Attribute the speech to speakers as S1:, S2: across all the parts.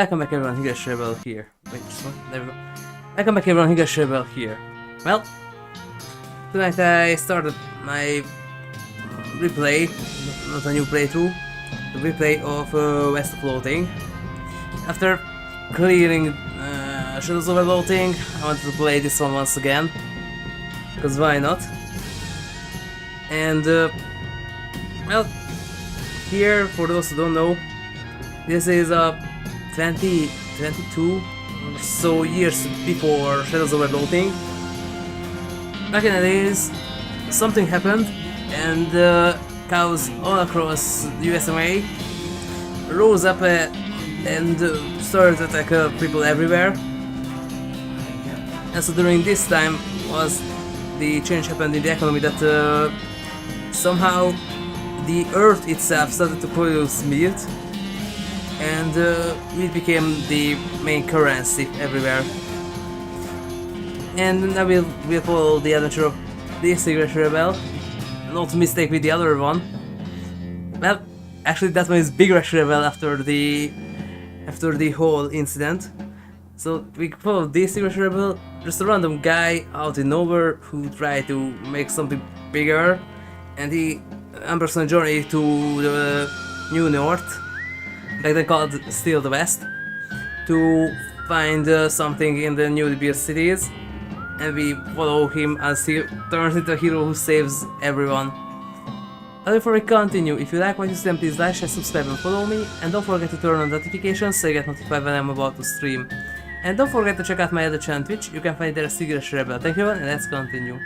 S1: welcome back everyone, HigurashiRebel here. Wait, just one, there we go. Welcome back everyone, HigurashiRebel here. Well, tonight I started my replay, not a new playthrough, the replay of West of Loathing. After clearing Shadows over Loathing, I wanted to play this one once again, because why not? And well, here, for those who don't know, this is 22 or so years before Shadows over Loathing. Back in the days, something happened, and cows all across the USA rose up and started to attack people everywhere. And so during this time was the change happened in the economy that somehow the earth itself started to produce meat, and meat became the main currency everywhere. And now we'll follow the adventure of this HigurashiRebel, not to mistake with the other one. Well, actually that one is HigurashiRebel after the whole incident. So we follow this HigurashiRebel, just a random guy out in nowhere who tried to make something bigger, and he embarks on a journey to the New North, back then called still the West, to find something in the newly built cities, and we follow him as he turns into a hero who saves everyone. But before we continue, if you like what you see, then please like, share, subscribe and follow me, and don't forget to turn on notifications so you get notified when I'm about to stream. And don't forget to check out my other channel Twitch, you can find it there as HigurashiRebel. Thank you everyone, and let's continue.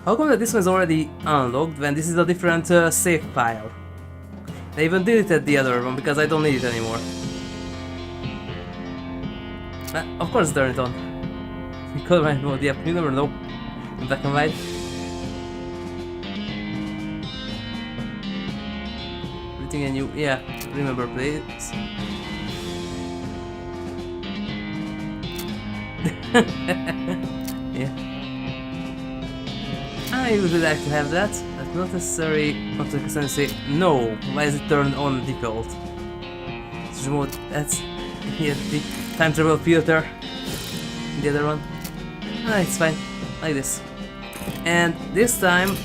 S1: How come that this one is already unlocked when this is a different save file? I even deleted the other one because I don't need it anymore. Of course turn it on. You color right mode, yep, you never know. Black and white. Everything and you, yeah, remember please. Yeah. I usually like to have that, but not necessary. Not to say no. Why is it turned on default? It's remote. That's yeah, the time travel filter. The other one. It's fine. Like this. And this time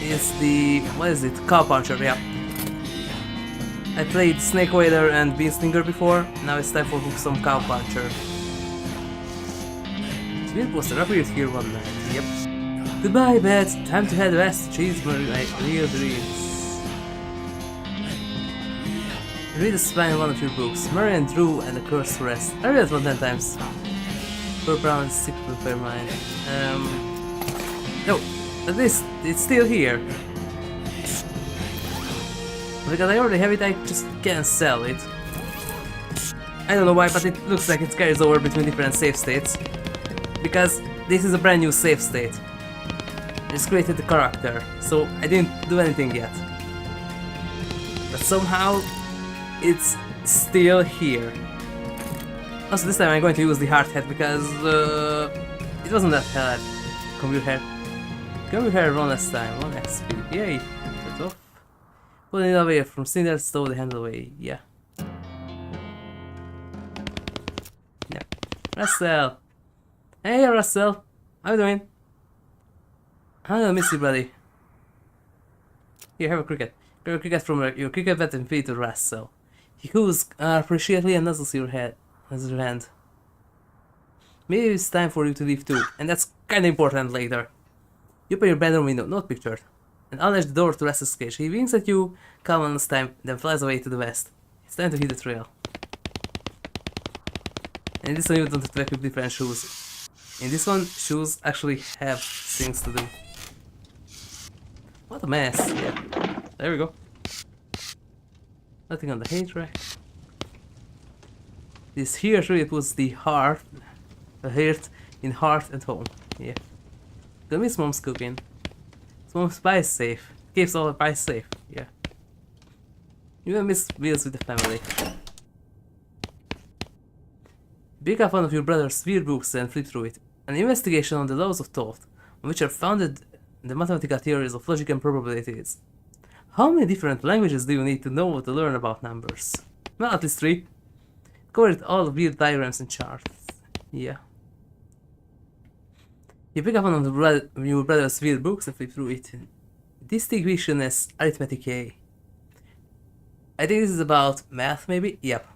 S1: is the what is it? Cow puncher. Yeah. I played Snake Wader and Bean Stinger before. Now it's time for some cow puncher. Speed poster appeared here one night. Yep. Goodbye, Beth. Time to head west. Chase my real dreams. Read the spine in one of your books. Murray and Drew and the Cursed Rest. I read it 10 times. Poor brown and sick with her mind. No, at least it's still here. Because I already have it, I just can't sell it. I don't know why, but it looks like it carries over between different save states. Because this is a brand new save state. I just created the character, so I didn't do anything yet. But somehow, it's still here. Also this time I'm going to use the hard hat because it wasn't that hard. Computer hair. Computer hair one last time, 1 XP. Yay! Set off. Pulling it away from cinders, stow the handle away. Yeah. Yeah. Russell! Hey Russell! How you doing? I don't miss you, buddy. Here, have a cricket. Grab a cricket from your cricket bat and feed it to Russell. He coos appreciatively and nuzzles your head. Nuzzles your hand. Maybe it's time for you to leave too, and that's kinda important later. You open your bedroom window, not pictured, and unlatch the door to Russell's cage. He winks at you, calm on his time, then flies away to the west. It's time to hit the trail. And this one you don't have to equip different shoes. In this one, shoes actually have things to do. What a mess, yeah. There we go. Nothing on the hay track. This here really puts the heart in heart and home, yeah. Don't miss mom's cooking. Mom's pie is safe. Keeps all the pies safe, yeah. You will miss meals with the family. Pick up one of your brother's weird books and flip through it. An investigation on the laws of thought, on which are founded the mathematical theories of logic and probabilities. How many different languages do you need to know to learn about numbers? Well, at least 3. Covered all weird diagrams and charts. Yeah. You pick up one of your brother's weird books and flip through it. Distinguishing as arithmetic A. I think this is about math, maybe? Yep.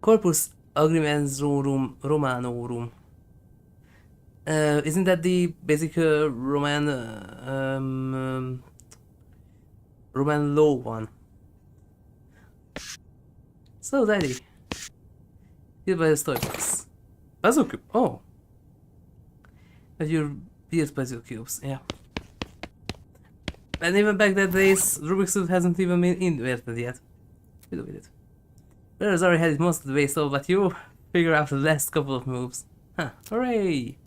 S1: Corpus Agrimensrorum Romanorum. Isn't that the basic Roman law one? So, Daddy. Here by the toy box. Puzzle cube. Oh. But your weird puzzle cubes. Yeah. And even back that days, Rubik's Cube hasn't even been invented yet. We do with it. Brothers already had it most of the way solved, but you figure out the last couple of moves. Huh, hooray!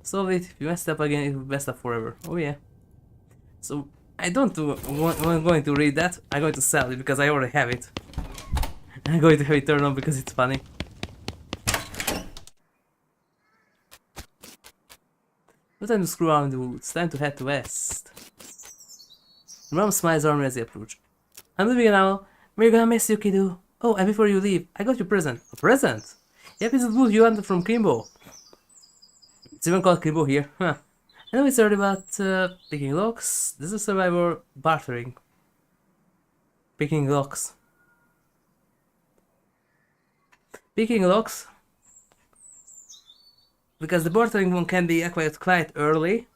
S1: Solve it, if you messed up again, it will mess up forever. Oh yeah. So, I don't I'm going to read that, I'm going to sell it because I already have it. I'm going to have it turned on because it's funny. No time to screw around in the woods, time to head to west. Mom smiles warmly as they approach. I'm leaving now. We're gonna miss you, kiddo. Oh, and before you leave, I got you a present. A present? Yep, it's a book you wanted from Kimbo. It's even called Kimbo here. Huh. I know it's early, but picking locks. This is survivor bartering. Picking locks. Picking locks. Because the bartering one can be acquired quite early.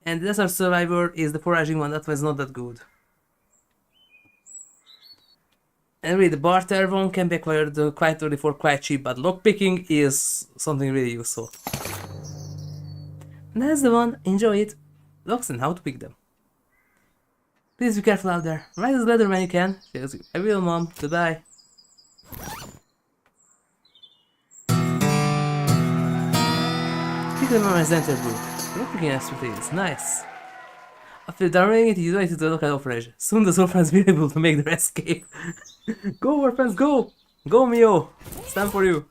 S1: And the desert survivor is the foraging one that was not that good. And really, the barter one can be acquired quite early for quite cheap, but lockpicking is something really useful. And that's the one, enjoy it. Locks and how to pick them. Please be careful out there. Ride this ladder when you can. I will, Mom. Goodbye. Pick the Mama's enter book. Lockpicking expertise, nice. After downloading it, you donate it to the local orphanage. Soon the orphans will be able to make their escape. Go orphans, go! Go Mio! It's time for you.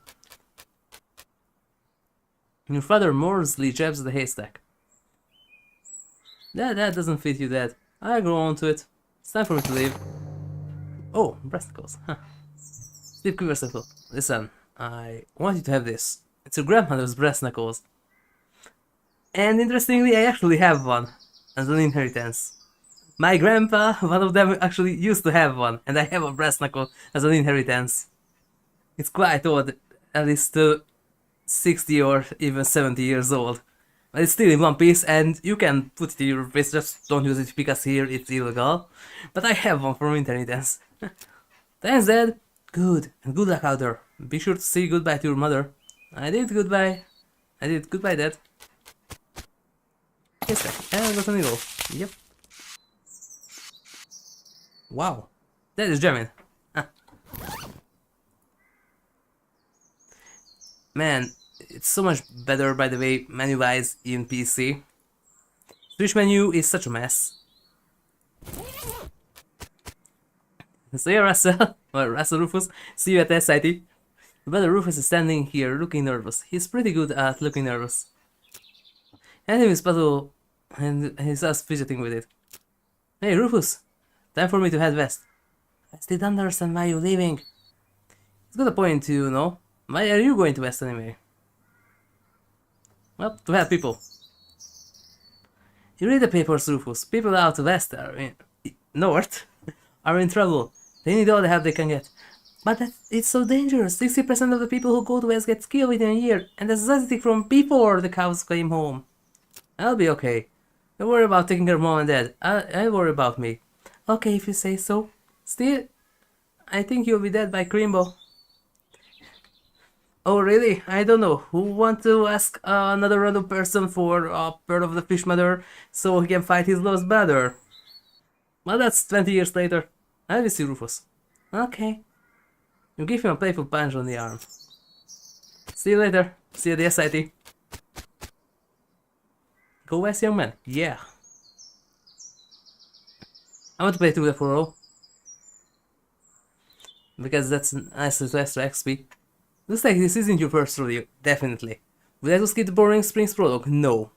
S1: Your father morosely jabs the haystack. That doesn't fit you, Dad. I'll grow on to it. It's time for me to leave. Oh, breast knuckles. Huh. Steve Quiversettle, listen, I want you to have this. It's your grandmother's breast knuckles. And interestingly, I actually have one. As an inheritance. My grandpa, one of them, actually used to have one, and I have a brass knuckle as an inheritance. It's quite old, at least 60 or even 70 years old. But it's still in one piece, and you can put it in your face, just don't use it because here it's illegal. But I have one from inheritance. Thanks, Dad. Good, and good luck out there. Be sure to say goodbye to your mother. I did goodbye. I did goodbye, Dad. Yes, and I got an eagle. Yep. Wow. That is jamming. Huh. Man, it's so much better, by the way, menu-wise in PC. Switch menu is such a mess. So yeah, Russell, or Russell Rufus, see you at SIT. Brother Rufus is standing here looking nervous. He's pretty good at looking nervous. And his puzzle, and he starts fidgeting with it. Hey Rufus, time for me to head west. I still don't understand why you're leaving. It's got a point to know. Why are you going to west anyway? Well, to help people. You read the papers, Rufus. People out west are in north are in trouble. They need all the help they can get. But it's so dangerous. 60% of the people who go to west get killed within a year, and that's statistic from before the cows came home. I'll be okay. Don't worry about taking care of Mom and Dad. I'll worry about me. Okay, if you say so. Still, I think you'll be dead by Crimbo. Oh really? I don't know. Who want to ask another random person for a part of the fish mother so he can fight his lost brother? Well, that's 20 years later. I will see Rufus. Okay. You give him a playful punch on the arm. See you later. See you at the SIT. Go west, young man. Yeah. I want to play through the 4-0. Because that's nice to extra XP. Looks like this isn't your first rodeo. Definitely. Would I like to skip the boring Springs prologue? No.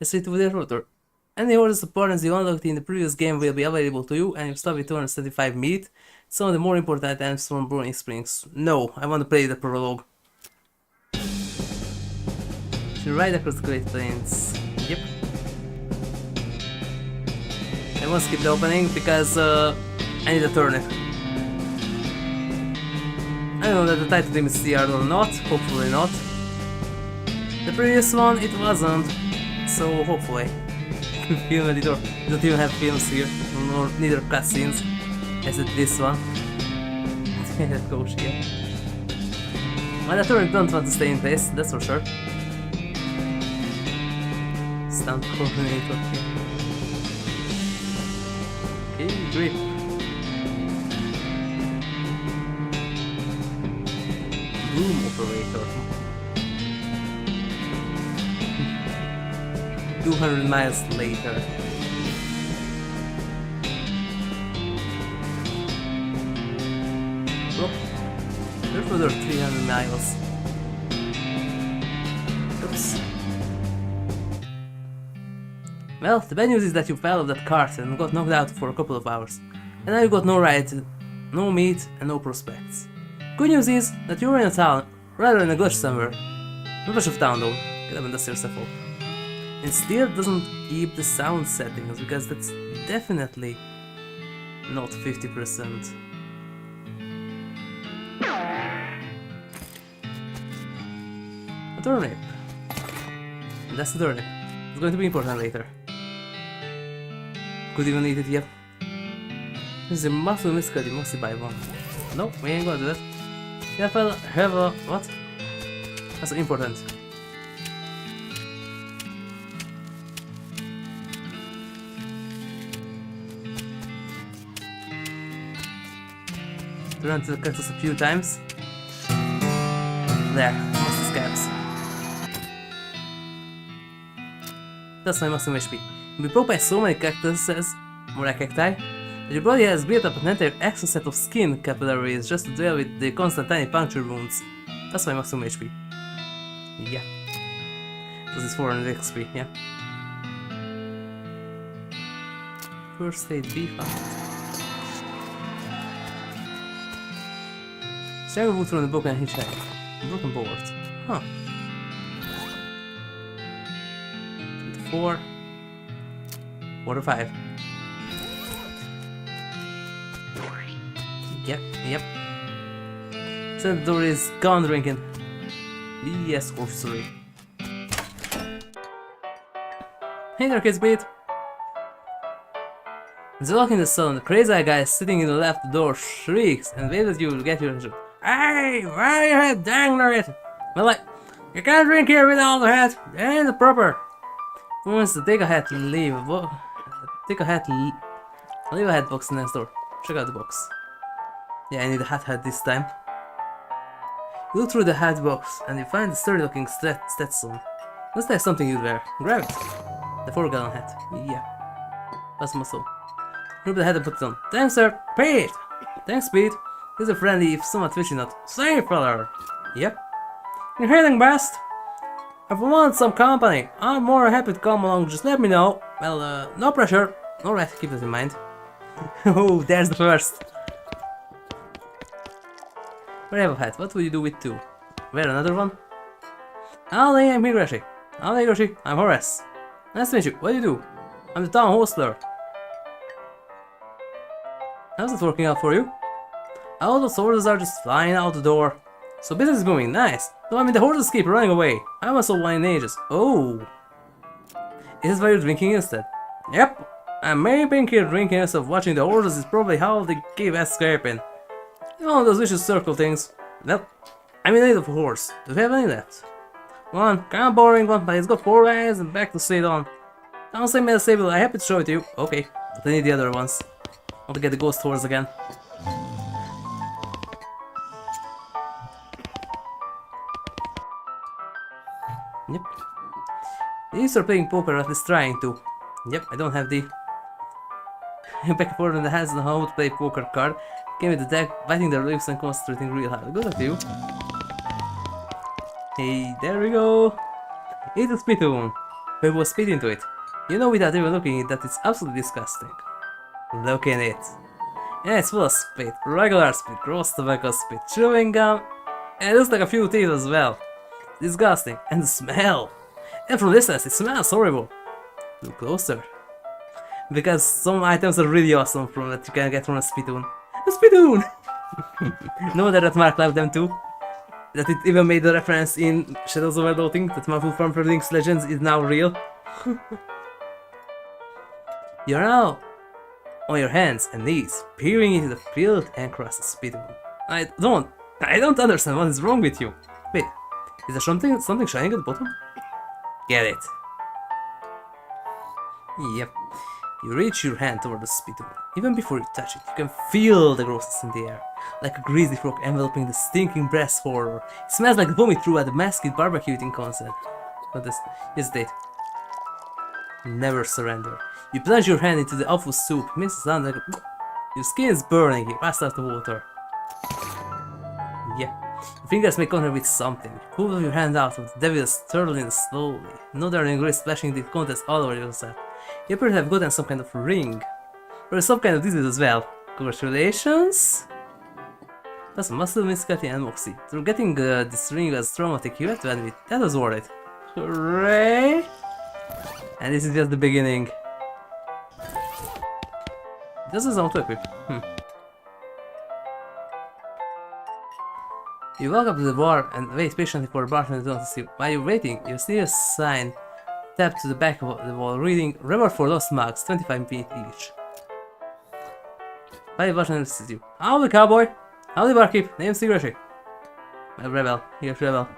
S1: Let's read to the rotor. Any horses supporters you unlocked in the previous game will be available to you, and you start with 275 meat. Some of the more important items from Burning Springs. No, I want to play the prologue. Should ride across the Great Plains. Yep. I won't skip the opening because I need a turnip. I don't know that the title name is CR or not, hopefully not. The previous one, it wasn't, so hopefully. Film editor, we don't even have films here, nor neither cutscenes, as it this one. That goes here. Well, the turnip don't want to stay in place, that's for sure. Stunt coordinator here. Okay, grip. Boom operator. 200 miles later. Look, we're further 300 miles. Oops. Well, the bad news is that you fell off that cart and got knocked out for a couple of hours. And now you got no ride, no meat, and no prospects. Good news is that you're in a town, rather than a glitch somewhere. Not much of town though, get up and dust yourself off. It still doesn't keep the sound settings, because that's definitely not 50%. A turnip. And that's the turnip. It's going to be important later. Could even eat it yet. This is a muscle miscut, you must buy one. No, we ain't gonna do that. Yeah, fella, have a... what? That's important. Run to the cactus a few times. There, muscle scabs. That's my muscle HP. You'll be broke by so many cactuses, more like cacti, that your body has built up an entire extra set of skin capillaries just to deal with the constant tiny puncture wounds. That's my maximum HP. Yeah. This is 400 XP, yeah. First aid B found. Stagger wood from the book and hitchhike. Broken board. Huh. 4. 4 to 5. Yep, yep. So the door is gone drinking. Yes, or 3. Hey there, kids, beat. As you walk in the sun, the crazy guy sitting in the left door shrieks and waves at you to get your attention. Hey, where you head, dang it! Well, you can't drink here without the hat. And the proper. Who wants to take a hat and leave? Take a hat, leave a hat box in the next door. Check out the box. Yeah, I need a hat this time. You look through the hat box and you find a sturdy looking Stetson. Looks like something you'd wear. Grab it. The 4-gallon hat. Yeah. That's muscle. Grab the hat and put it on. Thanks, sir. Pete! Thanks, Pete. He's a friendly, if somewhat fishy nut. Say, fella! Yep. You're heading best? If you want some company, I'm more happy to come along, just let me know. Well, no pressure. Alright, keep that in mind. Oh, there's the first. Rebel hat, what would you do with 2? Wear another one? Howdy, I'm Higurashi. Howdy, Higurashi, I'm Horace. Nice to meet you, what do you do? I'm the town hostler. How's it working out for you? All those horses are just flying out the door. So business is booming, nice. No, I mean the horses keep running away. I haven't sold one in ages. Oh. Is this why you're drinking instead? Yep. I may been here drinking instead of watching the horses is probably how they keep escaping. You know those vicious circle things. Well, I'm in need of a horse. Do you have any left? One, kinda boring one, but it's got 4 legs and back to sit on. Don't say me a stable, I'm happy to show it to you. Okay, but I need the other ones. I want to get the ghost horse again. Yep. You start playing poker, or at least trying to. Yep, I don't have the back and forth on the hands on how to play poker card. Came with the deck, biting their lips and concentrating real hard. Good luck to you. Hey, there we go. It's a spit one. Who was spit into it? You know without even looking at it that it's absolutely disgusting. Look in it. Yeah, it's full of spit, regular spit, gross tobacco spit, chewing gum, and it looks like a few teeth as well. Disgusting. And the smell. And from distance, it smells horrible. Look closer. Because some items are really awesome from that you can get from a spittoon. A spittoon! No wonder that Mark liked them too. That it even made the reference in Shadows of Loathing that my full farm Predicts Legends is now real. You're now on your hands and knees, peering into the filled and crusted spittoon. I don't understand what is wrong with you. Wait, is there something shining at the bottom? Get it. Yep. You reach your hand toward the spittoon. Even before you touch it, you can feel the grossness in the air. Like a greasy frog enveloping the stinking breast horror. It smells like vomit through at the masked barbecue eating concept. But hesitate. Never surrender. You plunge your hand into the awful soup. It makes a sound like your skin is burning. You pass out the water. Yeah. Your fingers make contact with something. You pull your hand out of the devil turtling slowly. No darling grace splashing the contents all over yourself. You appear to have gotten some kind of ring. Or some kind of disease as well. Congratulations! That's Muscle, Miss Cathy and Moxie. Through getting this ring as traumatic, you have to admit, that was worth it. Hooray! And this is just the beginning. This is auto equip. You walk up to the bar and wait patiently for a bartender to see. While you're waiting, you see a sign tapped to the back of the wall reading Reward for lost mugs, 25p each. While the bartender sees you. Howdy, cowboy! Howdy, barkeep! Name's Higurashi. HigurashiRebel.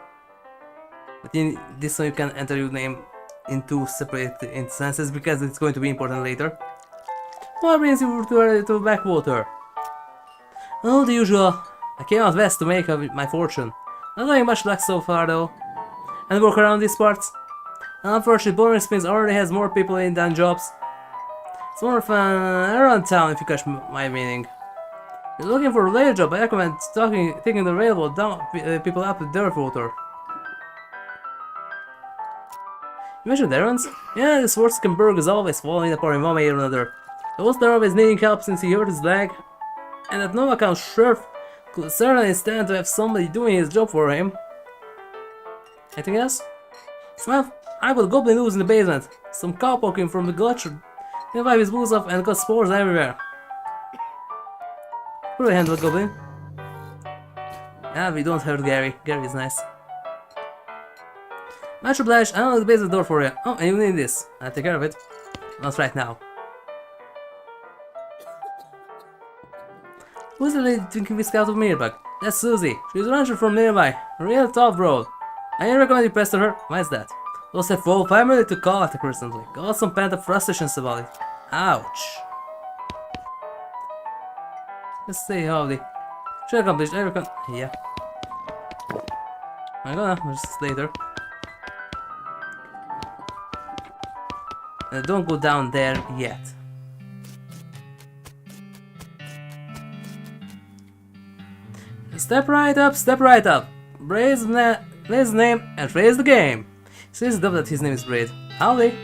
S1: But in this one you can enter your name in two separate instances because it's going to be important later. What brings you to backwater? Oh, the usual. I came out west to make my fortune. Not having much luck so far though. And work around these parts. And unfortunately, Bowling Springs already has more people in than jobs. It's more of an around town if you catch my meaning. You're looking for a later job, I recommend taking the railroad down people up to Dirtwater. You mentioned errands? Yeah, this Schwarzenberg is always falling apart in one way or another. The Oster always needing help since he hurt his leg. And at no account, Sheriff could certainly stand to have somebody doing his job for him. Anything else? Well, I got goblin ooze in the basement. Some cowpoking from the gutcher. He wiped his booze off and got spores everywhere. Pretty handle, goblin. Ah, we don't hurt Gary. Gary is nice. Much obliged, I'll the basement door for you. Oh, and you need this. I'll take care of it. Not right now. Who's the lady drinking whiskey out of Mirbug? That's Susie. She's a rancher from nearby. A real tough broad. I recommend you pester her. Why is that? Lost a full family to call attack recently. Got some pent-up frustrations about it. Ouch. Let's say howdy. Should accomplish everyone. Yeah. I'm gonna just later. Don't go down there yet. Step right up, step right up. Raise his name and raise the game. Says double that his name is Braid. Howdy.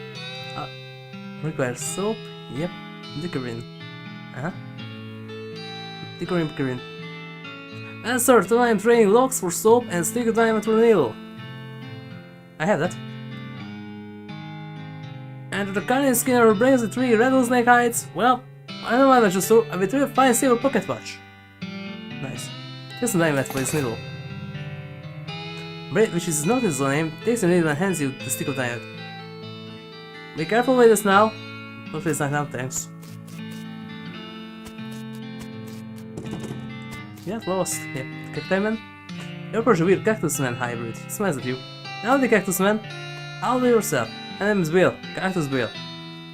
S1: Requires soap. Yep. Dickering. Dickering. And sir, tonight I'm trading logs for soap and stick of diamond for needle. I have that. And the cunning Skinner brings the 3 rattlesnake hides. Well, I don't know just so I will try to find silver pocket watch. Nice. Just a diamond for this needle. Braid, which is not his own name, takes the needle and hands you the stick of diamond. Be careful with this now. Hopefully it's not now, thanks. Yeah, lost. Yeah, Cactus Man. You're a weird Cactus Man hybrid. He smiles at you. Now the Cactus Man. I'll be yourself. My name is Bill. Cactus Bill.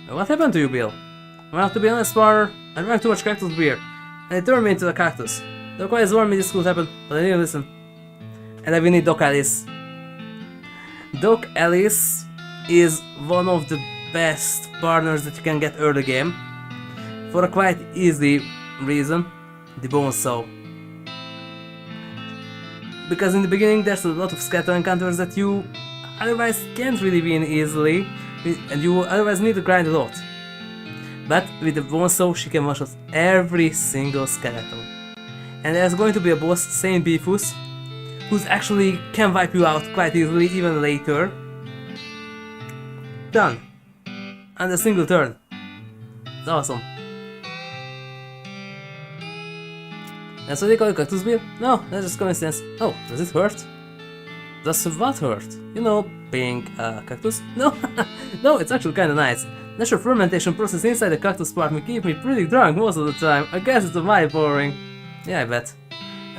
S1: What happened to you, Bill? Well, to be honest, partner, I drank too much cactus beer, and it turned me into a cactus. Doc Alice warned me this could happen, but I didn't listen. And I will need Doc Alice. Doc Alice is one of the best partners that you can get early game. For a quite easy reason. The bone saw. Because in the beginning there's a lot of scatter encounters that you otherwise can't really win easily. and you will otherwise need to grind a lot. But with the bone saw, she can one-shot every single skeleton. And there's going to be a boss, Saint Beefus, who actually can wipe you out quite easily, even later. Done. And a single turn. It's awesome. That's what they call a cactus beer? No, that's just coincidence. Oh, does it hurt? Does what hurt? You know, being a cactus? No, no, it's actually kinda nice. Natural fermentation process inside the cactus part may keep me pretty drunk most of the time. I guess it's a vibe boring. Yeah, I bet.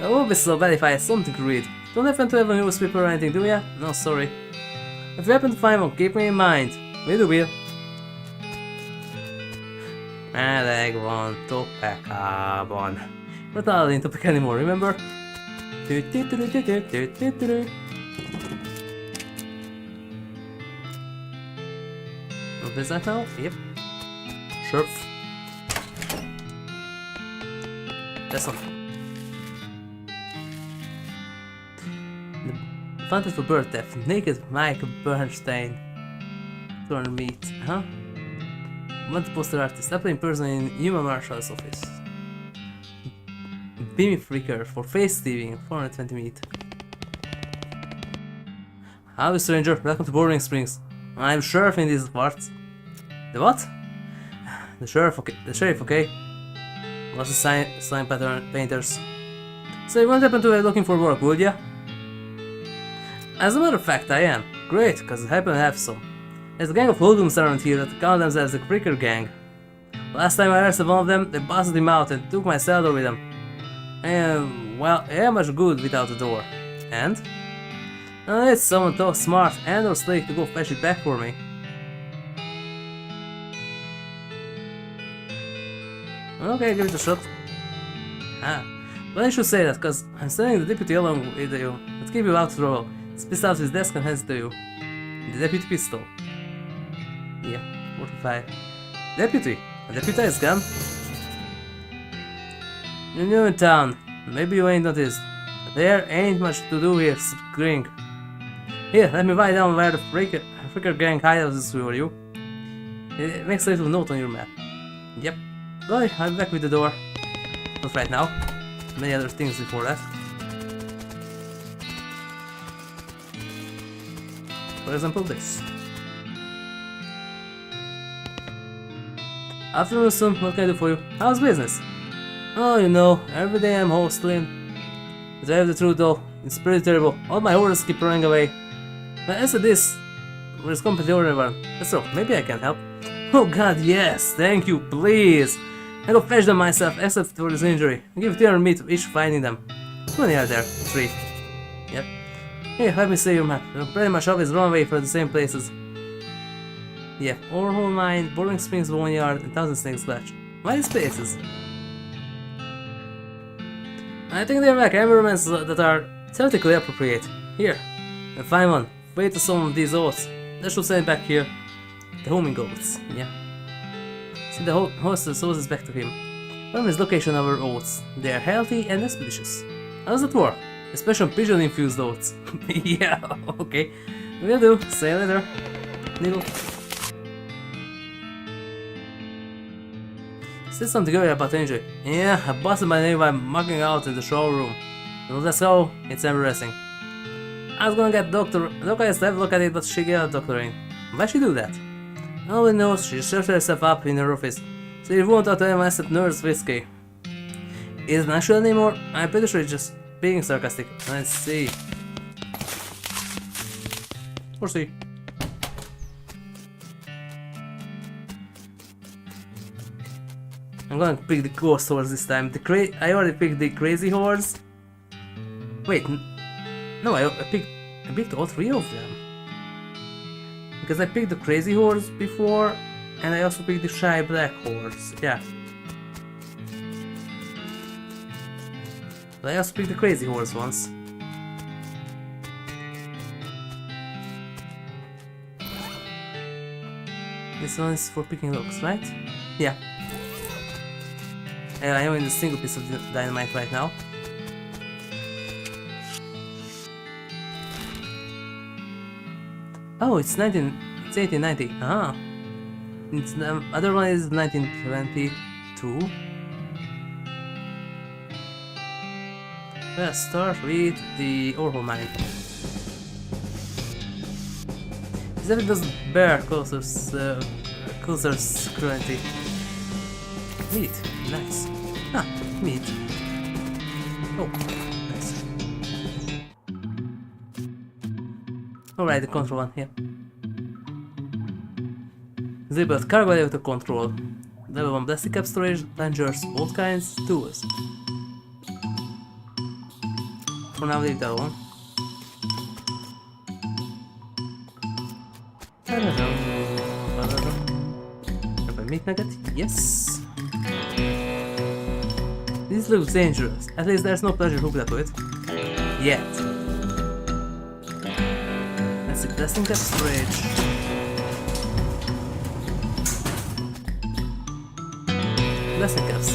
S1: It would be so bad if I had something to read. Don't happen to have a newspaper or anything, do ya? No, sorry. If you happen to find one, keep me in mind. We do beer. Managable topekában. Not allowed in topic anymore, remember? What is that now? Yep. Sure. That's one. The Fountain for bird theft. Naked Mike Bernstein. Torn meat. Huh? Wanted poster artist. Apply in person in Human Marshal's office. Beamy Flicker for face thieving. 420 meat. Howdy stranger, welcome to Boring Springs. I'm sheriff in these parts. The what? The sheriff, okay. What's the sign pattern painters? So you won't happen to be looking for work, would ya? As a matter of fact, I am. Great, cause I happen to have some. There's a gang of hoodlums around here that call themselves the Flicker Gang. Last time I arrested one of them, they busted him out and took my saddle with them. And, well, I am much good without the door. And? It's someone too smart and or slick to go fetch it back for me. Okay, give it a shot. Ah, but I should say that, cause I'm sending the deputy along with you. Let's keep you out of trouble. Spits out his desk and hands it to you. The deputy pistol. Yeah, 45. Deputy? A deputized gun? You're new in town. Maybe you ain't noticed. But there ain't much to do here, drink. Here, let me write down where the Flicker Gang hideout is for you. It makes a little note on your map. Yep. Boy, I'm back with the door. Not right now. Many other things before that. For example, this. Afternoon, son. What can I do for you? How's business? Oh, you know, every day I'm hustling. But I have the truth though, it's pretty terrible. All my orders keep running away. But as it is, it's completely over. That's all, maybe I can help. Oh god, yes, thank you, please. I go fetch them myself, except for this injury. I give 300 meat to each finding them. How many are there? 3. Yep. Here, let me see your map. You pretty much always run away from the same places. Yeah, Orhole Mine, Boring Springs Boneyard, and Thousand Snakes Clutch. Why these places? I think they're like environments that are theoretically appropriate. Here, and find one. Wait to some of these oats. That should send back here. The homing goats, yeah. Send the host sources back to him. From his location of our oats. They are healthy and expeditious. How does it work? Especially pigeon infused oats. Yeah, okay. Will do. See you later. Needle. Still something to worry about injury. Yeah, I busted my name by mucking out in the showroom. And let's go, it's embarrassing. I was gonna get Doctor has to have a look at it, but she got a doctor in. Why'd she do that? Nobody knows, she shoved herself up in her office. So you won't have to mess at Nurse Whiskey. Is it not sure anymore? I'm pretty sure it's just being sarcastic. Let's see. Or see. I'm gonna pick the ghost horse this time. I already picked the crazy horse. Wait, no, I picked all 3 of them. Because I picked the crazy horse before, and I also picked the shy black horse. Yeah. But I also picked the crazy horse once. This one is for picking locks, right? Yeah. I am in a single piece of dynamite right now. Oh, it's It's 1890. Ah. It's, the other one is 1922. Let's start with the ore mining. Is that because bear closers currently? Meat, nice. Ah, meat. Oh, nice. Alright, the control one here. Disable cargo elevator control. Level 1 plastic cap storage, plungers, bolt kinds, tools. For now, leave that one. Meat nugget? Yes. This looks dangerous. At least there's no pleasure hooked up to it. Yet. Let's see, plastic cap storage. Plastic caps.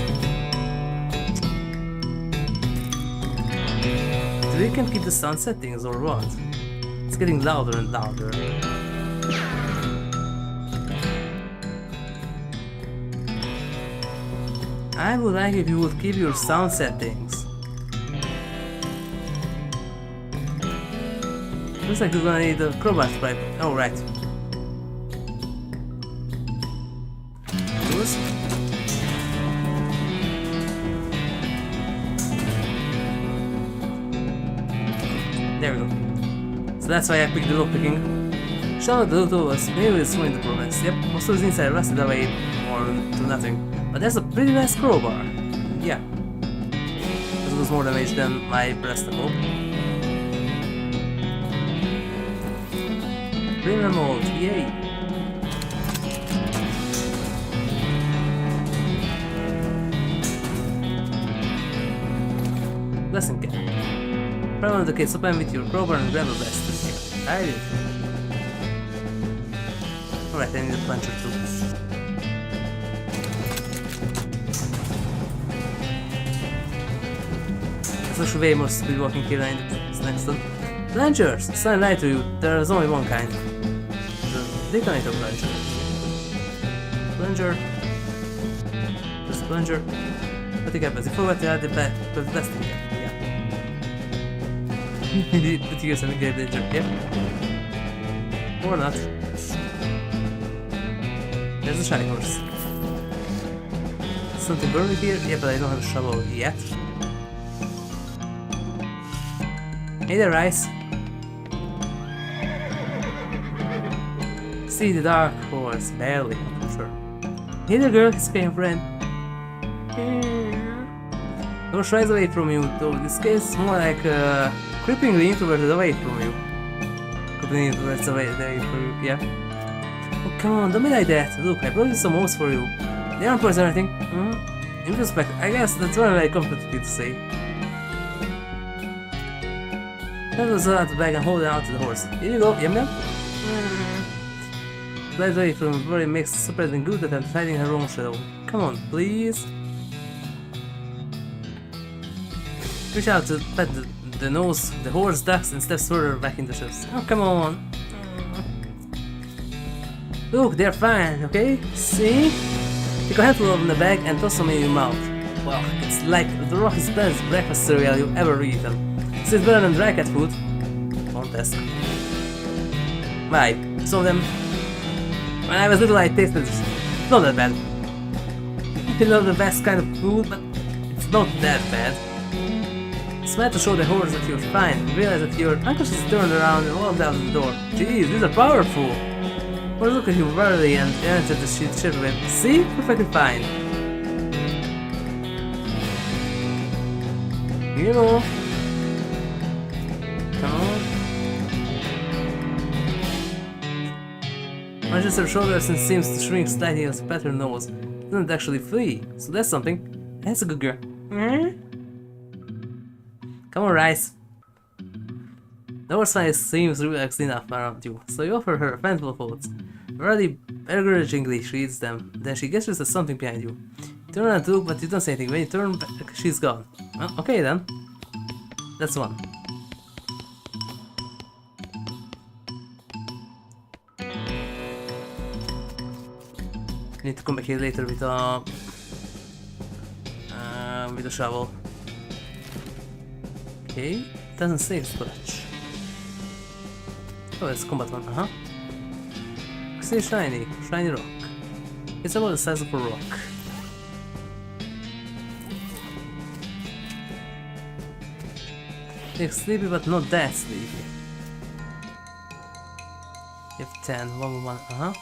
S1: Do we can keep the sound settings or what? It's getting louder and louder. I would like if you would keep your sound settings. Looks like we're gonna need a crowbar pipe. Oh, right. Tools? There we go. So that's why I picked the lock picking. ShOL the loot was maybe it's ruined the progress. Yep, most of the inside rusted away or to nothing. But that's a pretty nice crowbar. Yeah. This was more damage than my breastable. Premium mode, yay! Blessing cap. Prime on the case open with your crowbar and grab a blast. Yeah, I did. Alright, I need a plunger too. So way more speed walking here in this next one. Plungers! Sign light to you, there is only one kind. The detonator plunger. Plunger. Just plunger. Put the cap as you forgot to add the plastic cap. Yeah. Put you some good danger, yeah. Or not. There's a shiny horse. Something burning here? Yeah, but I don't have a shovel yet. Hey there, Rice. See the dark horse, barely, I'm sure. Hey there, girl, it's okay, friend. Don't rise away from you, though this case is more like creepingly introverted away from you. Creepingly introverted away from you, yeah. Oh, come on, don't be like that. Look, I brought you some oats for you. They aren't poison or anything. In respect, I guess that's what I complicated to say. That was out the bag and hold it out to the horse. Here you go, yum yum. Glide away from where it makes surprisingly good at hiding her own shadow. Come on, please. Reach out to pet the nose, the horse ducks and steps further back in the shadows. Oh, come on. Look, they're fine, okay? See? Take a handful of them in the bag and toss them in your mouth. Wow, it's like the roughest best breakfast cereal you've ever eaten. So it's better than dry cat food. Contest. Why? Some of them. When I was little, I tasted it's not that bad. It's not the best kind of food, but it's not that bad. Smile to show the horse that you're fine. Realize that your unconscious turned around and walked out the door. Jeez, these are powerful. Or look at you warily and enter the ship with. See? Perfectly fine. You know. Come on. Punches her shoulders and seems to shrink slightly as a pattern nose. Doesn't actually flee, so that's something. That's a good girl. Come on, Rice. The horse seems relaxed enough around you, so you offer her fanciful thoughts. Very encouragingly she eats them, then she gestures at something behind you. You turn around to look, but you don't say anything. When you turn back, she's gone. Well, okay then. That's one. Need to come back here later with a shovel. Okay, doesn't say scratch. Oh, it's combat one. See, shiny rock. It's about the size of a rock. It's sleepy, but not that sleepy. You have 10, 1,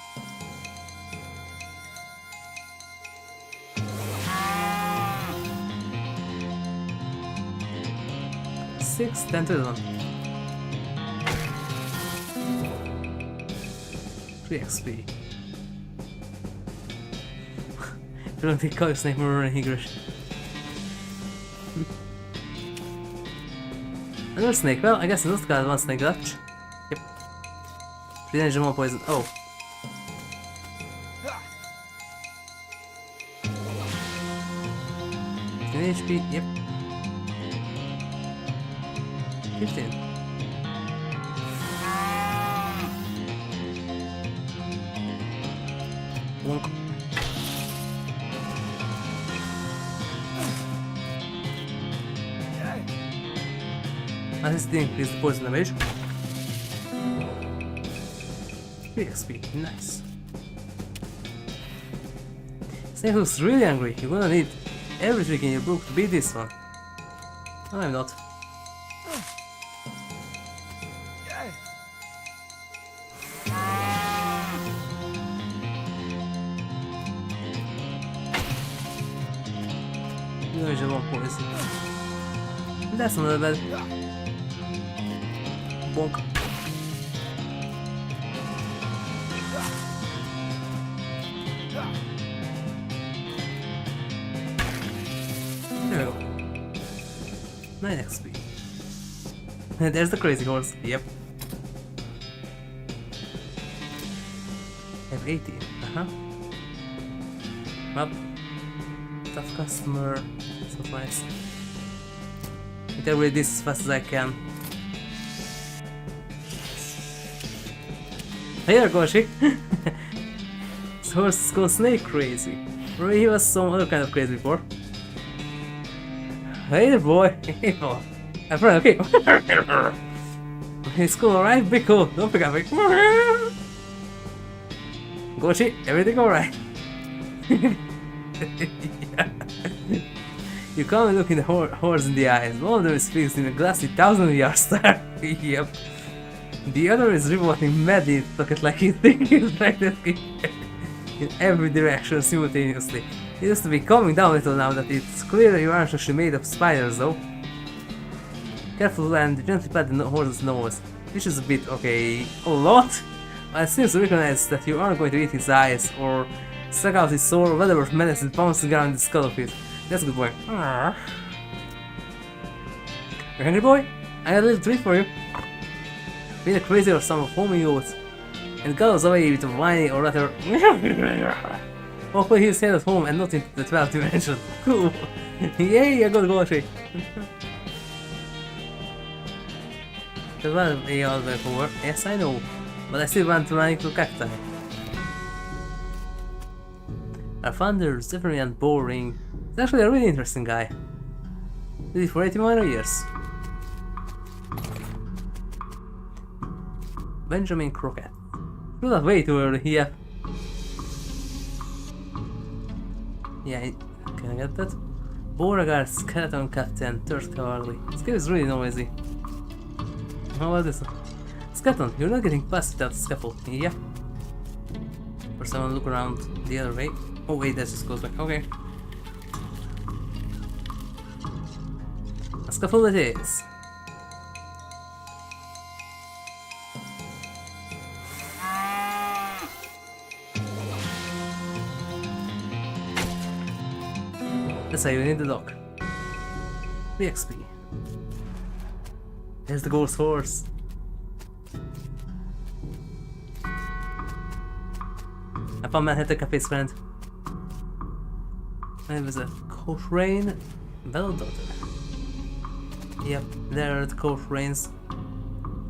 S1: 6, 10 to 1. 3 XP. I don't think call snake more than Higurashi. Another snake. Well, I guess in this got one snake left. Yep. 3 energy, 1 poison. Oh. 10 HP. Yep. 15. Wonk. I just increase the poison damage. 3 XP, nice. Snake looks really angry. You're gonna need every trick in your book to beat this one. No, I'm not. Damage of 1 poison. That's not that bad. Bonk. There we go. 9 XP. There's the crazy horse. Yep. I have 18. Well, tough customer. So nice. I can read this as fast as I can. Hey Goshi! This horse is called Snake Crazy. Or he was some other kind of crazy before. Hey there, boy! Hey boy! I'm friend, okay? It's cool, alright? Be cool, don't pick up me. Goshi, everything alright? You come and look in the horse in the eyes. One of them is fixed in a glassy 1,000-yard star. Yep. The other is revolting madly in pocket like he's thinking practically in every direction simultaneously. It used to be calming down a little now that it's clear you aren't actually made of spiders though. Careful and gently pat the horse's nose, which is a bit, okay, a lot. But it seems to recognize that you aren't going to eat his eyes or suck out his soul or whatever menace is bouncing around the skull of it. That's a good boy. You hungry, boy? I got a little treat for you. Be the crazy or some foaming oats, and goes away with a whiny or rather hopefully he's head at home and not in the 12th dimension. Cool! Yay, I got Goshi! There's one way all the way forward. Yes, I know, but I still want to run into cacti. Our founder is different and boring. He's actually a really interesting guy. Did it for 80 minor years. Benjamin Crockett. Should have way too early here. Yeah, can I get that? Beauregard, Skeleton Captain, 3rd Cavalry. This game is really noisy. How about this? Skeleton, you're not getting past without scaffold. Yeah. For someone look around the other way. Oh wait, that's just close back. Okay. A scaffold it is. That's how you need the dock. 3 XP. There's the ghost horse. I found Manhattan Cafe's friend. And it was a Cochrane Bell daughter. Yep, there are the Cochranes.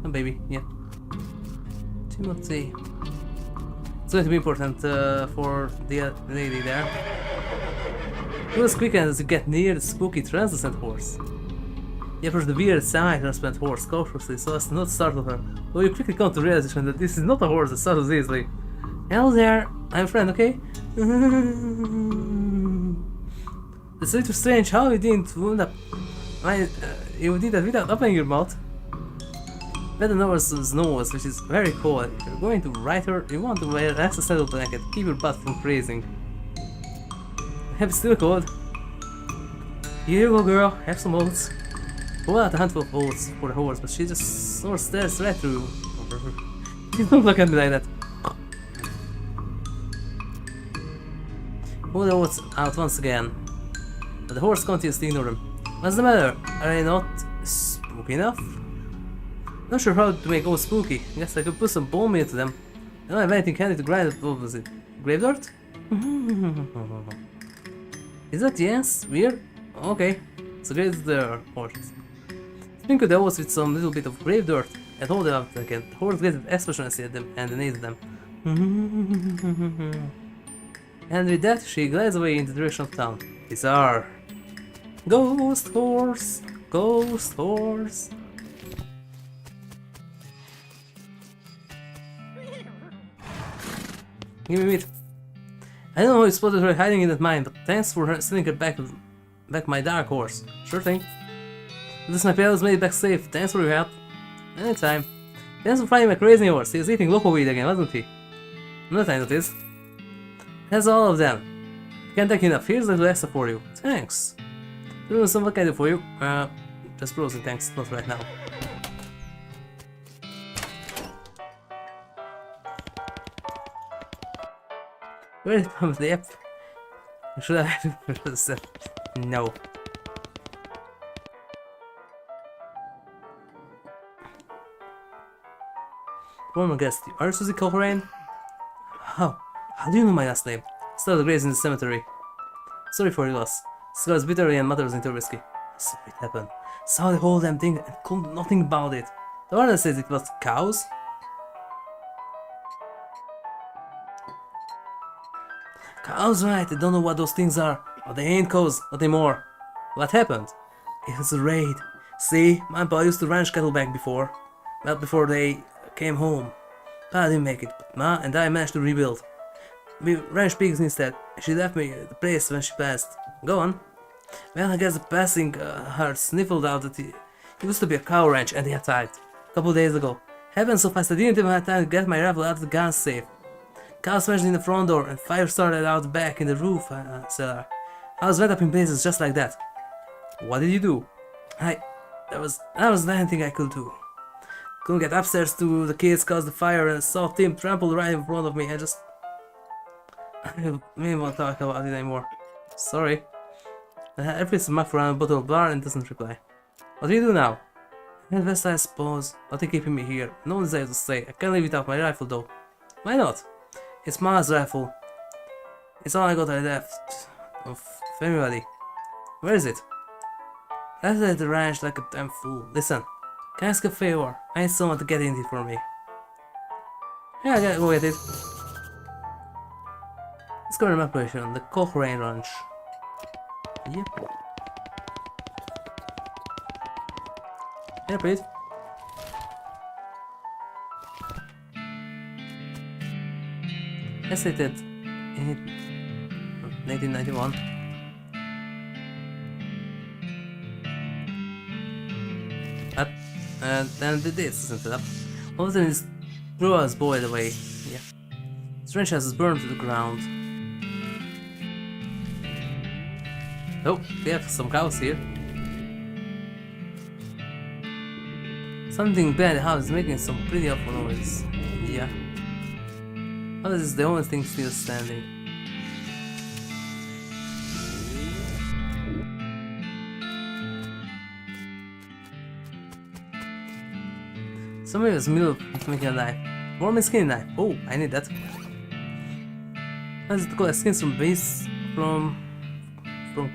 S1: Oh baby, yeah. Timothy. It's going to be important for the lady there. Do as quick as you get near the spooky translucent horse. You approach the weird semi-transparent horse cautiously so as to not startle her, though you quickly come to realization that this is not a horse that startles easily. Hello there, I'm a friend, okay? It's a little strange how you didn't wound up. You did that without opening your mouth. Better Noah's nose, which is very cold. If you're going to ride her, you want to wear an extra saddle blanket, keep your butt from freezing. Have still cold. Here you go, girl, have some oats. Pull out a handful of oats for the horse, but she just sort of stares right through. You don't look at me like that. Pull the oats out once again. But the horse continues to ignore them. What's the matter? Are they not spooky enough? Not sure how to make oats spooky. Guess I could put some bone meal to them. I don't have anything handy to grind it. What was it? Grave dirt? Is that yes? Weird? Okay. So grave the horse. Sprinkle the oats with some little bit of grave dirt and hold them up again. The horse gets expressionless at them and needs them. And with that, she glides away in the direction of town. Bizarre. Ghost horse! Ghost horse! Give me meat. I don't know how you spotted her hiding in that mine, but thanks for sending her back my dark horse. Sure thing. This my pals made it back safe. Thanks for your help. Anytime. Thanks for finding my crazy horse. He was eating local weed again, wasn't he? Not I noticed. That's all of them. Can't thank you enough. Here's a little extra for you. Thanks. Doing some what can I do for you? Just browsing, thanks. Not right now. Where is the yep? Should I have no. Former guest, are you Susie Coleraine? How do you know my last name? Still the graves in the cemetery. Sorry for your loss. Scars bitterly and mutters into whiskey. So it happened. Saw the whole damn thing and could do nothing about it. The owner says it was cows. Cows, right, I don't know what those things are, but they ain't cows, not anymore. What happened? It was a raid. See, my pa used to ranch cattle back before. Well, before they came home. Pa didn't make it, but Ma and I managed to rebuild. We ranched pigs instead. She left me the place when she passed. Go on. Well, I guess the passing her sniffled out that it used to be a cow ranch and they attacked. A couple days ago. Happened so fast I didn't even have time to get my rifle out of the gun safe. Cows smashed in the front door and fire started out back in the roof cellar. I was wet up in places just like that. What did you do? That was the only thing I could do. Couldn't get upstairs to the kids caused the fire and saw Tim trampled right in front of me. I didn't want to talk about it anymore. Sorry. I put some muff around a bottle of bar and doesn't reply. What do you do now? Head west, I suppose. Nothing keeping me here. No one's there to stay. I can't leave without my rifle though. Why not? It's Ma's rifle. It's all I got left of everybody. Where is it? I left it at the ranch like a damn fool. Listen, can I ask a favor? I need someone to get in it for me. Yeah, I gotta go get it. Let's go to map position, the Coleraine Ranch. Yep. Yeah, please. Estimated in 1991. And the dates isn't it up? All of them is grew as boiled away. Yeah. This ranch has burned to the ground. Oh, we have some cows here. Something bad in the house is making some pretty awful noise. Yeah. Oh, this is the only thing still standing. Somebody was in the middle of making a knife. Warm skin knife. Oh, I need that. What is it called? Skins from base from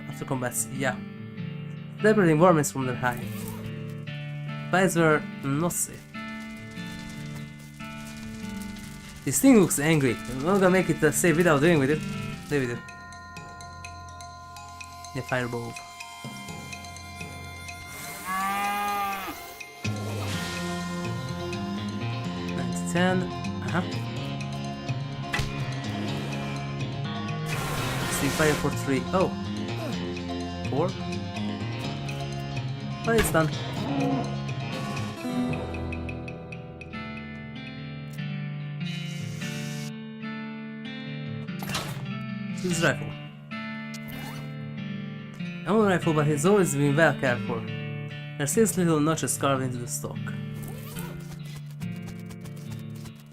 S1: after combat. Yeah. Separating warmings from their hide. Bites were not safe. This thing looks angry. I'm not gonna make it safe without dealing with it. There we do. Yeah, fireball. That's 10. Uh-huh. See, fire for 3. Oh. 4. But it's done. His rifle. An old rifle, but it's always been well cared for. There's 6 little notches carved into the stock.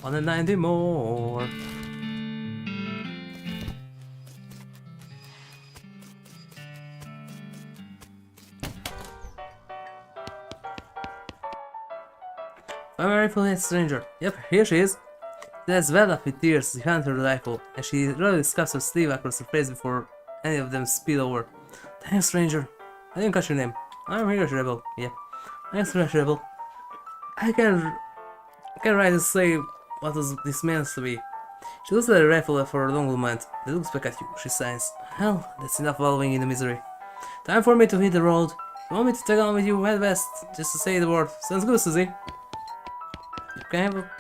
S1: 190 more. My rifle head stranger. Yep, here she is. That's well up with tears as you hand her the rifle, and she really scuffs her sleeve across her face before any of them spill over. Thanks, stranger. I didn't catch your name. I'm HigurashiRebel. Yep. Thanks, HigurashiRebel. I can write to say what this meant to be. She looks at the rifle for a long moment, then looks back at you. She sighs. Hell, that's enough wallowing in the misery. Time for me to hit the road. You want me to tag on with you head west, just to say the word. Sounds good, Susie. You can have a...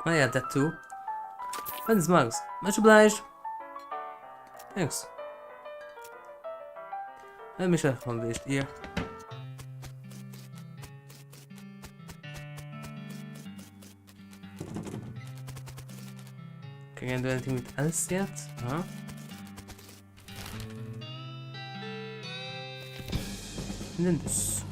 S1: Oh yeah, that too. Find these mugs. Much obliged. Thanks. Let me check on this here. Can I do anything with else yet? Huh? And then this.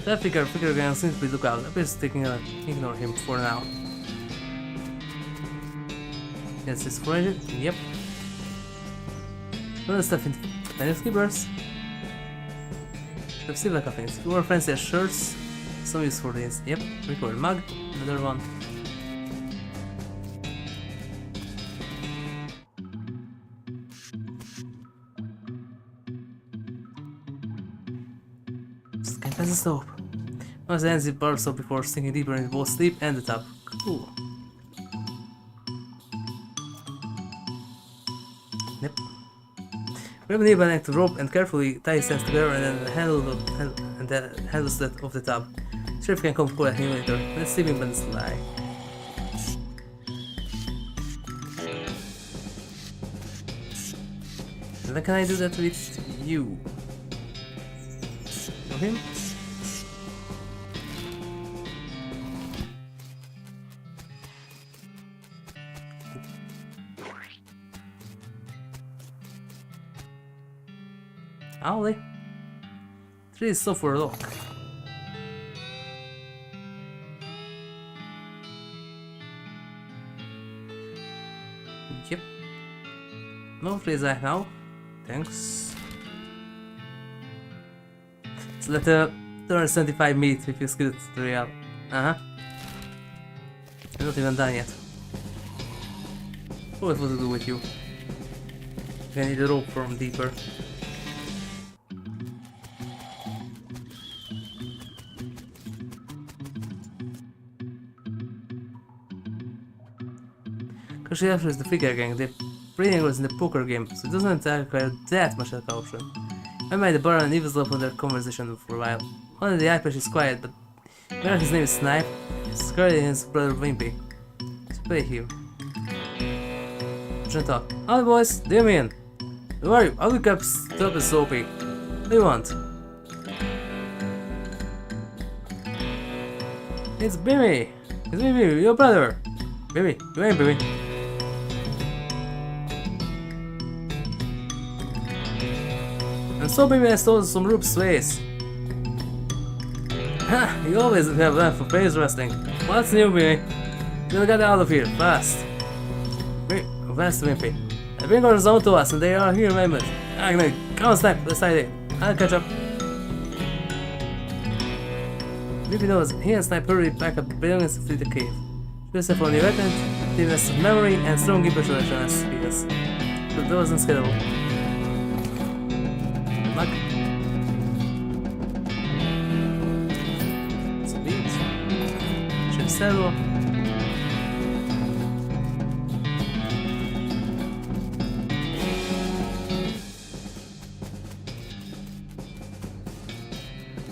S1: That figure can simply look out. I'm just ignore him for now. Yes, it's for it. Yep. Another stuff in manuscripts. Let's see like a things. More fancy shirts. Some use for this. Yep. Record mug. Another one. Just can't pass the soap. Once the ends bar soap before sinking deeper into both sleep and the tub. Cool. Yep. Grab a nearby neck to rope and carefully tie his hands together and then handle the handles of the tub. Sheriff can come collect him later. Let's see him and slide. And then can I do that with you? Know him? Owly. 3 is so for a lock. Yep. No freeze right now. Thanks. So let the 275 meet if you skill tutorial. I'm not even done yet. What to do with you? I need a rope from deeper. HigurashiRebel is the figure gang. The breeding was in the poker game, so it doesn't require that much caution. I made the bar and eavesdrop on their conversation for a while. One of the eye patch is quiet, but where his name is Snipe, he's currently his brother Wimpy. To pay him. Gentle. Howdy boys, do you mean? Who are you? I'll look up stop and soapy. What do you want? It's Bimmy! It's Bimmy, your brother! Bimmy, you ain't Bimmy. And so Bimmy has stolen some Roop's ways. Ha! You always have left for praise wrestling. What's new, Bimmy? Gotta get out of here, fast. Fast, Wimpy. The bringers on to us and they are here, members. Agnes, come on, Snipe, let's hide it. I'll catch up. Wimpy knows he and Snipe hurry back up the buildings to flee the cave. Joseph on the weapon, deepness of memory, and strong impression as speakers. But that wasn't scalable. Luck. saddle.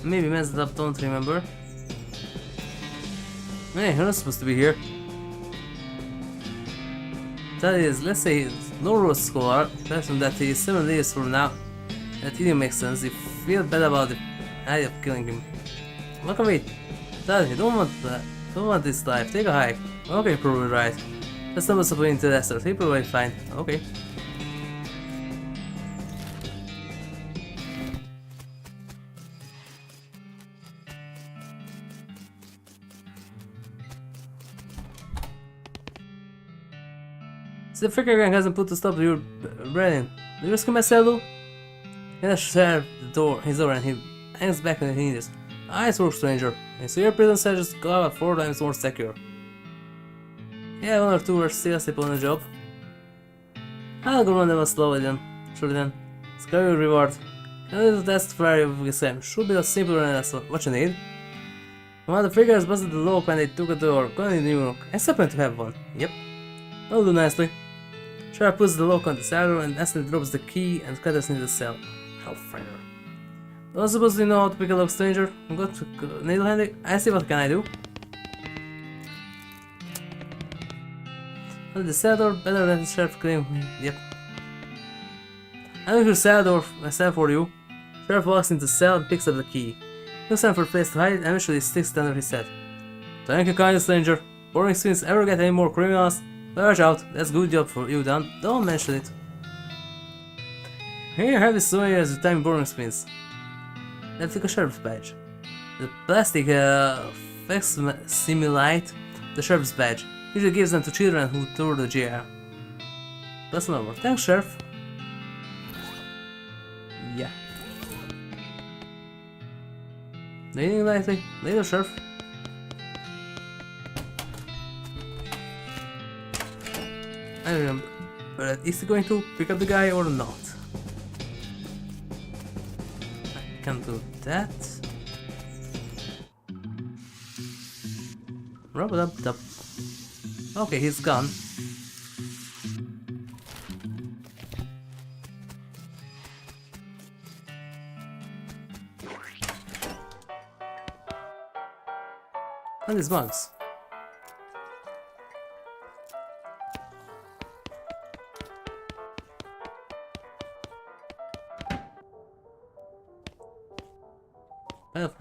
S1: Maybe messed up, don't remember. Hey, you're not supposed to be here. That is, let's say, no road scholar, person that is 7 days from now. That didn't make sense. You feel bad about the idea of killing him. Look at me. Dad, you don't want this life. Take a hike. Okay, probably right. That's not what's happening to the desert. He'll probably fine. Okay. The Fricker gang hasn't put a stop to your breathing. Do you rescue my saddle? Yes, share the door. He's over and he hangs back when he needs. Nice work, stranger. And so your prison cell just got about 4 times more secure. Yeah, 1 or 2 were still asleep on the job. I'll go run them slowly then. Sure then. Sky your reward. A little test flurry of exam. Should be a simpler than that's what you need. One of the figures busted the lock when they took a door. Gone in the new lock. I happen to have one. Yep. That'll do nicely. Sheriff puts the lock on the saddle and instantly drops the key and scatters into the cell. Hellfire. Don't suppose you know how to pick a lock, stranger? I'm going to needle handy. I see, what can I do? On the saddle, better than the sheriff claim. Yep. I look your saddle myself for you. Sheriff walks into the cell and picks up the key. Looks for a place to hide and eventually sticks it under his head. Thank you, kind stranger. Boring spins ever get any more criminals? Watch out, that's good job for you done. Don't mention it. Here you have this souvenirs with time boring spins. Let's take a sheriff's badge. The plastic facsimilate the sheriff's badge. Usually gives them to children who tour the jail. That's no more. Thanks, sheriff. Yeah. Anything lately? Later, sheriff. I don't remember, but is he going to pick up the guy or not? I can't do that. Rub it up. Okay, he's gone. And these bugs.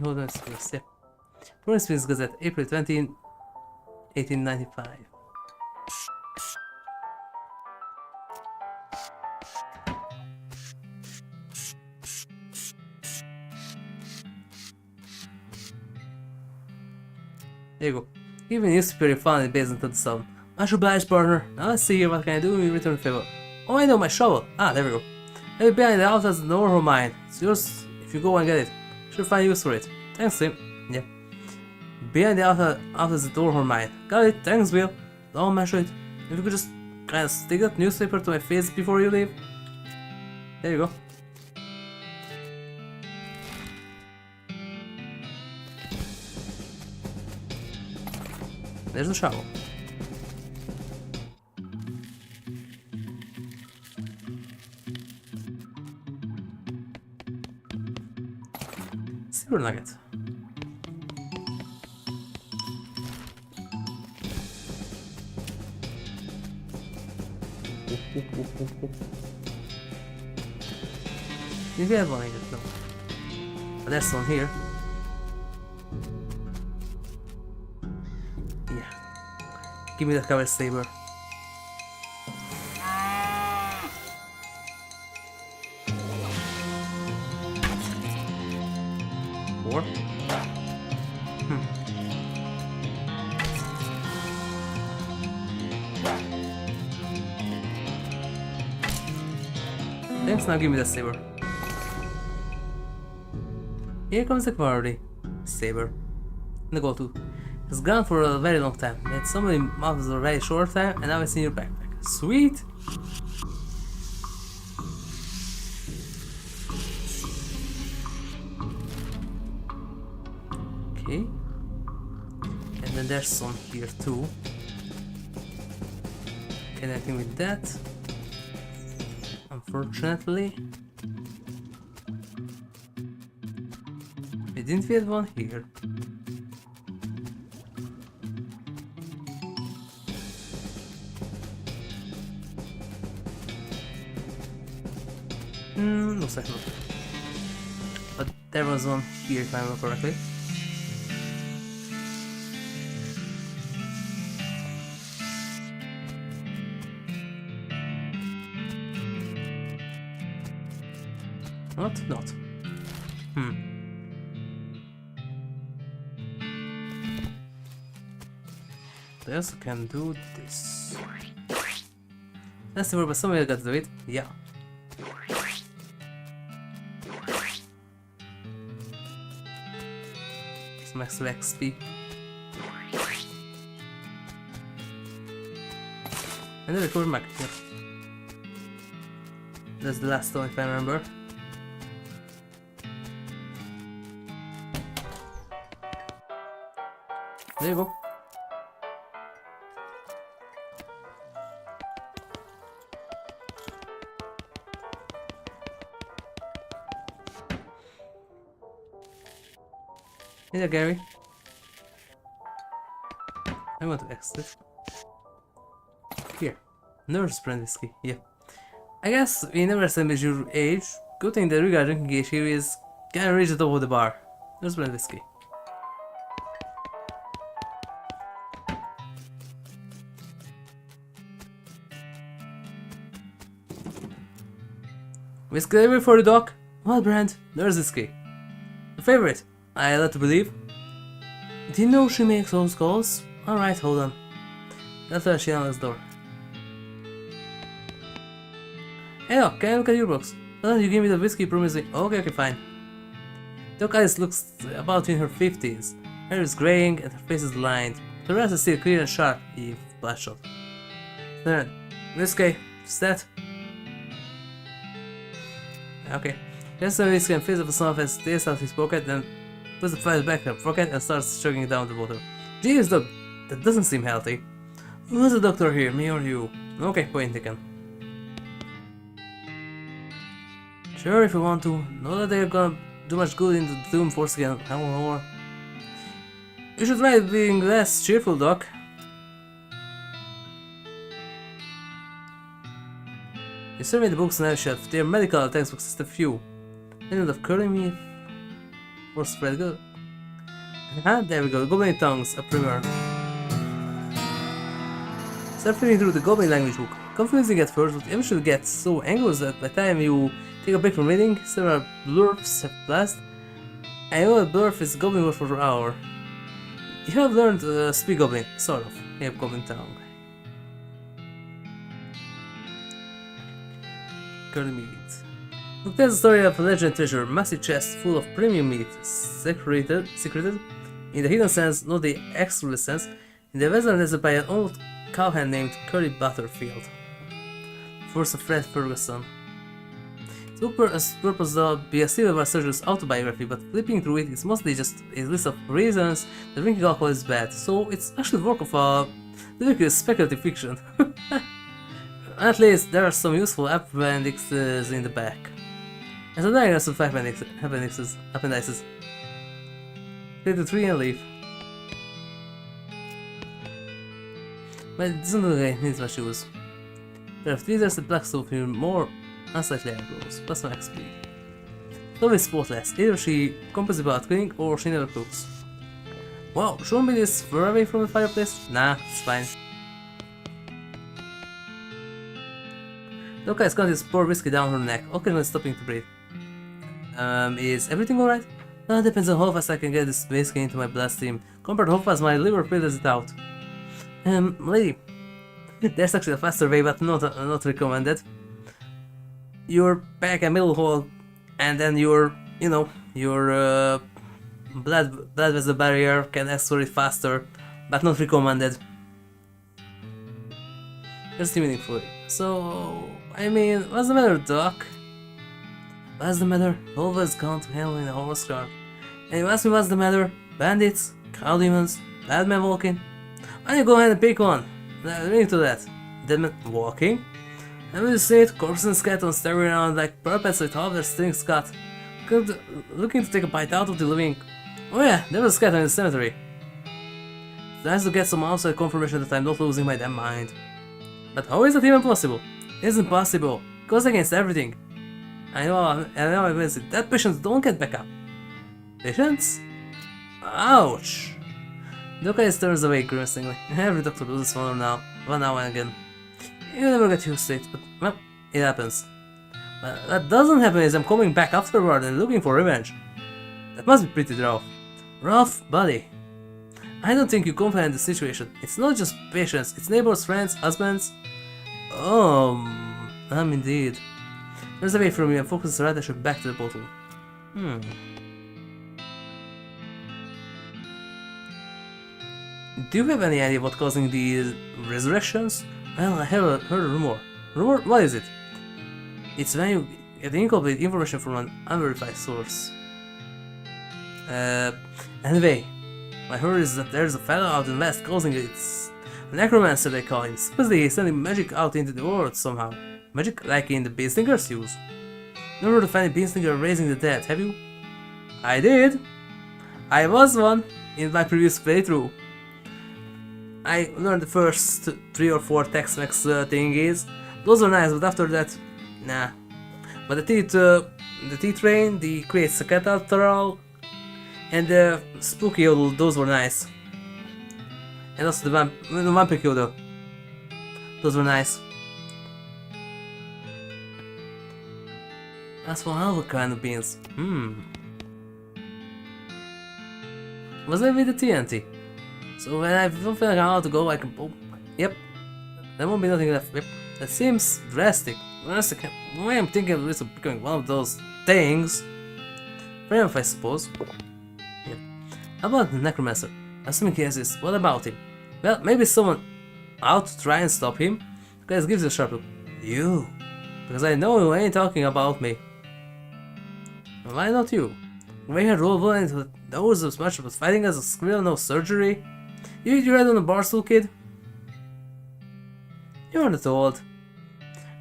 S1: Hold on, yeah. Province News Gazette, April 20, 1895. There you go. Even newspaper you found it based on the sound. Much obliged, partner. Now let's see here what can I do in return a favor. Oh, I know my shovel. Ah, there we go. Have it behind the house as the normal mine. It's yours if you go and get it. Should find use for it. Thanks, Tim. Yeah. Behind the outer is the door for mine. Got it. Thanks, Will. Don't mention it. If you could just kind of stick that newspaper to my face before you leave. There you go. There's the shovel. Silver nugget. Did we have one? I don't know. But there's one here. Yeah. Give me that cover saber. Four. Thanks, now give me the saber. Here comes the quality saber. The go to. It's gone for a very long time. You had so many models for a very short time, and now it's in your backpack. Sweet! Okay. And then there's some here too. Anything with that? Unfortunately. We didn't get one here. Looks like not. But there was one here if I remember correctly. Not. I also can do this. Let's see, but somebody got to do it. Yeah. Some extra XP. And then recover mag. Yep. That's the last one if I remember. There you go. Hey there, Gary. I want to exit. Here. Nurse brand whiskey. Yeah. I guess we never established your age. Good thing that regard drinking age here is kinda reach the top of the bar. Nurse brand whiskey. Whiskey delivery for the doc? What brand? Nurse whiskey. The favorite. I like to believe. Do you know she makes those calls? Alright, hold on. That's why she unlocks the door. Hey Doc, can I look at your box? Why don't you give me the whiskey promising? Okay, fine. Doc Alice looks about in her 50s. Hair is graying and her face is lined. The rest is still clear and sharp, if bloodshot. Then, whiskey, is that? Okay. Just the whiskey and fills up the some of his taste out of his pocket, then puts the file back in her pocket and starts chugging it down the water. Jeez, Doc, that doesn't seem healthy. Who's the doctor here, me or you? Okay, point taken. Sure, if you want to. Not that they're gonna do much good in the Doom Force again. You should try being less cheerful, Doc. You survey the books on the shelf. Their medical textbooks is the few. End of curling me for spread good. There we go. Goblin tongues, a primer. Start flipping through the Goblin language book. Confusing at first, but eventually gets so engrossed that by the time you take a break from reading, several blurfs have passed, and you know that blurf is Goblin word for hour. You have learned to speak Goblin, sort of. You have Goblin tongue. Curly meat. Look, tells the story of a legend treasure, a massive chest full of premium meat, secreted in the hidden sense, not the exclusive sense. In the vessel is by an old cowhand named Curly Butterfield. First of Fred Ferguson. Its purpose though be a Civil War soldier's autobiography, but flipping through it is mostly just a list of reasons that drinking alcohol is bad, so it's actually the work of a ridiculous speculative fiction. At least there are some useful appendixes in the back. And some diagrams of appendices. Take the tree and leave. But it doesn't look like it needs much use. There are tweezers and black stove here more unsightly eyebrows, plus some XP. Stove is spotless, either she complains about cleaning or she never cooks. Wow, shouldn't be this far away from the fireplace? Nah, it's fine. Loka has got his poor whiskey down her neck, occasionally stopping to breathe. Is everything alright? Well, it depends on how fast I can get this whiskey into my bloodstream, compared to how fast my liver filters it out. Lady, there's actually a faster way, but not recommended. Your back and middle hole, and then your blood vessel barrier can accelerate faster, but not recommended. Just meaningfully. So, I mean, what's the matter, Doc? What's the matter? Always gone to hell in a horse cart. And you ask me what's the matter? Bandits? Cow demons? Dead man walking? Why don't you go ahead and pick one? Link to that. Dead man walking? And when you see it, corpses and skeletons staring around like puppets with half their strings cut. Looking to take a bite out of the living. Oh yeah, there was a skeleton in the cemetery. It's nice to get some outside confirmation that I'm not losing my damn mind. But how is that even possible? It isn't possible. It goes against everything. I know I miss it. That patients don't get back up. Patients? Ouch! The guy turns away grimacingly. Every doctor loses one now and again. You never get used to it, but well, it happens. But that doesn't happen is I'm coming back afterward and looking for revenge. That must be pretty rough. Rough, buddy. I don't think you comprehend the situation. It's not just patients, it's neighbors, friends, husbands. Indeed. There's away from me and focus the radiation back to the bottle. Do you have any idea what's causing these resurrections? Well, I have heard a rumor. Rumor? What is it? It's when you get incomplete information from an unverified source. Anyway, I heard is that there's a fellow out in the west causing it. It's a necromancer they call him. Supposedly he's sending magic out into the world somehow. Magic like in the Beanslinger's use. Never heard of any Beanslinger raising the dead, have you? I did! I was one in my previous playthrough. I learned the first 3 or 4 Tex-Mex thingies. Those were nice, but after that, nah. But the T-Train, the Creates a Cathedral, and the Spooky Yodel, those were nice. And also the Vampire Yodel. Those were nice. That's one hell of a kind of beans. Was I with the TNT? So when I don't feel like I know how to go, I can boom. Yep. There won't be nothing left. Yep. That seems drastic. The way I'm thinking of this is becoming one of those things. Fair enough, I suppose. Yep. How about the necromancer? Assuming he has this, what about him? Well, maybe someone out to try and stop him. Guys, gives you a sharp look. You. Because I know you ain't talking about me. Why not you? Why had roll into those as much as fighting as a squirrel, no surgery? You eat your head on a barstool, kid? You're not old.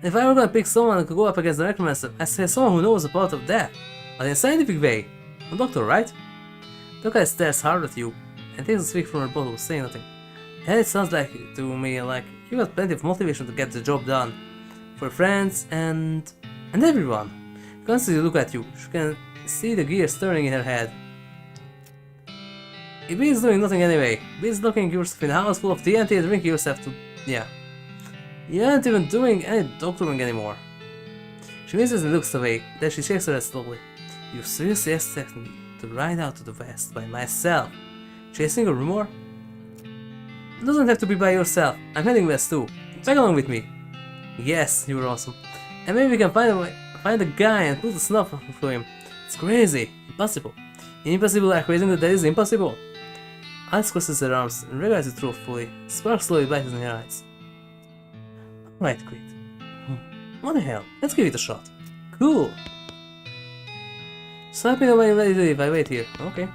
S1: If I were gonna pick someone who could go up against the necromancer, I'd say someone who knows about of death, but in a scientific way. A doctor, right? The guy stares hard at you and takes a swig from her bottle, saying nothing. And it sounds like to me like you got plenty of motivation to get the job done. For friends and everyone. Constantly look at you. She can see the gears turning in her head. If Bee's doing nothing anyway, Bee's locking yourself in a house full of TNT and drinking yourself to... yeah. You aren't even doing any doctoring anymore. She misses and looks away, then she shakes her head slowly. You seriously expect me to ride out to the west by myself? Chasing a rumor? It doesn't have to be by yourself, I'm heading west too. Tag along with me. Yes, you were awesome. And maybe we can find a guy and put a snuff for him. It's crazy. Impossible. Impossible like raising the dead is impossible. Alex crosses her arms and regards it truthfully. Spark slowly brightens in her eyes. Alright, great. What the hell? Let's give it a shot. Cool. So let me know when you're ready to leave. I wait here. Okay.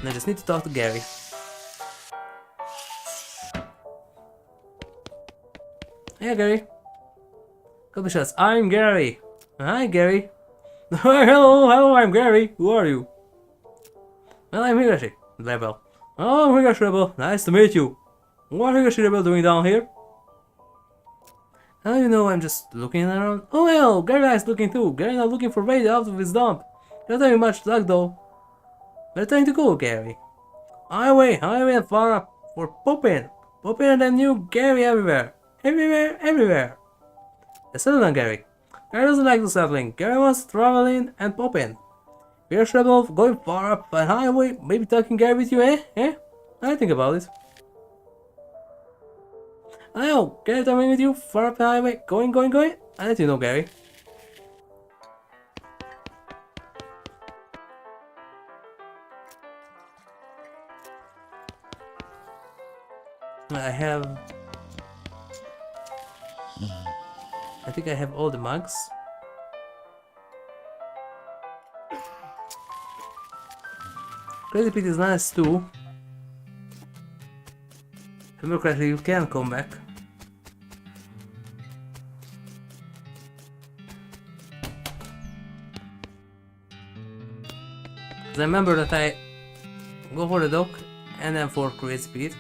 S1: And I just need to talk to Gary. Hey Gary. Copy shots. I'm Gary. Hi Gary. Hello, I'm Gary. Who are you? Well, I'm HigurashiRebel. Oh, HigurashiRebel. Nice to meet you. What HigurashiRebel doing down here? How do you know I'm just looking around? Oh well, Gary is looking too. Gary not looking for way out of his dump. Not having much luck though. Where trying to go, Gary? Highway and far up. For popping. Popping and then new Gary everywhere. Everywhere. Settle down, Gary. Gary doesn't like the settling. Gary wants traveling and popping. HigurashiRebel going far up a highway, maybe taking Gary with you, eh? I think about it. I know, Gary traveling with you, far up the highway, going. I'll let you know, Gary. I think I have all the mugs. Crazy Pete is nice too. If I remember correctly, you can come back. Cause I remember that I go for the dock and then for Crazy Pete.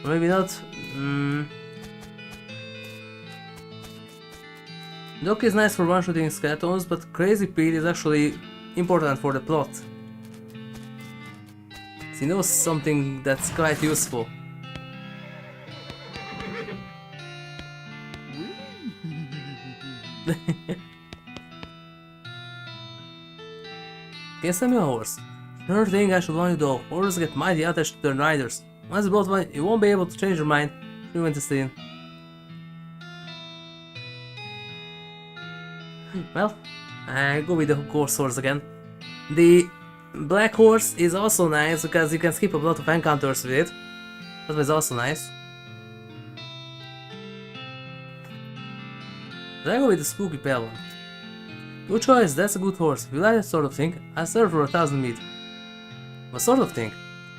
S1: Maybe not. Doc is nice for one-shooting skeletons, but Crazy Pete is actually important for the plot. He knows something that's quite useful. Can you send me a horse? Another thing I should want you to do, horses get mighty attached to their riders. Once you bought one, you won't be able to change your mind. You went to stay in. Well, I go with the ghost horse again. The black horse is also nice because you can skip a lot of encounters with it. That was also nice. Then I go with the spooky pale one. Good choice, that's a good horse. If you like that sort of thing, I serve for 1,000 meat. What sort of thing?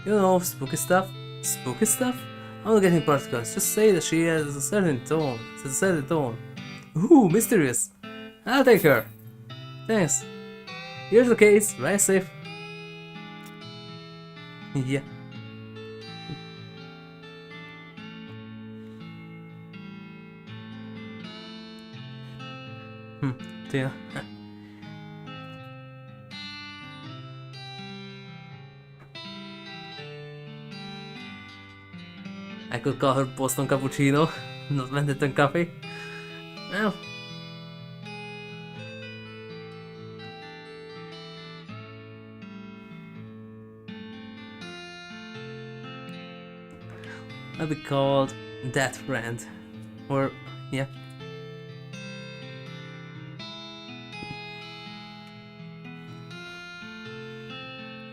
S1: You know, spooky stuff. Spooky stuff? I'm not getting particulars, just say that she has a certain tone. It's a certain tone. Ooh, mysterious. I'll take her. Thanks. Here's the case, ride safe. Yeah. Tina. I could call her Boston Cappuccino, not Manhattan Coffee. Well. I'll be called that friend. Or, yeah.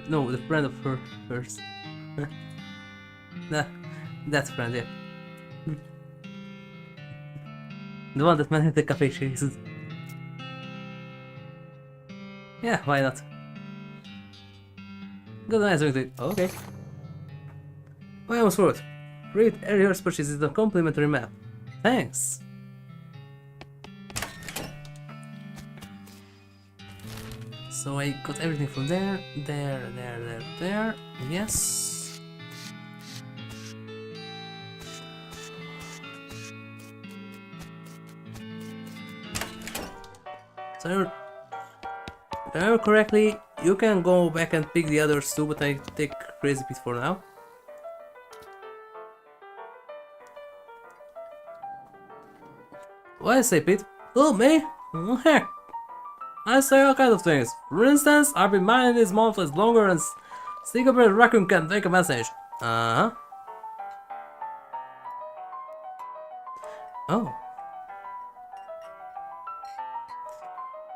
S1: No, the friend of her first. Nah. That friend, yeah. The one that Manhattan Cafe chases. Yeah, why not? Good answer to it. Okay. I almost forgot. Read Area's purchases a complimentary map. Thanks. So I got everything from there. Yes. So if I remember correctly, you can go back and pick the others too, but I take Crazy Pete for now. What I say, Pete? Oh, me? Oh, heck. I say all kinds of things. For instance, I've been mining this month as longer and Sneakerbird Raccoon can take a message. Uh-huh. Oh.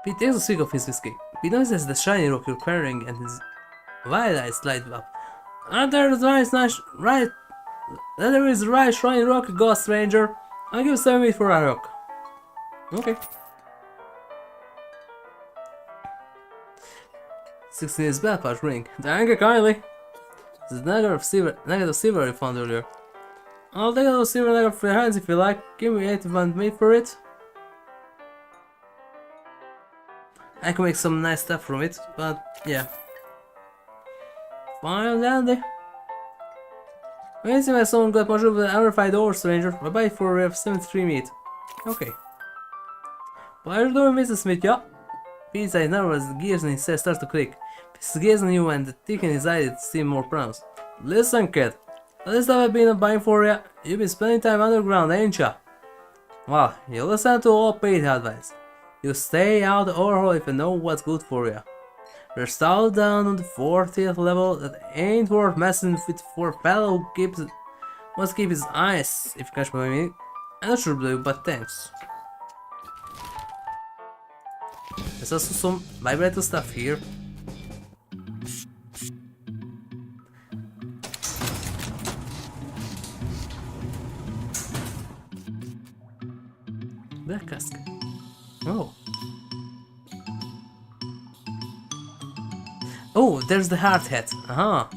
S1: Pete takes a swig of his whiskey. Pete notices the shiny rock you're carrying and his wide eyes light up. And there is right shiny rock, ghost stranger. I'll give 7 meat for a rock. Okay. 16 is bad pouch ring. Thank you kindly. This is negative silver you found earlier. I'll take those silver negative for your hands if you like. Give me 81 meat for it. I can make some nice stuff from it, but yeah. Fine and dandy. When you see my son got much of the unverified horse stranger, I buy it for 73 meat. Okay. What are you doing, Mr. Smith? Yeah? Pete's eye narrows, the gears in his head start to click. He's gazing at you and the tick in his eye seem more pronounced. Listen, kid. All this stuff I've been buying for you, you've been spending time underground, ain't ya? Well, you listen to all Pete advice. You stay out of the overhaul if you know what's good for you. You're stalled down on the 40th level, that ain't worth messing with for a fellow who must keep his eyes, if you catch what I mean. I'm not sure blue, but thanks. There's also some vibrator stuff here. Black cask. Oh. Oh, there's the hard hat. Aha.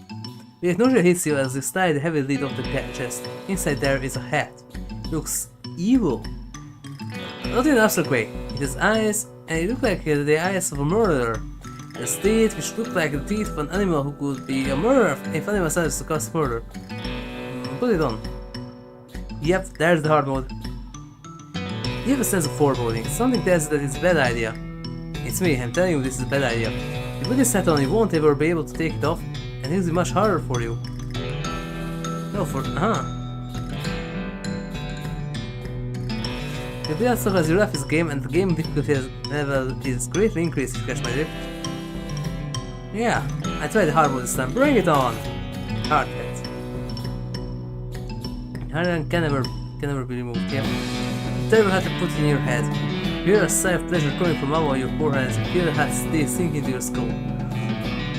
S1: The ignore hits you as you slide the heavy lid of the chest. Inside there is a hat. It looks evil. Not in an abstract way. It has eyes, and it looks like the eyes of a murderer. It has teeth which look like the teeth of an animal who could be a murderer if animal decides to cause murder. Put it on. Yep, there's the hard mode. You have a sense of foreboding. Something tells you that it's a bad idea. It's me, I'm telling you this is a bad idea. If you put this hat on, you won't ever be able to take it off, and it will be much harder for you. No, You play as as you left this game, and the game difficulty level is greatly increased if you catch my drift. Yeah, I tried the hard mode this time. Bring it on! Hard hat. Hard can never be removed, yeah. Terrible hat to put in your head. You hear a sigh of pleasure coming from above your forehead as you feel the hat sink into your skull.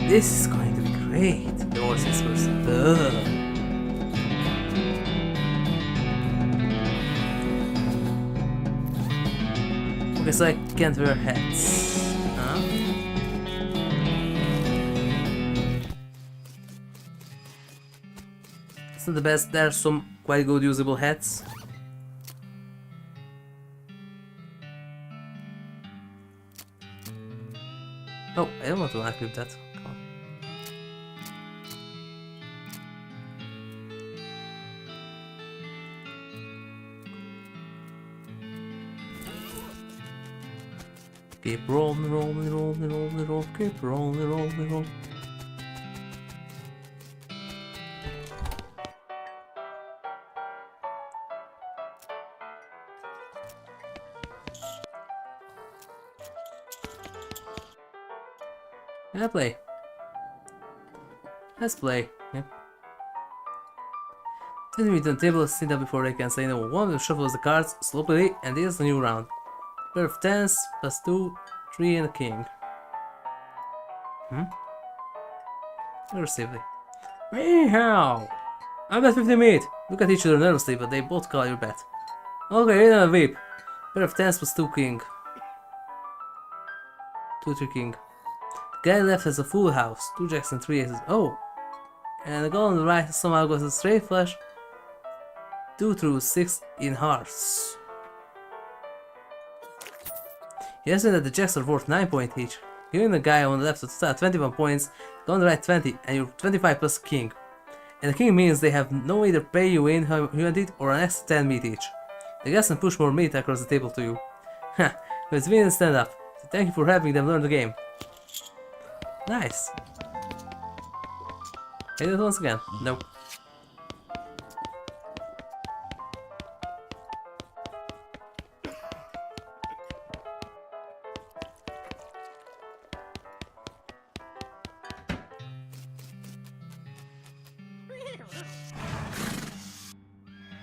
S1: This is going to be great, the horse whispers. Okay, so I can't wear hats. Huh? It's not the best, there are some quite good usable hats. Oh, I don't want to unequip that. Come on. Keep rolling, keep rolling. Let's play. Yep. 20 minutes on the table, sit down before they can say no. One will shuffles the cards slowly and deals the new round. Pair of 10s, plus 2, 3 and a king. Aggressively. Meow! I bet 50 meat! Look at each other nervously, but they both call your bet. Okay, in a whip. Pair of 10s plus 2 king. 2, 3 king. The guy left has a full house, 2 jacks and 3 aces. Oh! And the guy on the right somehow goes a straight flush. 2 through 6 in hearts. He has that the jacks are worth 9 points each. Giving the guy on the left to start 21 points, the guy on the right 20, and you're 25 plus king. And the king means they have no way to pay you in how you want it or an extra 10 meat each. The guys can push more meat across the table to you. Ha! But it's win and stand up. So thank you for helping them learn the game. Nice. Play that once again? Nope.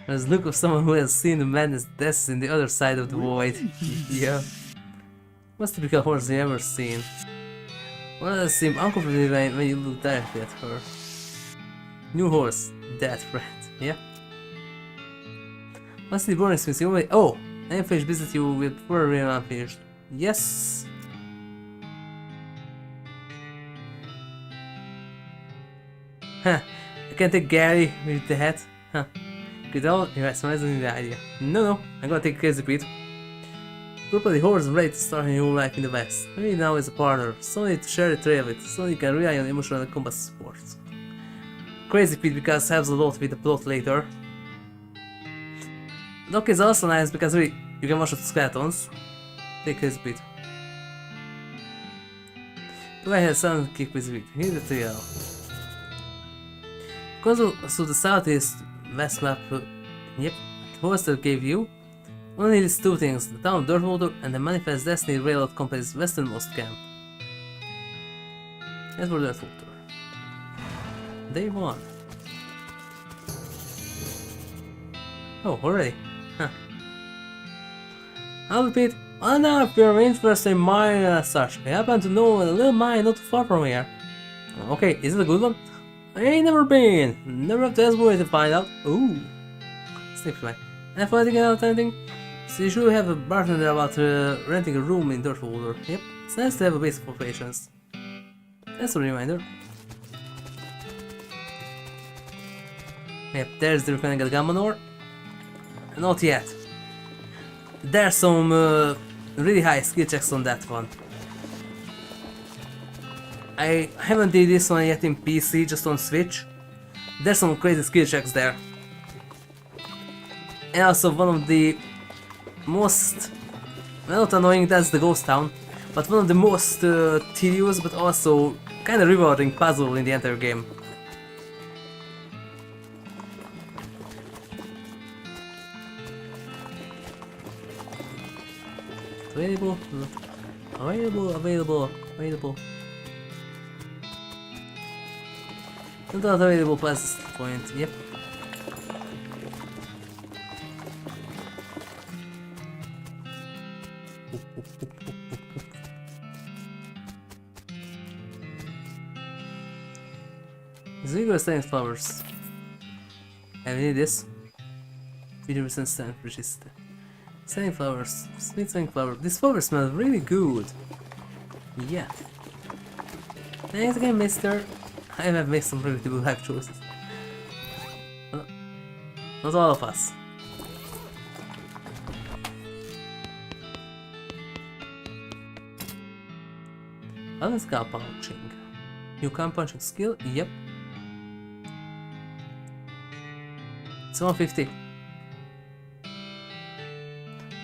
S1: There's the look of someone who has seen the madness deaths in the other side of the void. Yeah. Most typical horse you ever seen. One does seem uncomfortable when you look directly at her. New horse, dead friend, yeah? What's the boring since you only— oh! Unfinished visit you with further unfinished. Yes! Huh, I can take Gary with the hat. Huh. Good old, you're summarizing the idea. No, I'm gonna take Crazy Pete. Probably horse is ready to start a new life in the West. Maybe now as a partner, somebody to share the trail with, somebody you can rely on emotional and combat support. Crazy Pete because helps a lot with the plot later. Doc is also nice because you can watch the skeletons. Take Crazy Pete. Go ahead, sound kick Crazy Pete. Here's the trail. Console to the southeast west map. Yep, the horse that gave you. Only these two things, the town of Dirtwater and the Manifest Destiny Railroad Company's westernmost camp. That's for Dirtwater. Day 1. Oh, already? Huh. I'll repeat, Well, now if you're interested in mine as such, I happen to know a little mine not too far from here. Okay, is it a good one? I ain't never been. Never have to ask boy to find out. Ooh. Sniff mine. And if I get out anything, so you should have a bartender about renting a room in Dirtwater. Yep, it's nice to have a base for patience. That's a reminder. Yep, there's the mechanical gamma ore. Not yet. There's some really high skill checks on that one. I haven't did this one yet in PC, just on Switch. There's some crazy skill checks there. And also one of the most, well, not annoying, that's the ghost town, but one of the most tedious but also kinda rewarding puzzle in the entire game. Available, available. Not available past this point, yep. Zero stain flowers. I need this. 50% stain resistant. Stain flowers. Sweet stain flower. This flower smells really good. Yeah. Thanks again, mister. I have made some really good life choices. Not all of us. Balance cow punching. You can punching skill? Yep. It's 150.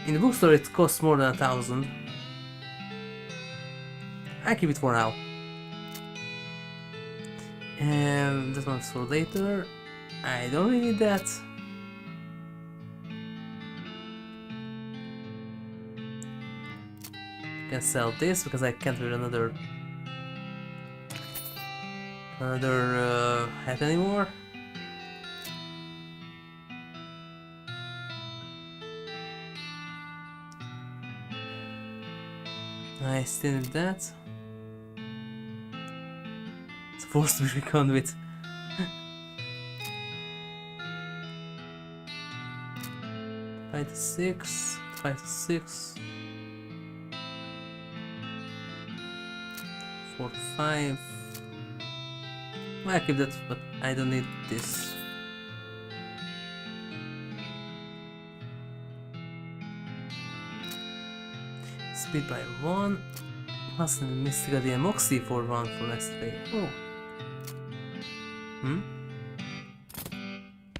S1: In the bookstore it costs more than 1,000. I keep it for now. And this one's for later. I don't really need that. I can sell this because I can't wear another hat anymore. I still need that. It's forced to be reckoned with. Five to six. 4 to 5. Well, I keep that, but I don't need this. Speed by 1. Mustn't Mystical the Moxie for 1 for next day. Oh.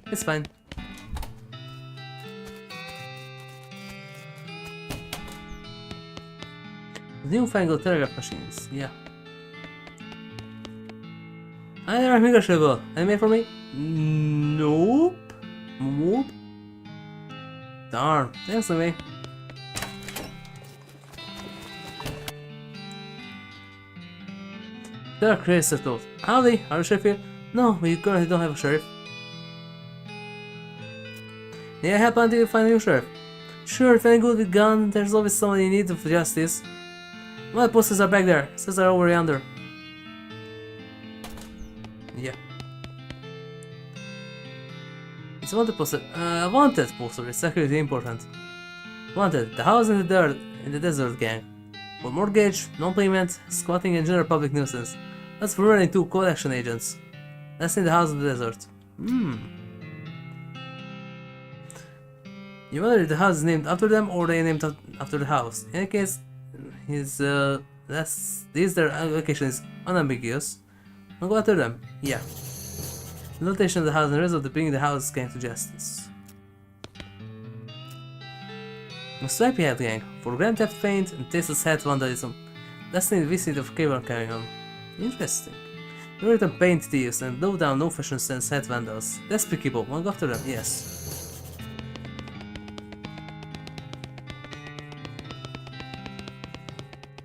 S1: It's fine. Newfangled telegraph machines, yeah. Hi there, HigurashiRebel. Any mail for me? Nope. Nope. Darn. Thanks anyway. Dark Racer thought. Howdy, are you a sheriff here? No, we currently don't have a sheriff. May I help until you find a new sheriff? Sure, if any good with gun, there's always somebody in need of justice. My posters are back there. Says are over yonder. Yeah. It's a wanted poster. Wanted poster. It's security important. Wanted. The house in the dirt in the desert gang. For mortgage, non-payment, squatting, and general public nuisance. That's for running 2 collection agents. That's in the house in the desert. You wonder if the house is named after them or they named after the house. In any case, his their location is unambiguous. I'll go after them. Yeah. The location of the house and the result of bringing the house gang to justice. A stripy hat gang for grand theft feint and tasteless hat vandalism. That's in the vicinity of cable carrying on. Interesting. You return paint thieves and low down no fashion sense hat vandals. That's pickable. Wanna go after them? Yes.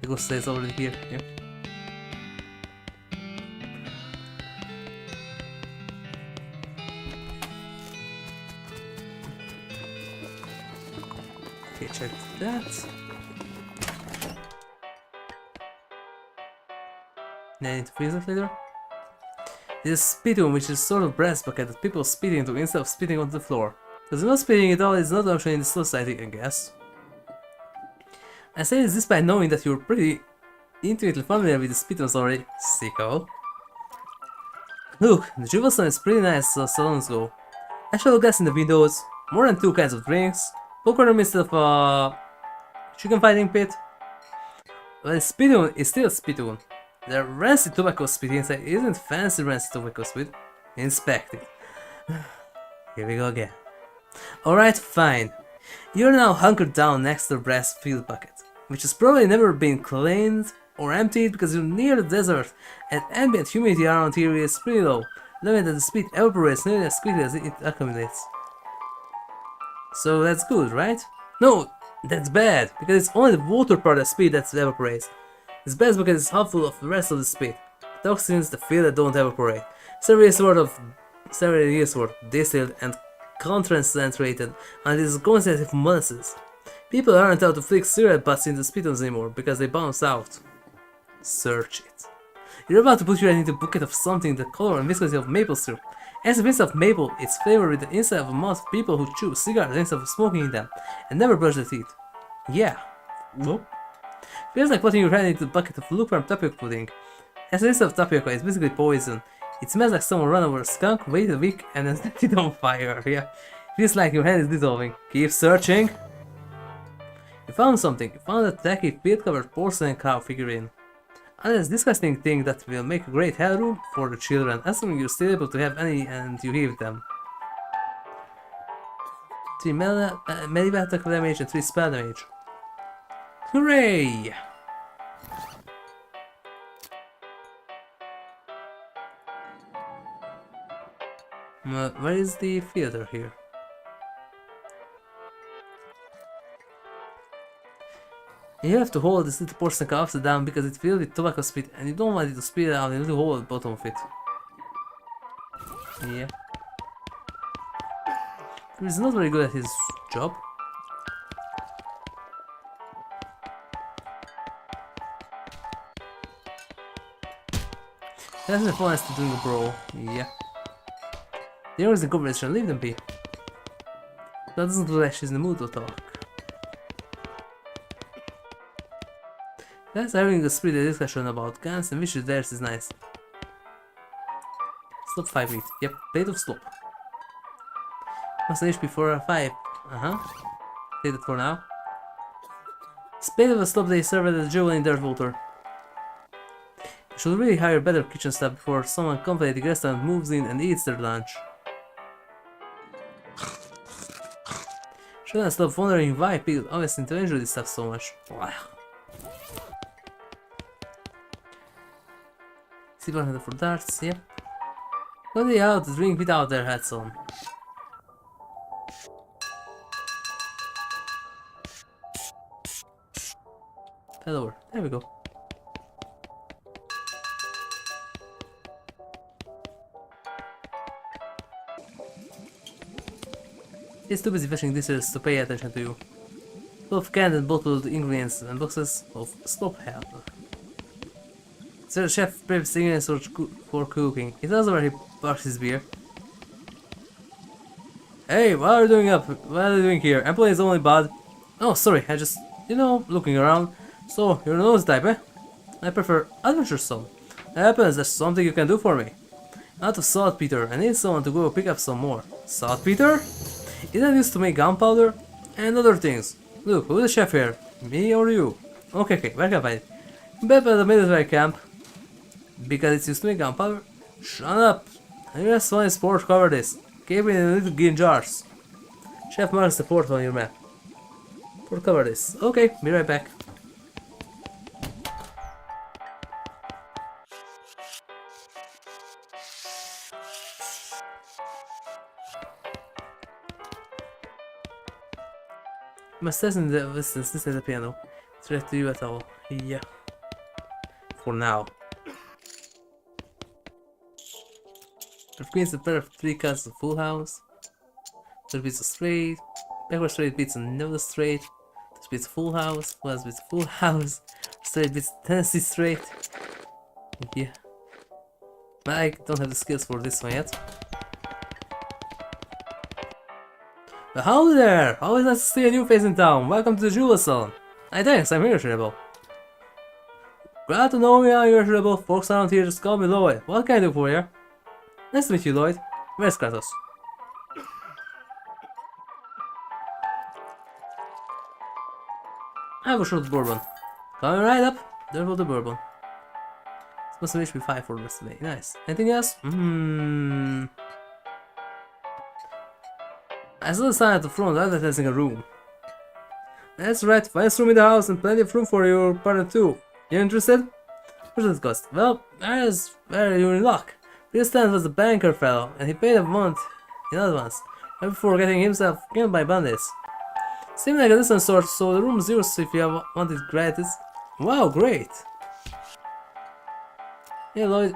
S1: The ghost stays already here. Yep. Okay, check that. Then into freeze it later. This is spittoon, which is sort of brass bucket that people spit into instead of spitting onto the floor. Because not spitting at all is not an option in this society, I guess. I say this by knowing that you're pretty intimately familiar with the spittoons already, sicko. Look, the juvenile sun is pretty nice as salons go. Actual gas in the windows, more than 2 kinds of drinks, poker room instead of a chicken fighting pit. But spittoon is still a spittoon. The rancid tobacco spit inside isn't fancy rancid tobacco spit. Inspect it. Here we go again. Alright, fine. You're now hunkered down next to the brass field bucket, which has probably never been cleaned or emptied because you're near the desert and ambient humidity around here is pretty low, knowing that the spit evaporates nearly as quickly as it accumulates. So that's good, right? No, that's bad, because it's only the water part of the spit that evaporates. It's bad because it's half full of the rest of the spit. Toxins, the feel that don't evaporate. Several years worth distilled and concentrated, and it is concentrated of molasses. People aren't allowed to flick cigarette butts into spittoons anymore because they bounce out. Search it. You're about to put your hand into a bucket of something the color and viscosity of maple syrup. As the instead of maple, it's flavored with the inside of a mouth of people who chew cigars instead of smoking them and never brush their teeth. Yeah. Nope. Feels like putting your hand into a bucket of lukewarm tapioca pudding. As the inside of tapioca is basically poison. It smells like someone ran over a skunk, waited a week, and then set it on fire. Yeah. Feels like your hand is dissolving. Keep searching. You found something. You found a tacky, field-covered porcelain cow figurine. And this disgusting thing that will make a great hell room for the children, assuming you're still able to have any and you give them. 3 medieval attack damage and 3 spell damage. Hooray! Where is the theater here? You have to hold this little porcelain cow upside down because it's filled with tobacco spit and you don't want it to spit out in a little hole at the bottom of it. Yeah. He's not very good at his job. That's the fun to doing a brawl. Yeah. The owners in conversation, leave them be. That doesn't look like she's in the mood to talk. That's having a spirited discussion about guns and wishes theirs is nice. Slop 5 meat. Yep, plate of slop. What's the HP for 5? Take that for now. Spade of a slop they serve at the jewel in Dirtwater. You should really hire better kitchen staff before someone completely the restaurant moves in and eats their lunch. Shouldn't stop wondering why people always seem to enjoy this stuff so much. See 100 for darts, yep. When they out to drink without their hats on. Fell over. There we go. He's too busy fetching dishes to pay attention to you. Full of canned and bottled ingredients and boxes of slop hell. So the chef prepares the ingredients for cooking. He tells where he parks his beer. Hey, what are you doing up? What are you doing here? Employees only, bud. Oh, sorry, I just, looking around. So, you're a nose type, eh? I prefer adventuresome. It happens, there's something you can do for me. Out of saltpeter, I need someone to go pick up some more. Saltpeter? Is that used to make gunpowder? And other things. Look, who's the chef here? Me or you? Okay, where can I find it? Back at the military camp. Because it's used to make gunpowder? Shut up! I just want his port cover this. Keep it in little green jars. Chef marks the port on your map. Port cover this. Okay, be right back. Must test in the distance, this is the piano. It's ready to you at all. Yeah. For now. Of Queen's a pair of 3 cuts of full house. 3 beats of straight. Backward straight beats another straight. 2 beats full house. Plus beats full house. Straight beats Tennessee straight. Yeah. But I don't have the skills for this one yet. But hello there! Always nice to see a new face in town. Welcome to the Jewel Salon. Hey, thanks, I'm HigurashiRebel. Glad to know me, I'm HigurashiRebel. Folks around here just call me Lloyd. What can I do for you? Nice to meet you, Lloyd. Where's Kratos? I have a short bourbon. Coming right up. There for the bourbon. Must have HP 5 for the rest of the day. Nice. Anything else? I saw the sign at the front advertising a room. That's right, finest room in the house and plenty of room for your partner too. You interested? What does it cost? Well, there's where you're in luck. This Stan was a banker fellow, and he paid a month in advance, right before getting himself killed by bandits. Seemed like a decent sort, so the room's yours if you want it gratis. Wow, great! Hey Lloyd.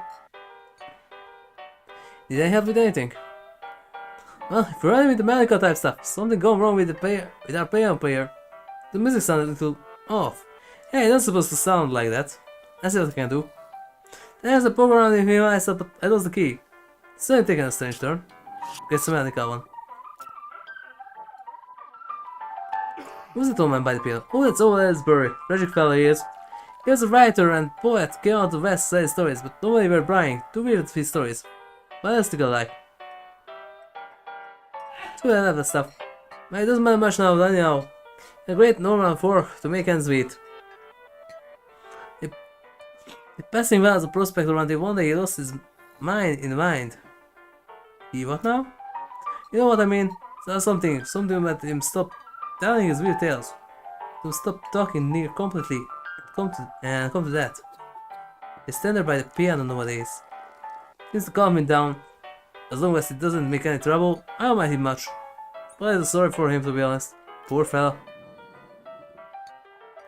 S1: Did I help with anything? Well, if you're running with the medical type stuff, something gone wrong with our payout player. The music sounded a little off. Hey, it's not supposed to sound like that. I see what I can do. There's a poke around in here, but I lost the key. It's only taking a strange turn. Get some medical one. Who's the tall man by the piano? Oh, that's old Ellsbury. Tragic fellow he is. He was a writer and poet, came out of the West to say stories, but nobody were buying. Too weird of his stories. What else to go like? Too bad I love that stuff. But it doesn't matter much now, anyhow. A great normal fork to make ends meet. It passing well as a prospector until one day he lost his mind in the mind. He what now? You know what I mean? So something that him stop telling his weird tales. To stop talking near completely and come to that. He's standing by the piano nowadays. Seems to calm him down. As long as it doesn't make any trouble, I don't mind him much. But I'm sorry for him to be honest. Poor fella.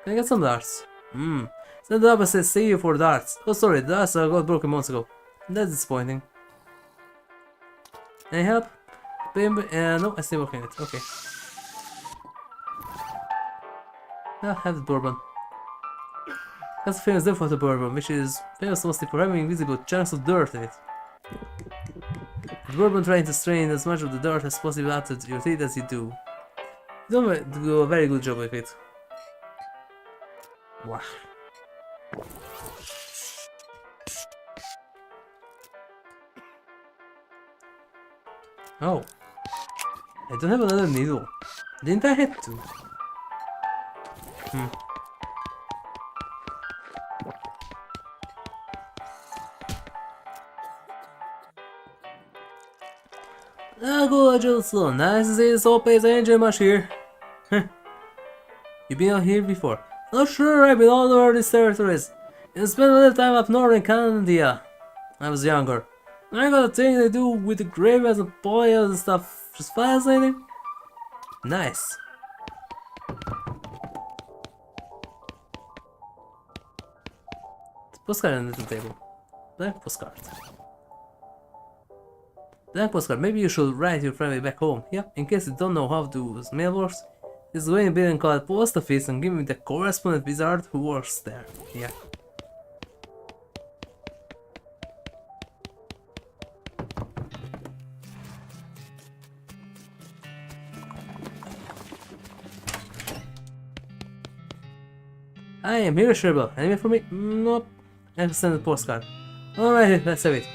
S1: Can I get some darts? Send the up says see you for darts. Oh sorry, the darts got broken months ago. That's disappointing. Any help? No, I'm still working it. Okay. I'll have the bourbon. That's famous Dirtwater bourbon, which is famous mostly for having invisible chunks of dirt in it. The bourbon trying to strain as much of the dirt as possible out of your teeth as you do. You don't do a very good job with it. Wow. Oh. I don't have another needle. Didn't I have to? Ah, good, Johnson. Nice to see this old place. I enjoy much here. You've been out here before? Not sure, I've been all over these territories. And spent a little time up north in Canada. I was younger. I got a thing they do with the graveyards and boils and stuff. Just fascinating. Nice. Postcard on the little table. Blank postcard. Blank postcard. Maybe you should write your family back home. Yeah, in case you don't know how to use mail works. Just go in a building called post office and give me the correspondent wizard who works there. Yeah. I am HigurashiRebel. Anything for me? Nope. I have to send a postcard. Alright, let's have it.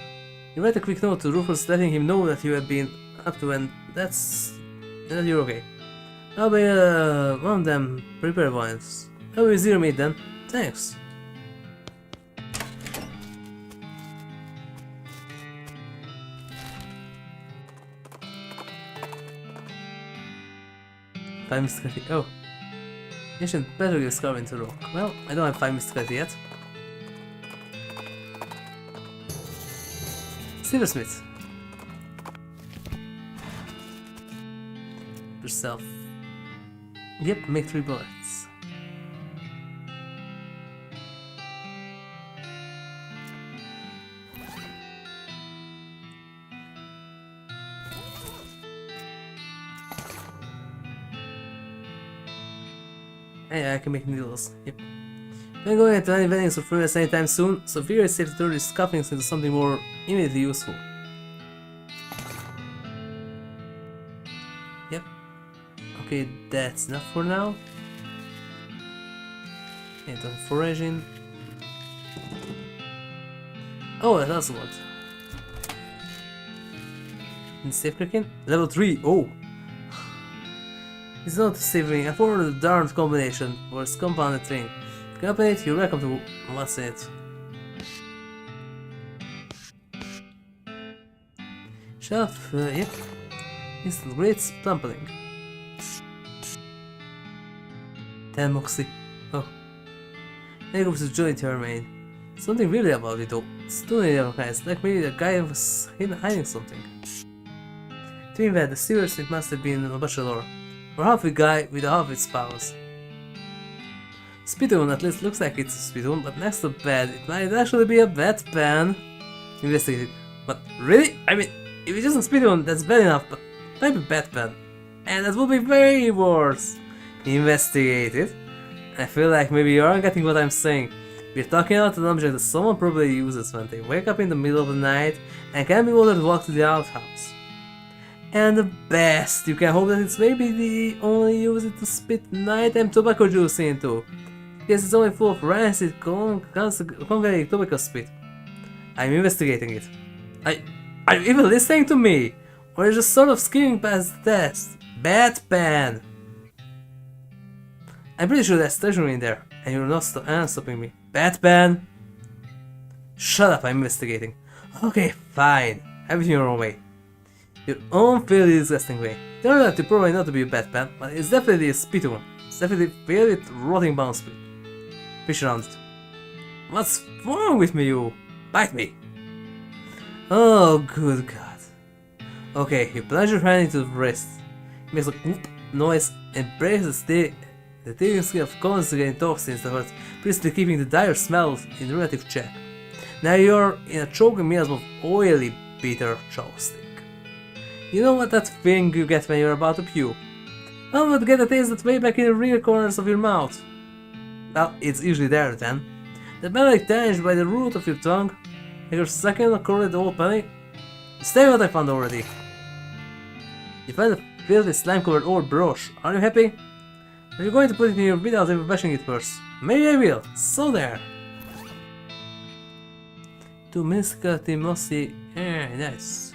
S1: You write a quick note to Rufus letting him know that you have been up to and that you're okay. I'll be one of them prepared ones. I will zero meet then. Thanks. Five mysticality. Oh. Ancient petroglyphs carved into rock. Well, I don't have 5 mysticality yet. Silversmith. Yourself. Yep, make 3 bullets. Hey, I can make needles. Yep. I'm going to any weddings or funerals anytime soon, so figure it's safe to turn these cuffings into something more immediately useful. Yep. Okay, that's enough for now. And on foraging. Oh, that does work. And safe clicking? Level 3, oh! It's not saving, I forwarded a darned combination for its compounded thing. If you open it, you're welcome to what's in it. Shelf, yep. Instant great plumping. 10 moxie. Oh. Then goes to join to remain. Something really about it though. It's too many different kinds, like maybe the guy was hiding something. Between that, the serious it must have been a bachelor. Or half a guy with a half its powers. Spittoon at least looks like it's a spittoon, but next to bed, it might actually be a bedpan. Investigate. But really? I mean, if it isn't spittoon, that's bad enough, but maybe bedpan. And that would be very worse. Investigate it. I feel like maybe you aren't getting what I'm saying. We're talking about an object that someone probably uses when they wake up in the middle of the night and can't be bothered to walk to the outhouse. And the best, you can hope that it's maybe the only use it to spit nighttime tobacco juice into. Because it's only full of rancid, congealing tobacco spit. I'm investigating it. Are you even listening to me? Or are you just sort of skimming past the test? Batman! I'm pretty sure there's treasure in there, and you're not stopping me. Batman! Shut up, I'm investigating. Okay, fine. Have it in your own way. Your own fairly disgusting way. Turns out to probably not to be a Batman, but it's definitely a spittoon. It's definitely filled with rotting bone spit. Fish around it. What's wrong with me, you? Bite me! Oh, good God. Okay, you plunge your hand into the wrist. It makes a whoop noise and breaks the tearing skin of conjugating toxins that were previously keeping the dire smell in relative check. Now you're in a choking miasm of oily, bitter chopstick. You know what that thing you get when you're about to puke? How would get a taste that way back in the rear corners of your mouth? Well, it's usually there then. The belly tanged by the root of your tongue, and you're sucking on a corroded old penny. Stay what I found already. You find a filthy slime-covered old brush. Are you happy? Are you going to put it in your without ever bashing it first? Maybe I will. So there. To mystical mossy. Nice.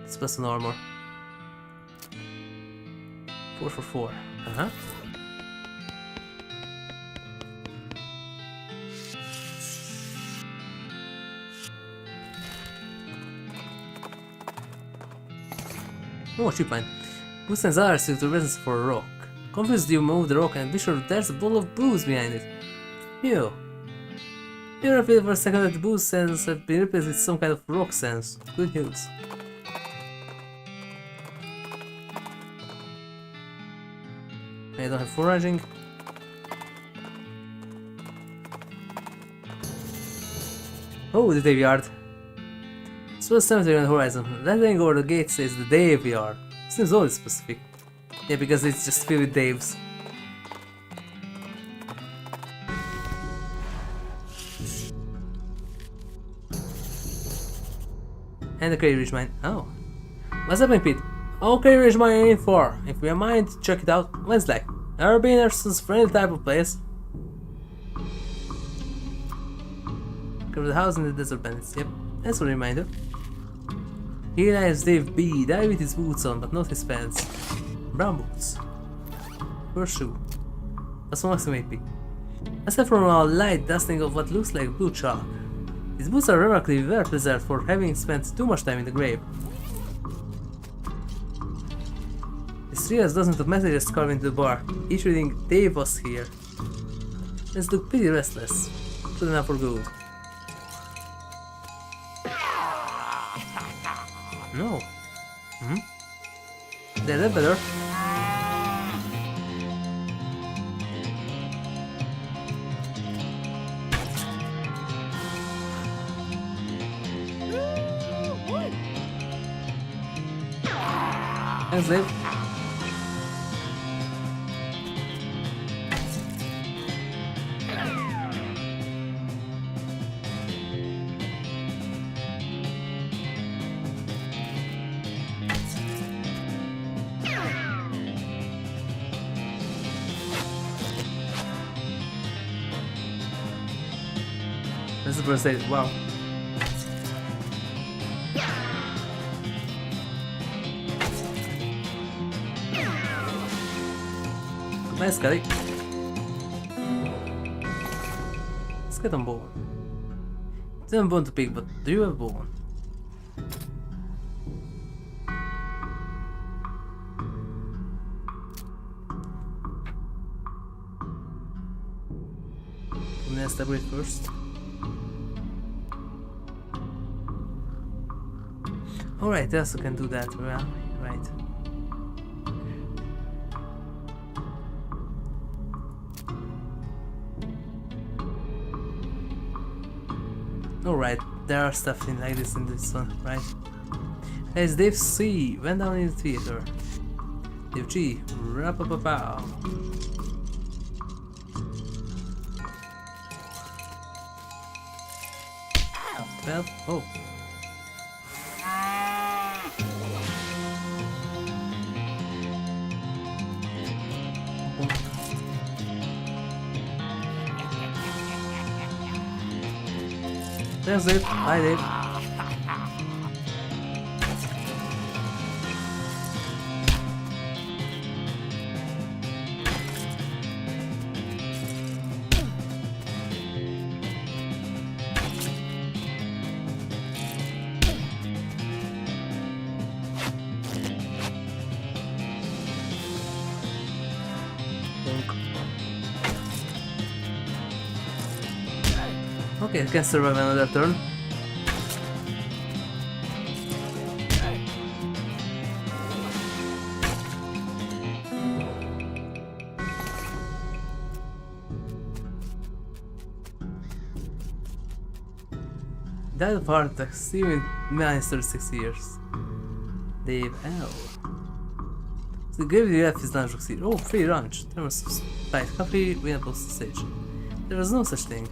S1: It's plus an armor. 4 for 4. Uh-huh. Oh, cheap line. Boost and others to resistance for a rock. Confused, you move the rock and be sure there's a bottle of booze behind it. Phew. You're afraid for a second that the booze sense have been replaced with some kind of rock sense. Good news. I don't have foraging. Oh, the graveyard. Suppose cemetery on the horizon. Letting over the gate says the graveyard. Seems always specific. Yeah, because it's just filled with Daves. And the Crazy Ridge Mine. Oh. What's happening, Pete? Oh, Crazy Ridge Mine in 4. If we are mind to check it out, when's like? Never been Erson's friendly type of place. Cover the house in the desert bandits. Yep, that's a reminder. Here lies Dave B. Dive with his boots on, but not his pants. Brown boots. First shoe. That's one maximum AP. Aside from a light dusting of what looks like blue chalk. These boots are remarkably well preserved for having spent too much time in the grave. This tree has dozens of messages carved into the bar, each reading Dave was here. Let's look pretty restless. Good enough for good. No. That's better. Thanks, Dave. That's the first stage. Wow. Nice, Scotty. Let's get on board. Didn't want to pick, but do you have bone? Let's upgrade first. Alright, I also can do that, well, right. Alright, there are stuff in like this in this one, right? As Dave C went down in the theater. Dave G, rap-a-pa-pow. Well, oh. There's it. Bye, Dave. Okay, I can survive another turn. Died of heart attack, Steven managed 36 years. Dave L. The gravity left his lunch succeed. Oh, free lunch. There was spiked coffee, winnable stage. There was no such thing.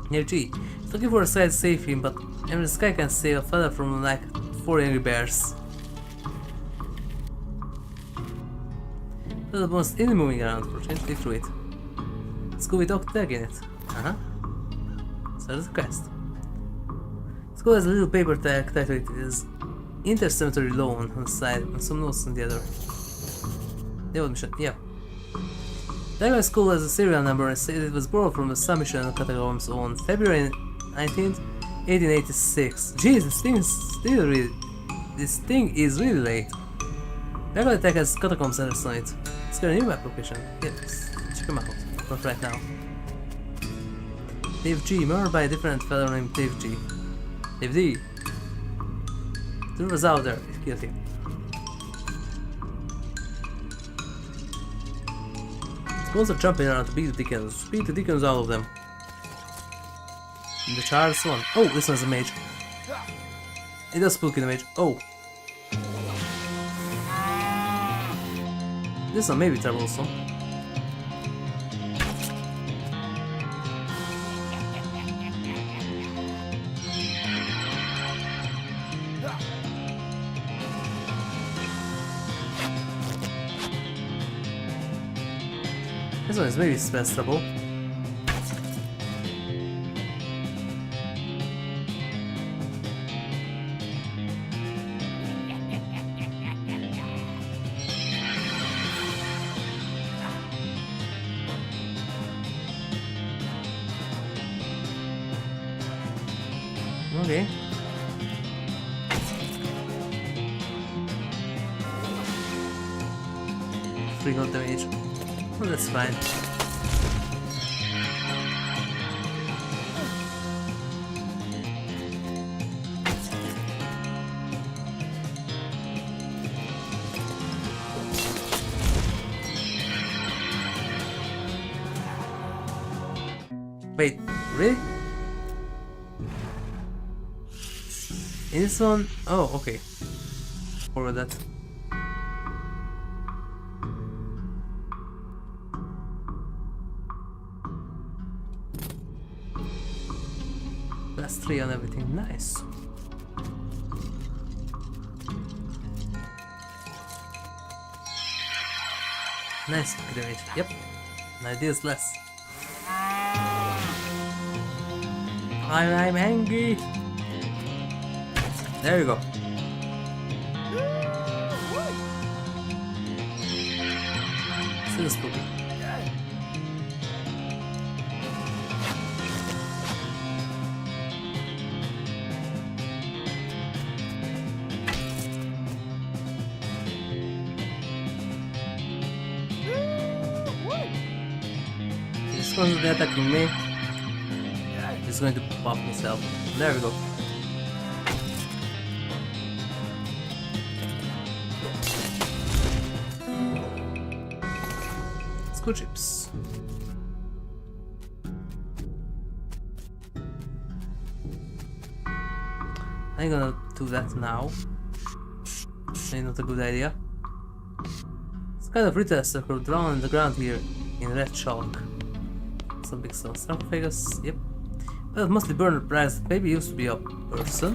S1: Near G. He's looking for a side to save him, but even the sky can save a feather from like 4 angry bears. There's almost any moving around for change through it. Scooby Dog tag in it. So that's the quest. Scooby has a little paper tag titled it is Intercemetery Loan on the side and some notes on the other. The old mission, yeah. The guy's school has a serial number and said it was borrowed from the submission catacombs on February 19th, 1886. Jeez, this thing is really late. The guy tag has catacombs address on it. It's got a new map location. Yes, check them out. Not right now. Dave G, murdered by a different fellow named Dave G. Dave D. The was out there, it killed him. Spawns are jumping around to beat the deacons. Beat the deacons, all of them. And the Charles one. Oh, this one's a mage. It does spooky the mage. Oh. This one may be troublesome. This one is maybe special. Okay. Free gold damage. Well, that's fine. Wait, really? In this one? Oh, okay. forgot that. Plus 3 on everything, nice. Nice grenade, yep. Now this less. I'm angry. There you go. Still spooky. He's constantly attacking me. He's going to pop himself. There we go. School chips. I'm gonna do that now. Maybe not a good idea. It's kind of retail circle drawn on the ground here in red chalk. Some big stone sarcophagus, yep. But mostly burner prize that maybe used to be a person.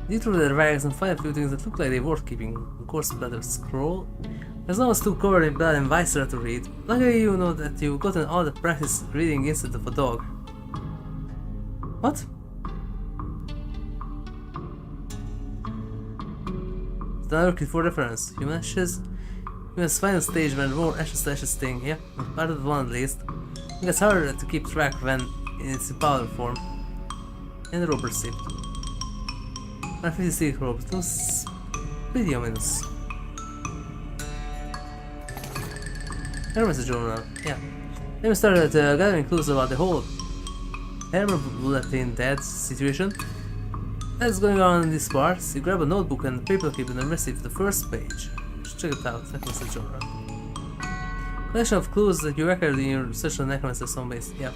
S1: Dig through their rags and find a few things that look like they're worth keeping. A coarse splattered scroll. There's no one too covered in blood and viscera to read. Luckily you know that you've gotten all the practice reading instead of a dog. What? It's another key for reference. Human ashes. Human's final stage when more ashes to ashes sting. Yep, part of the one at least. It gets harder to keep track when in its powder form. And the robber seed. 156 robes, those pretty ominous. Hermes journal, yeah. Then we started gathering clues about the whole hammer bulletin dead situation. That's going on in these parts. You grab a notebook and paper clip and then receive the first page. Check it out, Necromancer journal. Collection of clues that you record in your research on Necromancer zombies, yeah.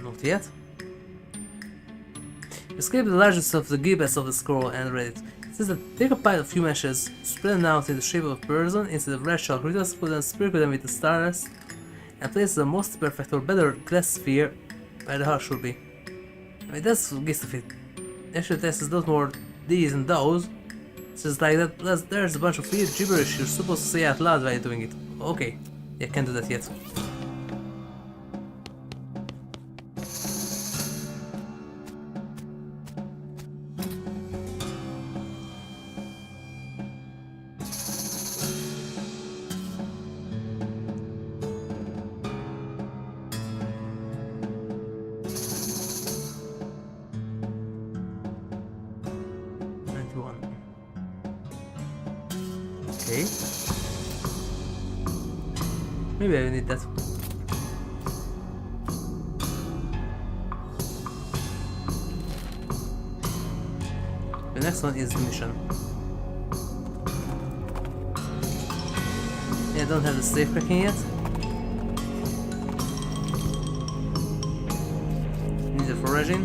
S1: Not yet. Escape the largest of the gibbets of the scroll and read it. It says that take a pile of human ashes, spread them out in the shape of a person instead of red chalk riddles, put them, sprinkle them with the stardust, and place the most perfect or better glass sphere where the heart should be. I mean, that's the gist of it. Actually, tests those more these and those. It's just like that, plus there's a bunch of weird gibberish you're supposed to say out loud while you're doing it. Okay, yeah, can't do that yet. Okay. Maybe I need that. The next one is the mission. Yeah, I don't have the safe cracking yet. Need the foraging.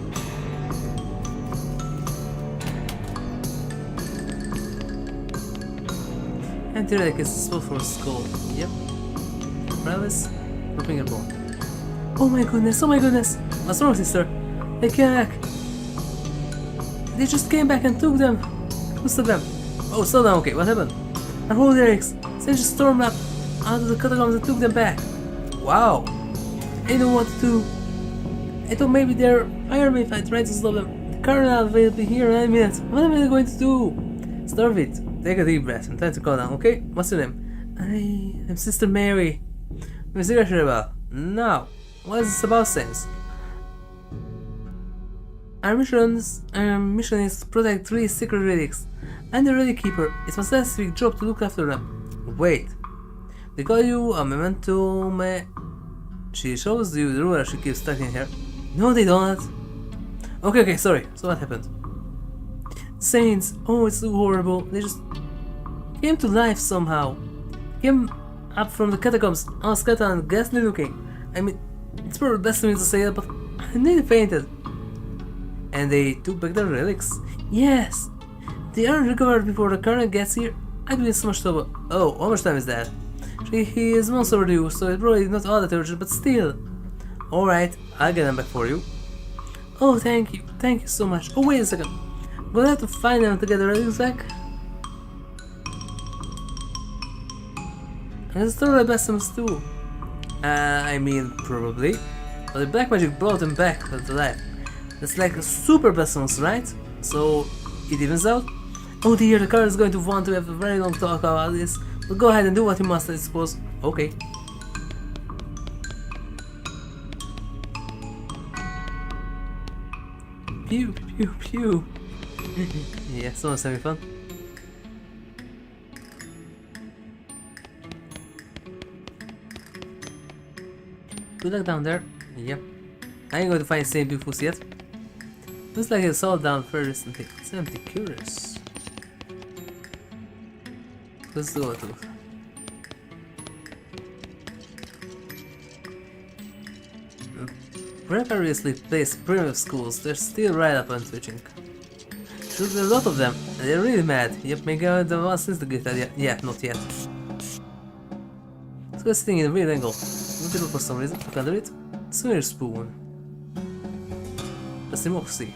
S1: Anti-relic is a spell for a skull. Yep. Paralysis. Dropping a bone. Oh my goodness, oh my goodness! What's wrong, sister? They came back. They just came back and took them. Who took them? Oh, slow down, okay, what happened? Our whole lyrics. They just stormed up out of the catacombs and took them back. Wow. I don't know what to do. I thought maybe they're Iron Man if I try to stop them. The Cardinal will be here in 9 minutes. What am I going to do? Starve it. Take a deep breath and try to calm down, okay? What's your name? I'm Sister Mary. I'm HigurashiRebel. Now, what is this about, Saints? Our mission is to protect 3 secret relics. I'm the relic keeper. It's my specific job to look after them. Wait. They call you a memento She shows you the ruler she keeps stuck in here. No, they don't. Okay, sorry. So what happened? Saints, oh, it's so horrible. They just came to life somehow. Came up from the catacombs, all scattered and ghastly looking. I mean, It's probably best of me to say that, but I nearly fainted. And they took back their relics? Yes! They aren't recovered before the colonel gets here. I'd be in so much trouble. Oh, how much time is that? He is months overdue, so it's probably not all that urgent, but still. Alright, I'll get them back for you. Oh, thank you so much. Oh, wait a second. I'm gonna have to find them to get the relics back. And it's totally best too. I mean, probably. But the black magic brought them back to life. That's like a super blessings, right? So it evens out? Oh dear, the car is going to want to have a very long talk about this. But go ahead and do what you must, I suppose. Okay. Pew pew pew. Yeah, someone's having fun. Good luck down there. Yep. I ain't going to find St. Bufus yet. Looks like it's all down very recently. It's empty, curious. Let's go to. Precariously placed primitive schools, they're still right up on twitching. Should be a lot of them, and they're really mad. Yep, maybe I haven't once instigated yet. Not yet. Let's go sitting in a weird angle. Not for some reason, look under it. Smear spoon. That's the Moxie.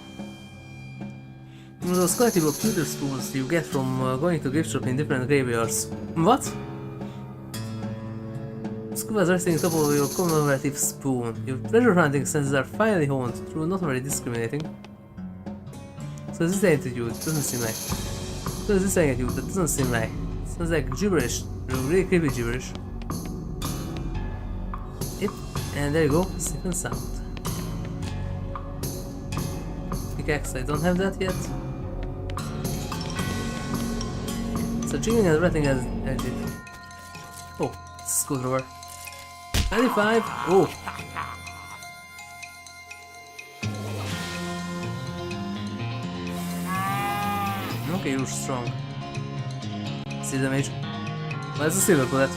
S1: Those collectible pewter spoons you get from going to gift shop in different graveyards. What? Scuba is resting on top of your commemorative spoon. Your treasure hunting senses are finely honed through not very discriminating. So this ain't you, it doesn't seem like. So this saying at you, that doesn't seem like. It sounds like gibberish, really creepy gibberish. Yep, and there you go, safe and sound. Pickaxe, I don't have that yet. So jiggling and rattling as I did. Oh, it's a screwdriver. 95! Oh! Okay, you're strong. See damage. Where's the silver bullet?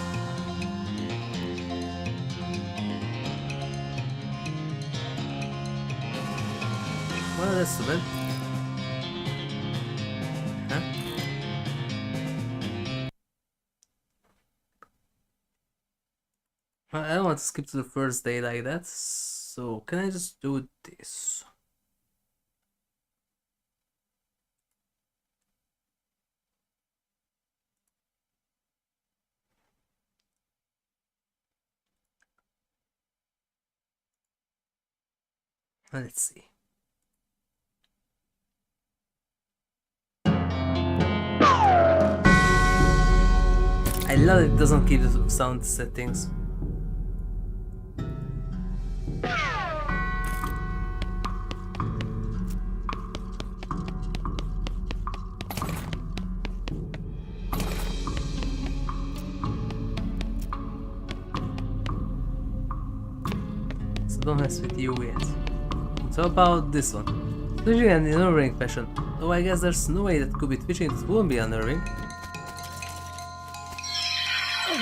S1: Well, that's too bad. Huh? I don't want to skip to the first day like that, so can I just do this? Let's see. I love it doesn't keep the sound settings. So don't mess with you yet. So about this one. Twitching and unnerving fashion. Though I guess there's no way that could be twitching that wouldn't be unnerving.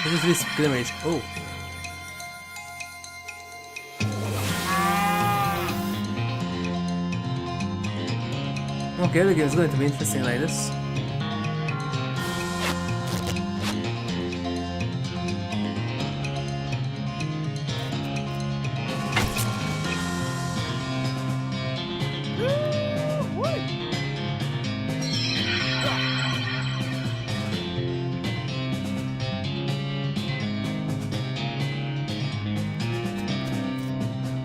S1: This is this damage. Oh. Okay, the game is going to be interesting like this.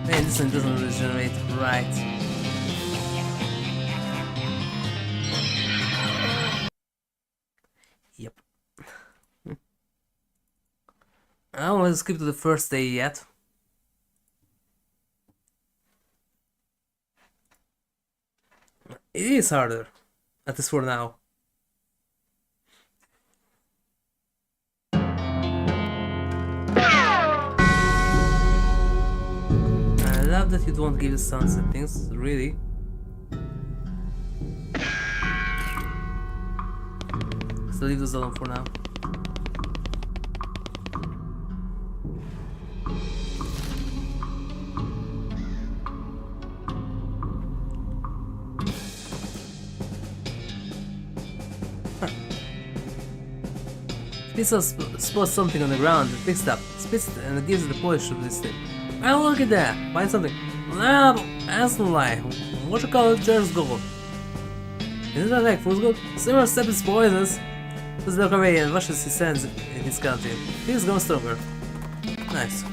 S1: Man, this one doesn't regenerate right. Yep. I don't want to skip to the first day yet. It is harder, at least for now. I love that you don't give the sound settings, really. So leave those alone for now. Spots something on the ground, it picks it up, spits it, and it gives it the polish to this thing. Well, look at that! Find something. Nah, that's a lie. What you call it, just gold. Isn't that like fool's gold? Several steps poisons. Let's look away and washes his hands in his canteen. He's gone stronger. Nice.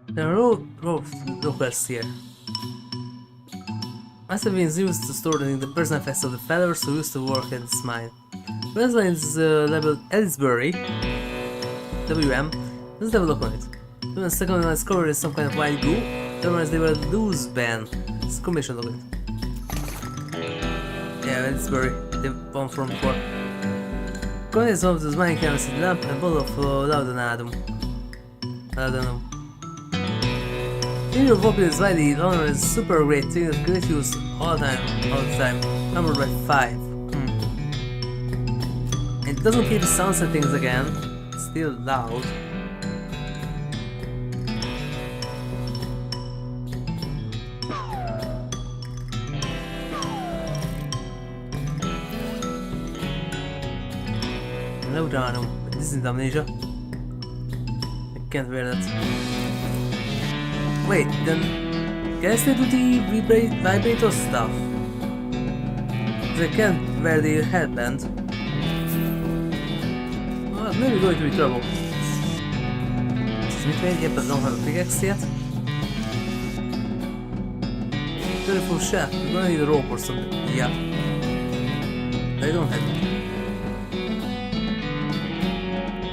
S1: There are no locals here. Must have been used to store the personal effects of the fellows who used to work at this mine. Westline is labeled Edsbury, WM, let's have a look on it. The second one is covered in some kind of white glue, the other one is labeled Loose Band. It's a combination of it. Yeah, Edsbury, the one from before. Contains one of those mining cameras in lamp and a bottle of laudanum. In your vocab is widely known as super great thing of great use all the time, numbered by 5. It doesn't keep the sound settings again, it's still loud. Laudanum, this is amnesia. I can't wear that. Wait, then can I still do the vibrator stuff? Because I can't wear the headband. Well, maybe going to be trouble. Smith Wayne, yep, I don't have a pickaxe yet. Beautiful chef, we're gonna need a rope or something. Yeah. I don't have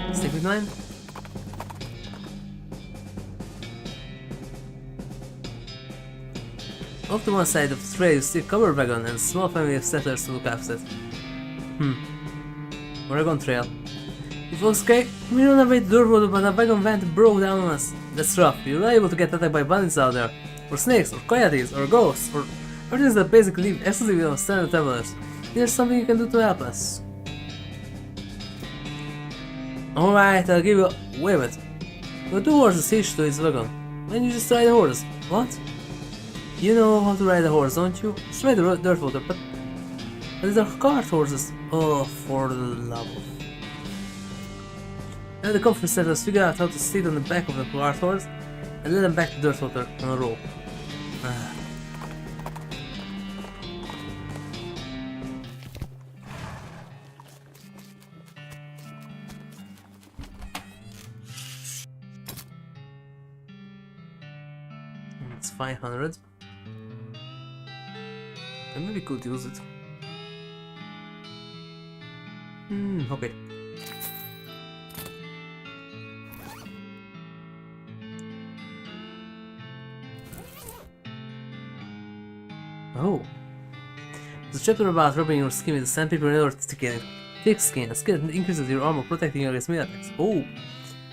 S1: it. Stick with mine. Off to one side of the trail you see a covered wagon and a small family of settlers to look after. Oregon Trail. It looks okay. We're on our way to Dirtwater, but a wagon went and broke down on us. That's rough. You're liable to get attacked by bandits out there. Or snakes, or coyotes, or ghosts, or everything that basically live exclusively on standard travelers. There's something you can do to help us. Alright, I'll give you a... Wait a minute. There are 2 horses hitched to his wagon. Why don't you just ride the horses? What? You know how to ride a horse, don't you? Just ride the Dirtwater, but these are cart horses. Oh, for the love of... Now the conference settlers figure out how to sit on the back of the cart horse and let them back to Dirtwater on a rope. It's 500. I maybe could use it. Okay. Oh. The chapter about rubbing your skin with sandpaper in order to stick in it. Thick skin. A skin that increases your armor, protecting you against melee attacks. Oh.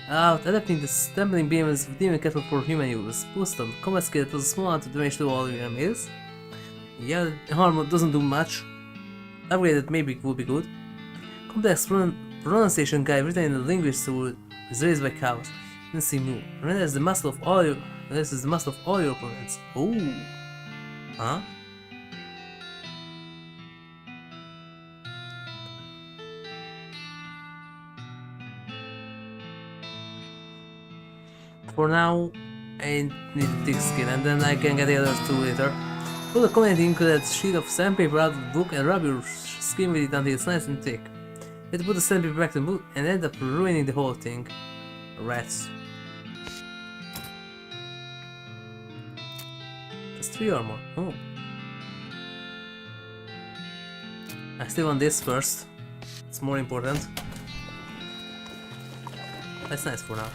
S1: Adapting the stamping beam as demon kettle for human use. Boost on combat skill that does a small amount of damage to all your enemies. Yeah, the armor doesn't do much. Upgraded maybe would be good. Complex pronunciation guide written in the language so is raised by cows. Let's see more. Renders the muscle of all your opponents. Oh. Huh? For now, I need a thick skin and then I can get the others 2 later. Put a comment include a sheet of sandpaper out of the book and rub your skin with it until it's nice and thick. You have to put the sandpaper back in the book and end up ruining the whole thing. Rats. Just 3 armor. Oh. I still want this first. It's more important. That's nice for now.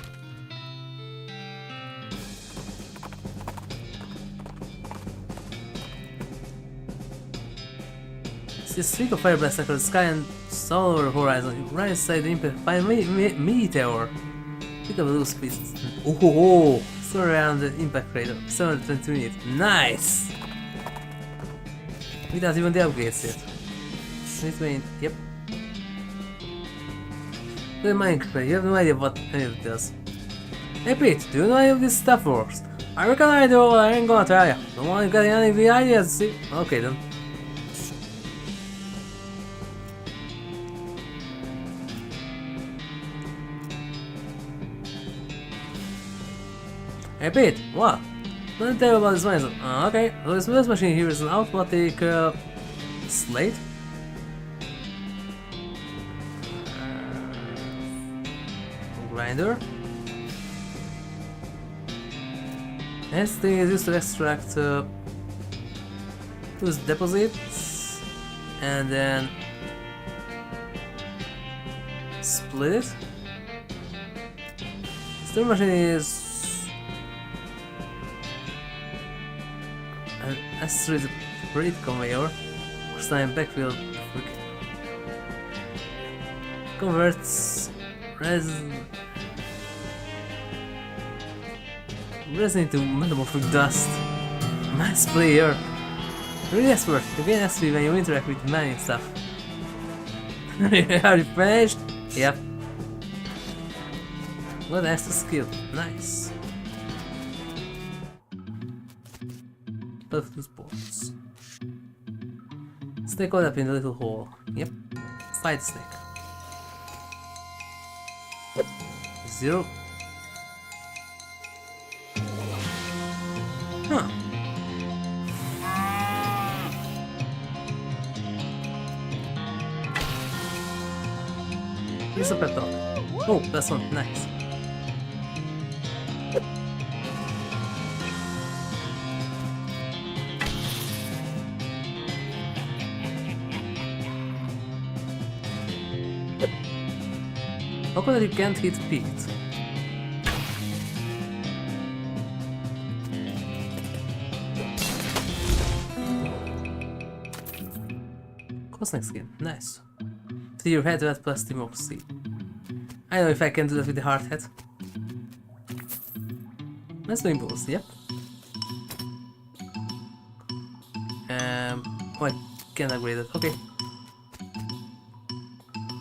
S1: See a streak of fire blast across the sky and all over the horizon. Right inside the impact by a meteor. Pick up those pieces. Oh, throw around the impact crater. 720 minutes. Nice! Without even the upgrades yet. Yep. The Minecraft, you have no idea what any of it does. Hey Pete, do you know any of this stuff works? I reckon I do, I ain't gonna tell ya. Don't want to get any of the ideas, see? Okay then. Hey Pete, what? Let me tell you about this mine. Okay, so this machine here is an automatic slate. Grinder. This thing is used to extract those deposits and then split it. This machine is an S3 breed conveyor, first time backfill converts resin into metamorphic dust. Nice player! Really expert, you gain SP when you interact with mining stuff. Are you finished? Yep. What an extra skill, nice. Both those boards. Snake caught up in the little hole. Yep. Fight snake. 0. Huh. Here's a pet dog. Oh, that's one. Nice. How come that you can't hit Pete? Cosmic skin, nice. To your head that plus democracy. I know if I can do that with the hard head. Nice doing balls, yep. Oh, I can upgrade it, okay.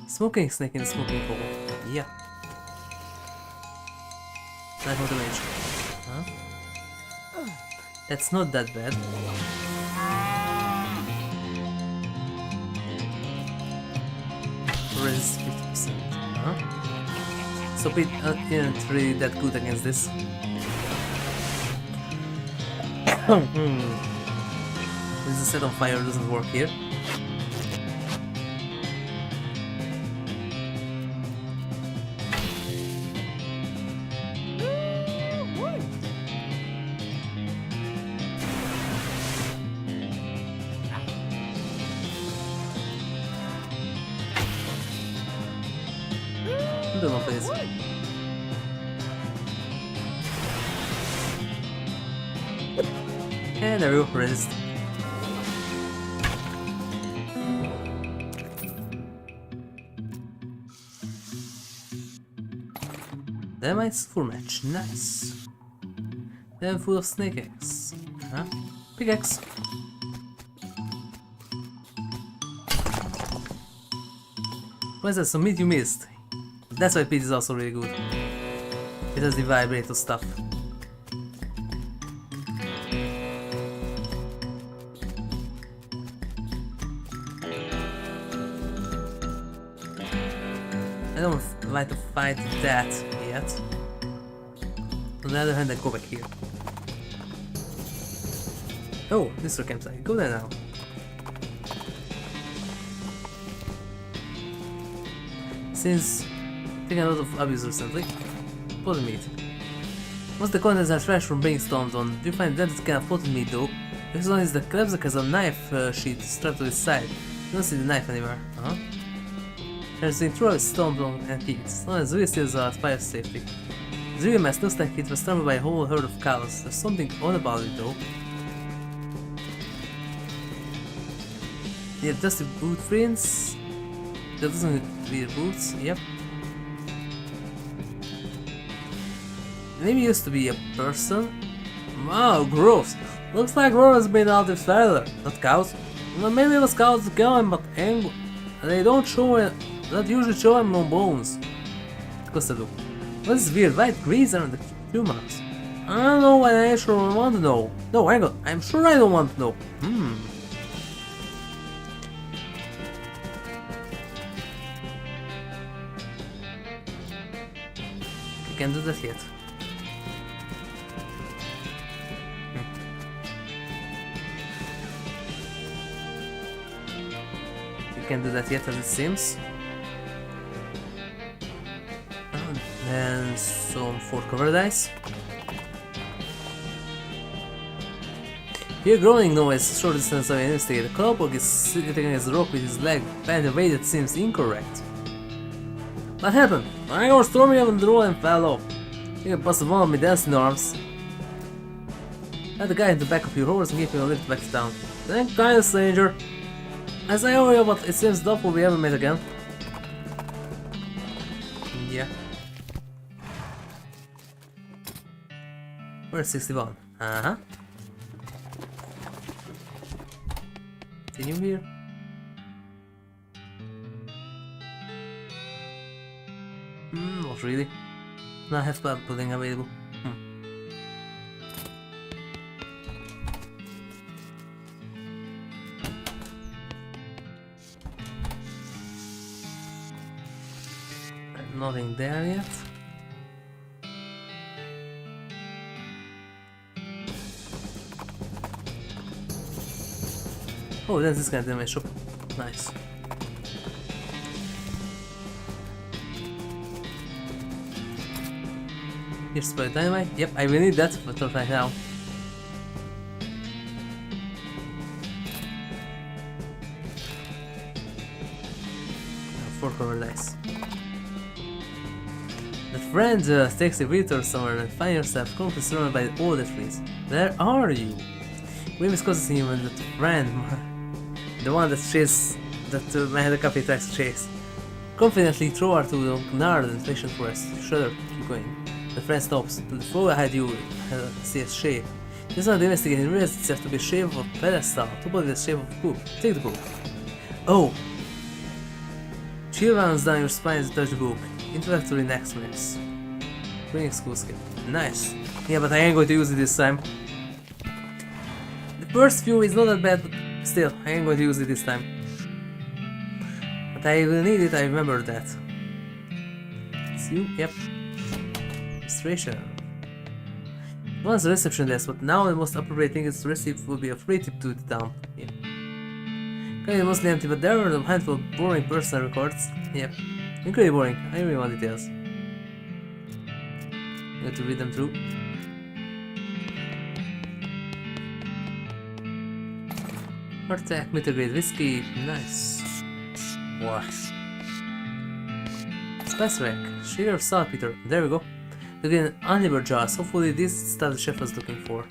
S1: Smoking snake in the smoking hole. Yeah. 9 more damage. Huh? That's not that bad. Resist 50%. Huh? So Pete isn't really that good against this. This is set on fire doesn't work here. Do not please. And there we go, resist. Dynamite's full match, nice. Then full of snake eggs. Huh? Pickaxe. What is that? Some meat you missed. That's why Pete is also really good. It has the vibrator stuff. I don't like to fight that yet. On the other hand, I go back here. Oh, this is our campsite. Go there now. Since taking a lot of abuse recently, potted meat. Once the contents are fresh from being stomped on, do you find that kind of potted meat though? This one is the Klebsek has a knife sheet strapped to its side. You don't see the knife anywhere, huh? Has been thoroughly stomped on and hit. Some of the Zuri steals are at fire safety. The Zuri mass Snowstack hit was trampled by a whole herd of cows. There's something odd about it though. You have dusty boot prints. That doesn't wear boots, yep. Maybe used to be a person. Wow, gross. Looks like Rora's made out of feather, not cows. Well, maybe it was cows killing, but they don't show it. That usually show him no bones. custard look. What is weird white grease around the two marks? I don't know what I actually want to know. No, hang on, I'm sure I don't want to know. I can't do that yet. You can't do that yet as it seems. And some 4 cover dice. Hear growling noise short distance away. Investigate. The cowboy is sitting against the rock with his leg bent in a way that seems incorrect. What happened? I was storming up on the road and fell off. You can bust one of me dancing arms. Let the guy in the back of your horse and give him a lift back to town. Thank kind stranger. As I owe you, but it seems doubtful we ever met again. Yeah. We're at 61. Uh-huh. Continue here. Not really. No, I have pudding available. Nothing there yet. Oh, that's this kind of damage shop. Nice. Here's spare dynamite. Yep, I will need that, but not right now. Now 4 cover dice. The friend takes a winter somewhere and find yourself completely surrounded by all the trees. Where are you? We discussed him and that friend, the one that chased, that had a coffee tries to chase. Confidently throw her to the gnarled and patient forest. Shudder, keep going. The friend stops. To the far ahead you see a shape. This one investigating realizes itself to be a shape of a pedestal, top of the shape of a book. Take the book. Oh! Chill runs down your spine as you touch the book. Introductory next mix. Bring school skill. Nice. Yeah, but I ain't going to use it this time. The first few is not that bad, but still, I ain't going to use it this time. But I will need it, I remember that. It's you? Yep. Illustration. Once the reception desk, but now the most appropriate thing is to receive would be a free tip to the town. Yeah. Kind of mostly empty, but there were a handful of boring personal records. Yep. Incredibly boring. I really want details. I have to read them through. Heart attack, mitigate whiskey. Nice. Wow. Spice rack. Sugar of saltpeter. There we go. Again, unlabeled jars. Hopefully this is stuff the chef was looking for.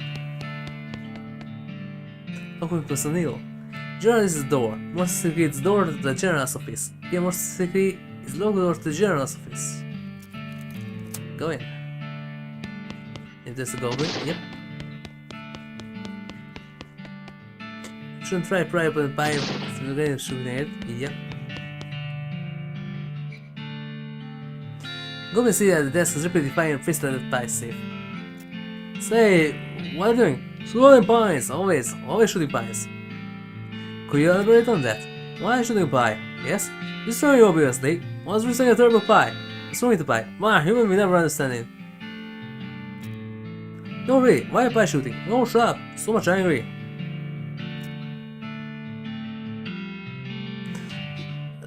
S1: Open plus O'Neill. General is the door. More specifically, it's the door to the general's office. Here, more specifically, it's locked door to the general's office. Go in. If there's a goblin, yep. Shouldn't try to pry open the pipe through the rain of shooting it. Yep. Goblin see at the desk is repeatedly firing a fist at the pie safe. Say, what are you doing? Shooting pies! Always shooting pies. Could you elaborate on that? Why shooting pie? Yes? Destroying you obviously. What's reselling a terrible pie? Destroying the pie. Why, human will never understand it. No really, why pie shooting? No, shut up. So much angry.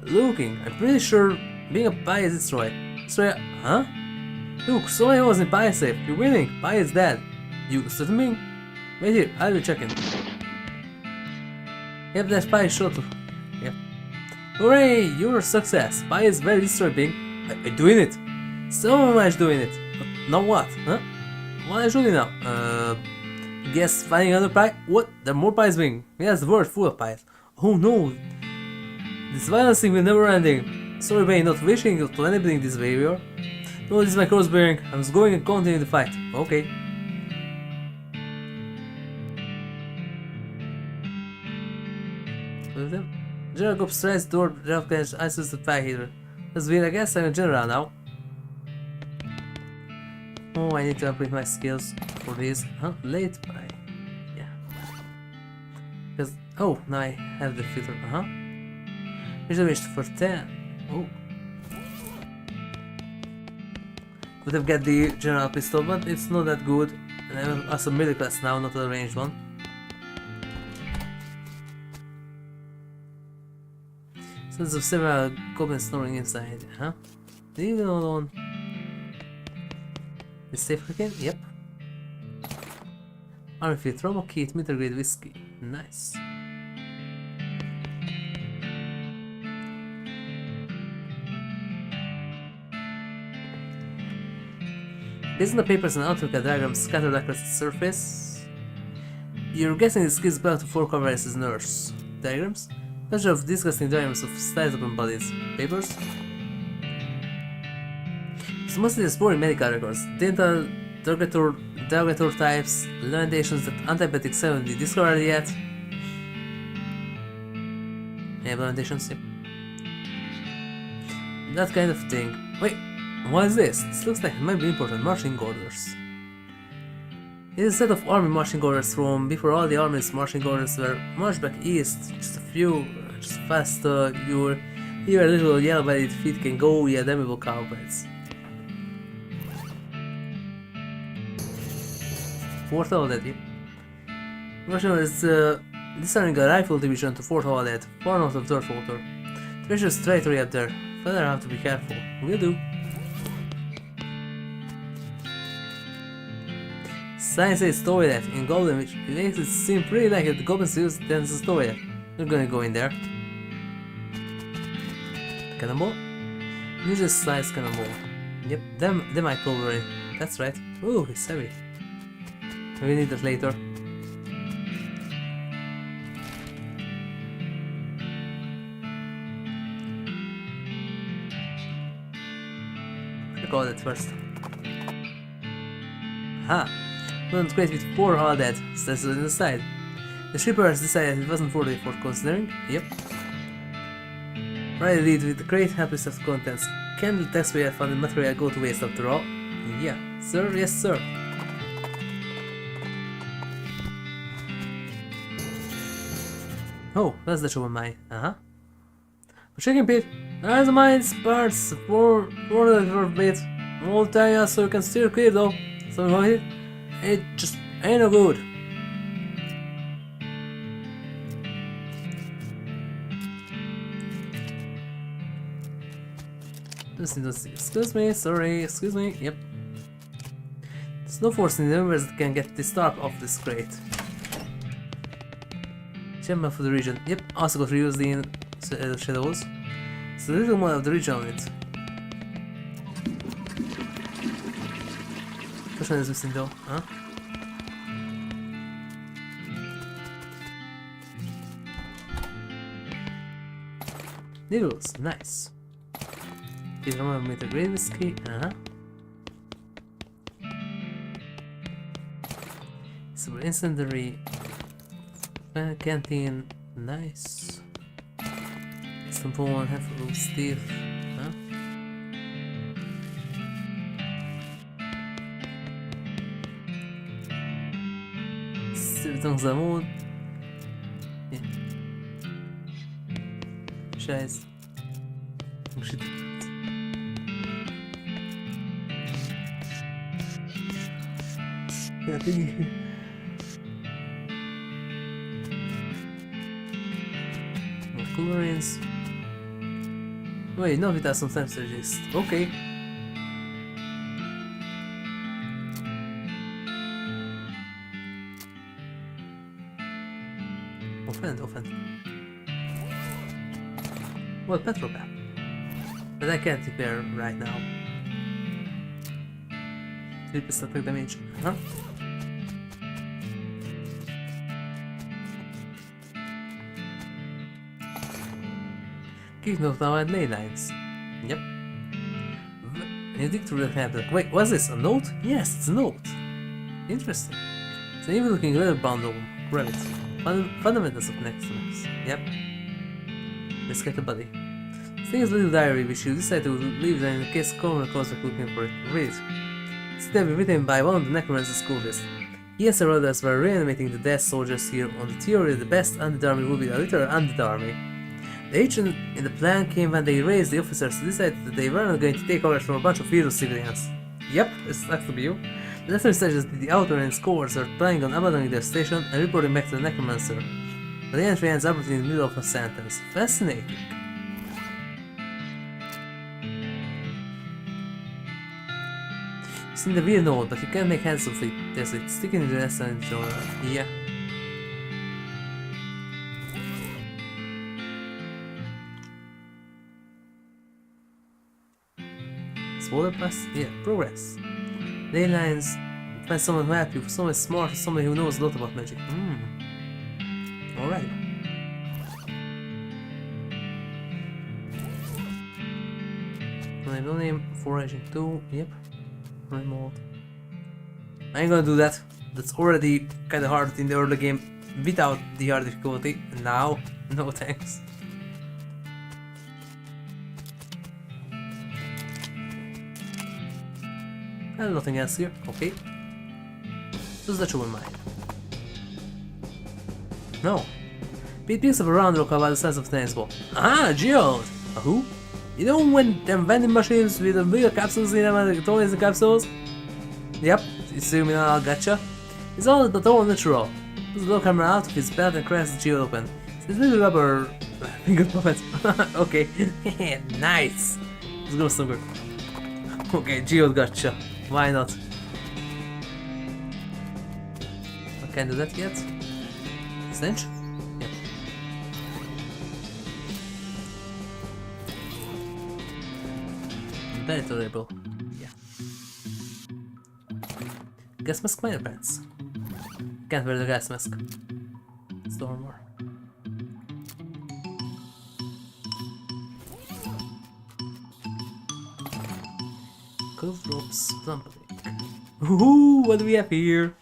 S1: Looking, I'm pretty sure being a pie is destroyed. Destroy, huh? Look, somebody was in pie safe. You're winning. Pie is dead. You certain? Wait here, I'll be checking. Yep, that pie shot. Yep. Hooray! You're a success. Pie is very disturbing. I'm doing it. So much doing it. But now what? Huh? What are you doing now? Guess finding another pie? What? There are more pies being. Yes, the world full of pies. Oh no. This violence thing will never ending. Sorry, Bane, not wishing to enabling this behavior. No, this is my cross bearing. I'm just going and continue the fight. Okay. General Gob strides toward Ralph Cash, answers the pie heater. That's weird, I guess I'm a general now. Oh, I need to upgrade my skills for this. Huh? Late buy. Yeah. Because, oh, now I have the filter. Reservation for 10. Oh. Would have got the general pistol, but it's not that good. And I'm also middle class now, not a ranged one. Sense of several goblins snoring inside, huh? Leave it alone. Is safe again? Yep. Army Fit, Romo Kit, middle grade whiskey. Nice. Based on the papers and AutoCAD diagrams scattered across the surface, you're guessing this kid's belong to 4 coverage as nurse. Diagrams? Pleasure of disgusting diagrams of sizable bodies. Papers? It's mostly exploring medical records, dental, derogatory types, lamentations that antibiotics haven't been discovered yet. Yeah, lamentations, yep. That kind of thing. Wait, what is this? This looks like it might be important. Marching orders. It is a set of army marching orders from before all the army's marching orders were marched back east. Just fast, your little yellow-bellied feet can go, yeah, damnable cowbells. Fort Hallett. Version is discerning a rifle division to Fort Hallett, far north of Dirtwater. Treasures territory up there. Further have to be careful. Will do. Science says toilet in Golden, which makes it seem pretty like the goblins use Dennis's toilet. We're gonna go in there. Cannonball? Use a slice cannonball. Yep, them I cover it. That's right. Ooh, it's heavy. We need that later. Recall that first. Ha! Wasn't great with 4 all that, says on the side. The shippers decided it wasn't worthy for considering. Yep. Right lead with the great happiness of contents. Can the taxpayer funded material go to waste after all? Yeah. Sir, yes sir. Oh, that's the show of mine. A chicken pit. There's a mine's parts for the bit. Won't tell you so you can steer clear though. Something about it? It just ain't no good. Excuse me, sorry, excuse me, yep. There's no force in the universe that can get this tarp off this crate. Chamber for the region, yep, also got reused in shadows. It's the little one of the region on it. Which one is missing though, huh? Needles, nice. Please remember me the great whiskey, Super incendiary. Canteen, nice. Simple one, half of Steve, huh? Dans un monde. Yeah. Scheiße. Oh shit. Yeah, more colorings. Wait, no, it has sometimes suggest. Okay. Offend. Well, petrol cap. But I can't repair right now. 3% attack damage. Keep note now at ley lines. Yep. You dig through the map. Wait, what's this? A note? Yes, it's a note. Interesting. It's an evil looking leather bundle. Grab it. Fundamentals of nextness. Yep. Let's get the body. This thing is a little diary which you decide to leave there in case Corner calls are looking for it. Read it. It had been written by one of the necromancer's cultists. He and several others were reanimating the dead soldiers here on the theory that the best undead army would be a literal undead army. The agent in the plan came when they raised the officers to decide that they were not going to take orders from a bunch of hero civilians. Yep, it's sucks to be you. The necessary suggests that the outer and cohorts are planning on abandoning their station and reporting back to the necromancer. But the entry ends abruptly in the middle of a sentence. Fascinating. It's in the weird note, but you can't make hands of it. There's it sticking in the restaurant genre. Yeah. Smaller plus? Yeah, progress. Ley lines. Find someone who helps you, someone smart, somebody who knows a lot about magic. Alright. No name, foraging 2, yep. Remote. I ain't gonna do that. That's already kinda hard in the early game without the hard difficulty. Now, no thanks. And nothing else here, okay. Just let you in mind. No. Pete picks up a round rock about the size of a tennis ball. Ah, Geode! A who? You know when them vending machines with the bigger capsules in them and the toys and capsules? Yep, assuming I gotcha. It's all but all natural. Pulls the low camera out of his belt and cracks the Geode open. It's little rubber finger puppet. Okay, nice. Let's go somewhere. Okay, Geode gotcha. Why not? I can't do that yet. Stench? Yep. Very tolerable. Yeah. Gas mask minor pants. Can't wear the gas mask. Storm more. Cove ropes, plumbing. Ooh, what do we have here?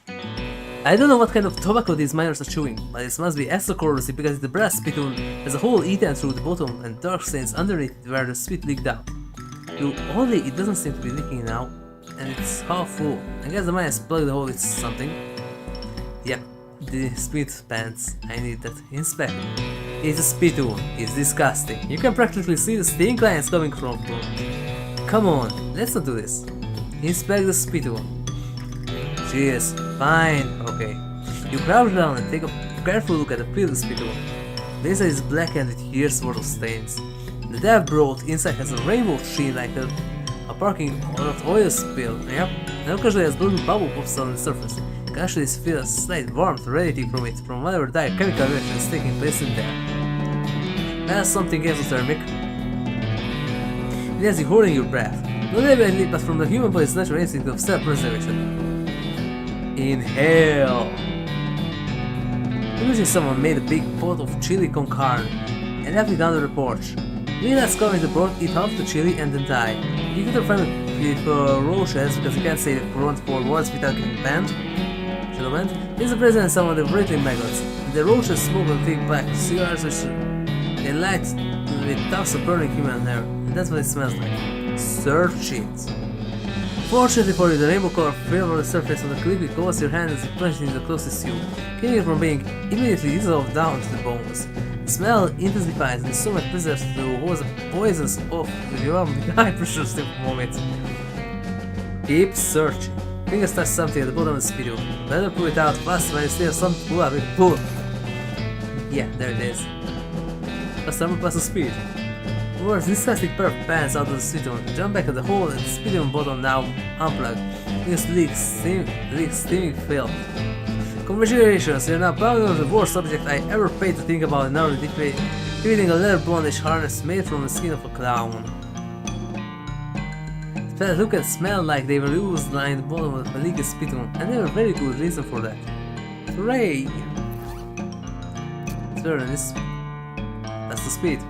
S1: I don't know what kind of tobacco these miners are chewing, but it must be extra corrosive because the brass spittoon has a hole eaten through the bottom and dark stains underneath where the spit leaked out. Only it doesn't seem to be leaking now, and it's half full. I guess the miners plugged the hole with something. Yep, the spit pants. I need that. Inspect. It's a spittoon. It's disgusting. You can practically see the stink lines coming from. Come on, let's not do this. Inspect the spittoon. Cheers. Fine. Okay. You crouch down and take a careful look at the previous spittoon. The inside is blackened with years worth of stains. The depth broth inside has a rainbow sheen like a parking oil spill. Yep. And occasionally has little bubble pops on the surface. You can actually feel a slight warmth radiating from it from whatever dire chemical reaction is taking place in there. That's something exothermic. It has you holding your breath. Not evidently, but from the human body's natural instinct of self-preservation. Inhale. Imagine someone made a big pot of chili con carne and left it under the porch. Let's come in the broth, eat half the chili and then die. You could have found it with roaches because you can't say the front 4 words without getting banned. Gentlemen, this is the president of some of the breathing maggots. The roaches smoke and take black cigars which they light with tufts of burning human hair. And that's what it smells like. Search it. Fortunately for you, the rainbow color film on the surface of the liquid covers your hand as you plunge into the closest tube, keeping it from being immediately dissolved down to the bones. The smell intensifies and the stomach preserves to hold the poisons off with your arm with high pressure still moment. Keep searching. Fingers touch something at the bottom of the speedo. Better pull it out fast when you still have something to pull out with pull. Yeah, there it is. Plus armor plus the speed. Words this plastic pair of pants out of the speedo, jump back at the hole and the speedo bottom now unplugged. This leaks steaming filth. Congratulations, you're now bound on the worst object I ever paid to think about in order to defeating a leather blondish harness made from the skin of a clown. The pants look and smell like they were used lying at the bottom of the leaky spittoon, and they have a very good reason for that. Hooray! It's better than this. That's the speed.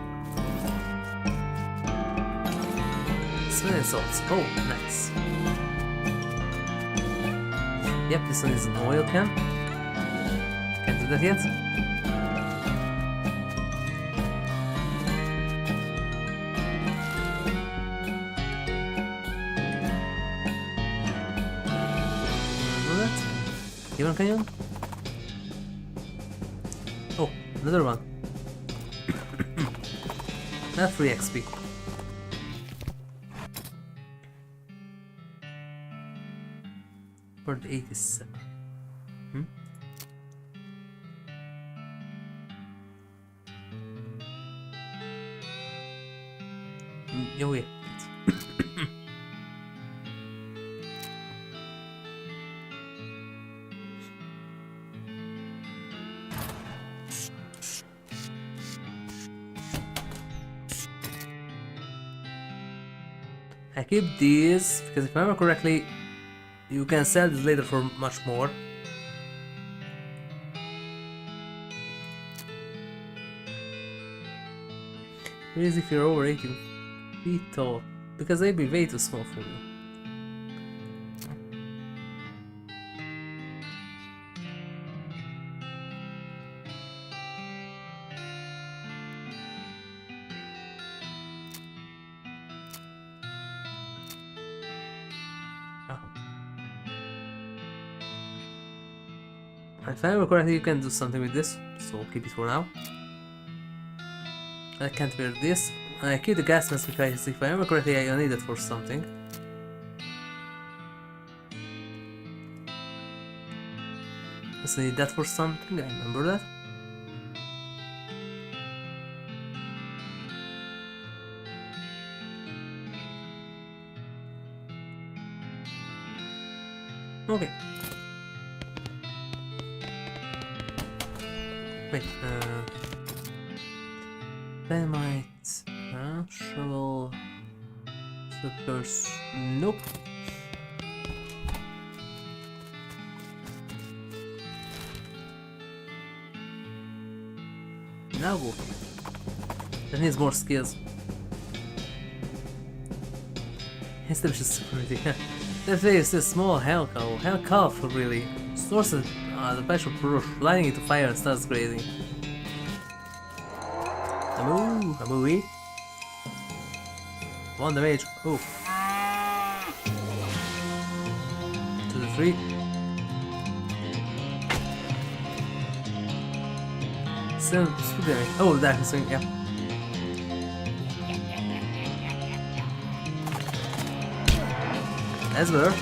S1: Smelling salts. Oh, nice. Yep, this one is an oil can. Can't do that yet. Even canyon? Oh, another one. Not free XP. For the 87. Oh yeah. I keep these because if I remember correctly, you can sell this later for much more. What is if you're over 18 feet tall? Because they'd be way too small for you. If I remember correctly, you can do something with this, so keep it for now. I can't wear this. I keep the gas mask because if I remember correctly, I need it for something. Just need that for something, I remember that. Okay. Wait, dynamite, ShOL, slippers, nope. Now go. That needs more skills. Establishes security. That is a small hell cow really. Sources the patch of lighting into fire and starts grazing. A movie. 1 damage. Oh. 2 to 3. Still 2 damage. Oh, that is swing, yeah. That's better.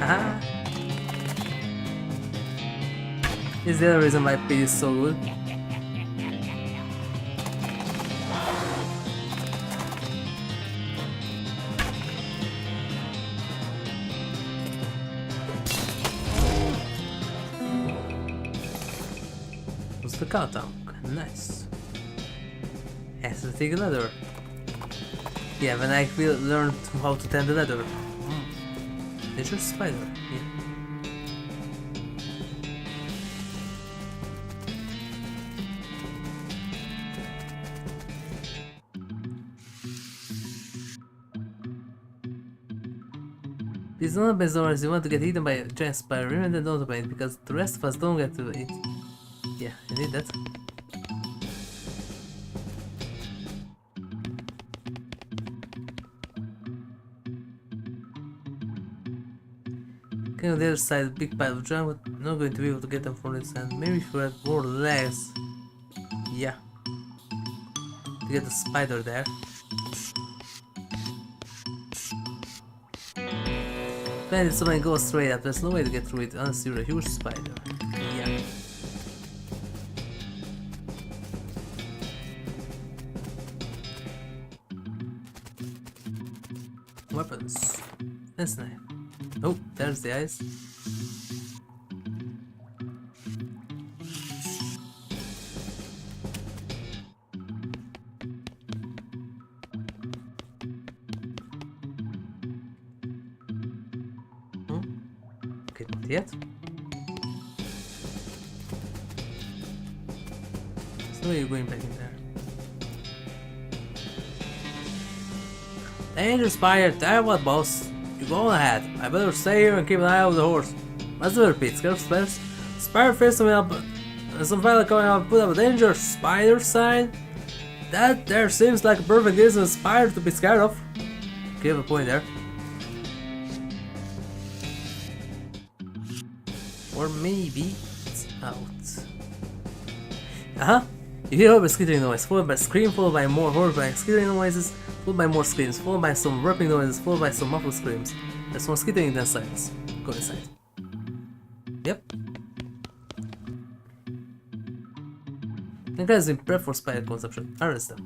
S1: Haha. Is the other reason my page is so good. What's the countdown? Nice. Has to take a ladder. Yeah, when I will learn how to tend the ladder. Nature spider, yeah. Please don't open doors. You want to get eaten by a giant spider. Remember that, don't open it because the rest of us don't get to eat. Yeah, I need that. On the other side, a big pile of junk, but not going to be able to get them from this end. Maybe if we had more legs. Yeah. To get the spider there. When did something go straight up? There's no way to get through it unless you're a huge spider. Yeah. Weapons. That's nice. Oh, there's the ice. Okay, not yet. So you're going back in there. Danger spider, tell what, boss? You go on ahead. I better stay here and keep an eye on the horse. What's the repeat? Scared of spiders? Spider face coming up. Some fella coming up, put up a danger spider sign. That there seems like a perfect reason spider to be scared of. Give a point there. Or maybe it's out. You hear a skittering noise, followed by a scream, followed by more horrifying skittering noises, followed by more screams, followed by some rapping noises, followed by some muffled screams. There's more skittering than silence. Go inside. Yep. Increase in prep for spider consumption. Arrest them.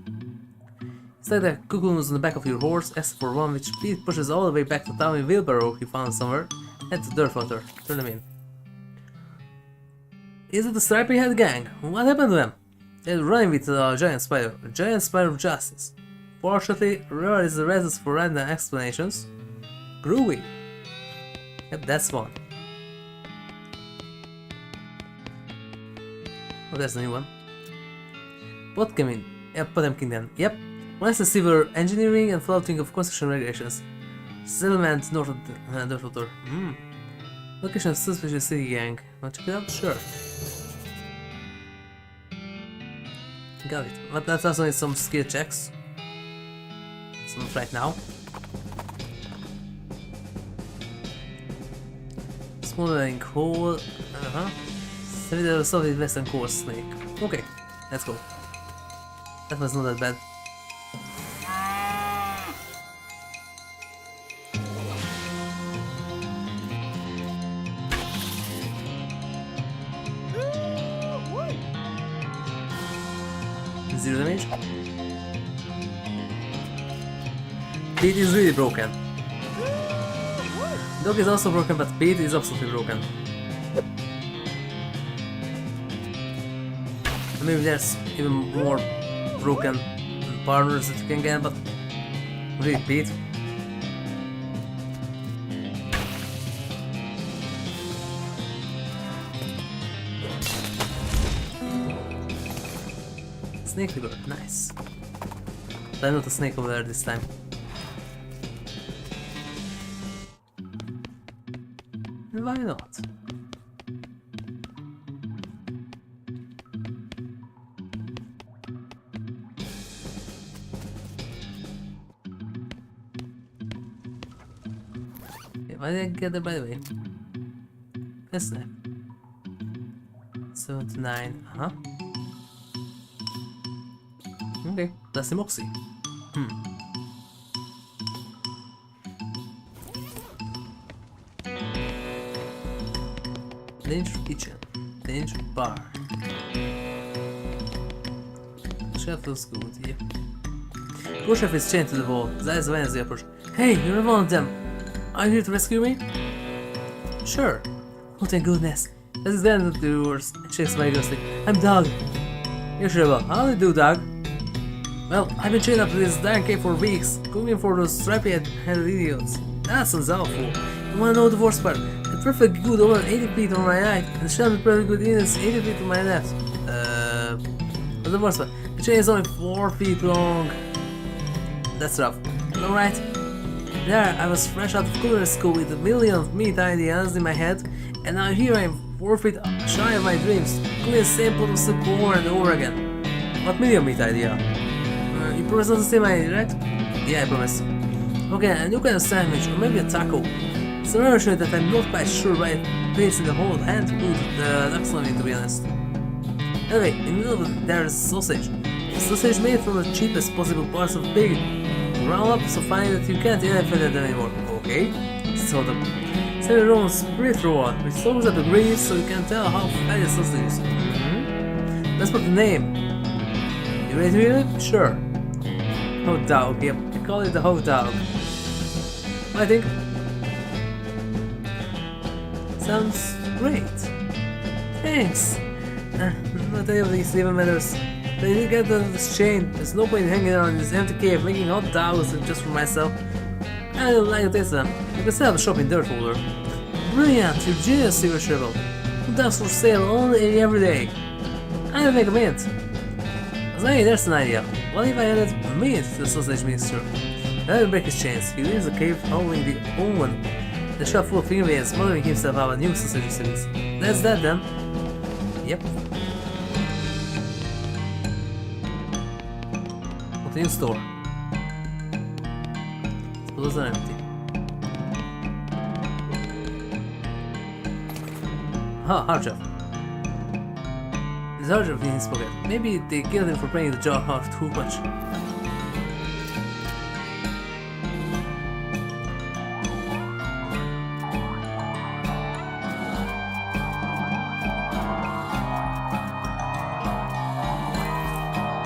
S1: It's like the cocoons on the back of your horse, except for one which Pete pushes all the way back to town in wheelbarrow he found somewhere. Head to Dirtwater. Turn them in. Is it the stripy head gang? What happened to them? They're running with a giant spider of justice. Fortunately, rare is the reasons for random explanations. Groovy. Yep, that's one. Oh, there's a new one. Potemkin. Yep, Potemkin then. Yep. One is the civil engineering and flouting of construction regulations. Settlement north of Dirtwater. Location of suspicious city gang. Want to check it out? Sure. Got it. But let's also need some skill checks. So not right now. Smoldering hole. 70 solid western core snake. Okay, let's go. That was not that bad. Zero damage. Pete is really broken. Dog is also broken, but Pete is absolutely broken. Maybe there's even more broken partners that you can get, but really Pete. Snake figure, nice. But I'm not a snake over there this time. Why not? Why did I get there by the way? This snap. 79, Okay, that's the Moxie. Danger kitchen. Danger bar. Chef feels good, yeah. Poor chef is chained to the wall. His eyes wide as they approach. Hey, you're one of them! Are you here to rescue me? Sure. Oh thank goodness. As his hand to the doors and shakes vigorously. I'm Doug. HigurashiRebel. How do you do, Doug? Well, I've been chained up to this darn cave for weeks, cooking for those strappy-headed idiots. That sounds awful. You wanna know the worst part? The perfect good over 80 feet on my right, and the shelter perfect good is 80 feet to my left. What's the worst part? The chain is only 4 feet long. That's rough. Alright. There, I was fresh out of culinary school with a million of meat ideas in my head, and now here I am 4 feet shy of my dreams, cooking the same pot of soup over and over again. What million meat idea? You promise not to say my idea, right? Yeah, I promise. Okay, a new kind of sandwich, or maybe a taco. It's a nourishment that I'm not quite sure why it plays in the whole hand food, excellently to be honest. Anyway, in the middle of it, there is sausage. A sausage made from the cheapest possible parts of pig. Round up so fine that you can't identify them anymore. Okay? Sort of. Semi-round split roll, which soaks up the grease so you can tell how fatty the sausage is. Let's put the name. You ready to hear it? Sure. Hot dog, yep, we call it the hot dog. I think. Sounds great. Thanks. Not any of these even matters. But I didn't get out of this chain. There's no point in hanging around in this empty cave making hot dogs just for myself. I don't like to taste them. You can set up a shop in Dirtwater. Brilliant, you're genius, HigurashiRebel. Hot dogs for sale only every day. I will make a mint. Hey, there's an idea. What if I added meat to the sausage mixture? Let him break his chains. He leaves the cave howling the oven. The shop full of fingernails, smothering himself out a new sausage series. That's that then. Yep. Clean store. Those are empty. Huh, hardship. There's hardship in his pocket. Maybe they killed him for playing the jar hard too much.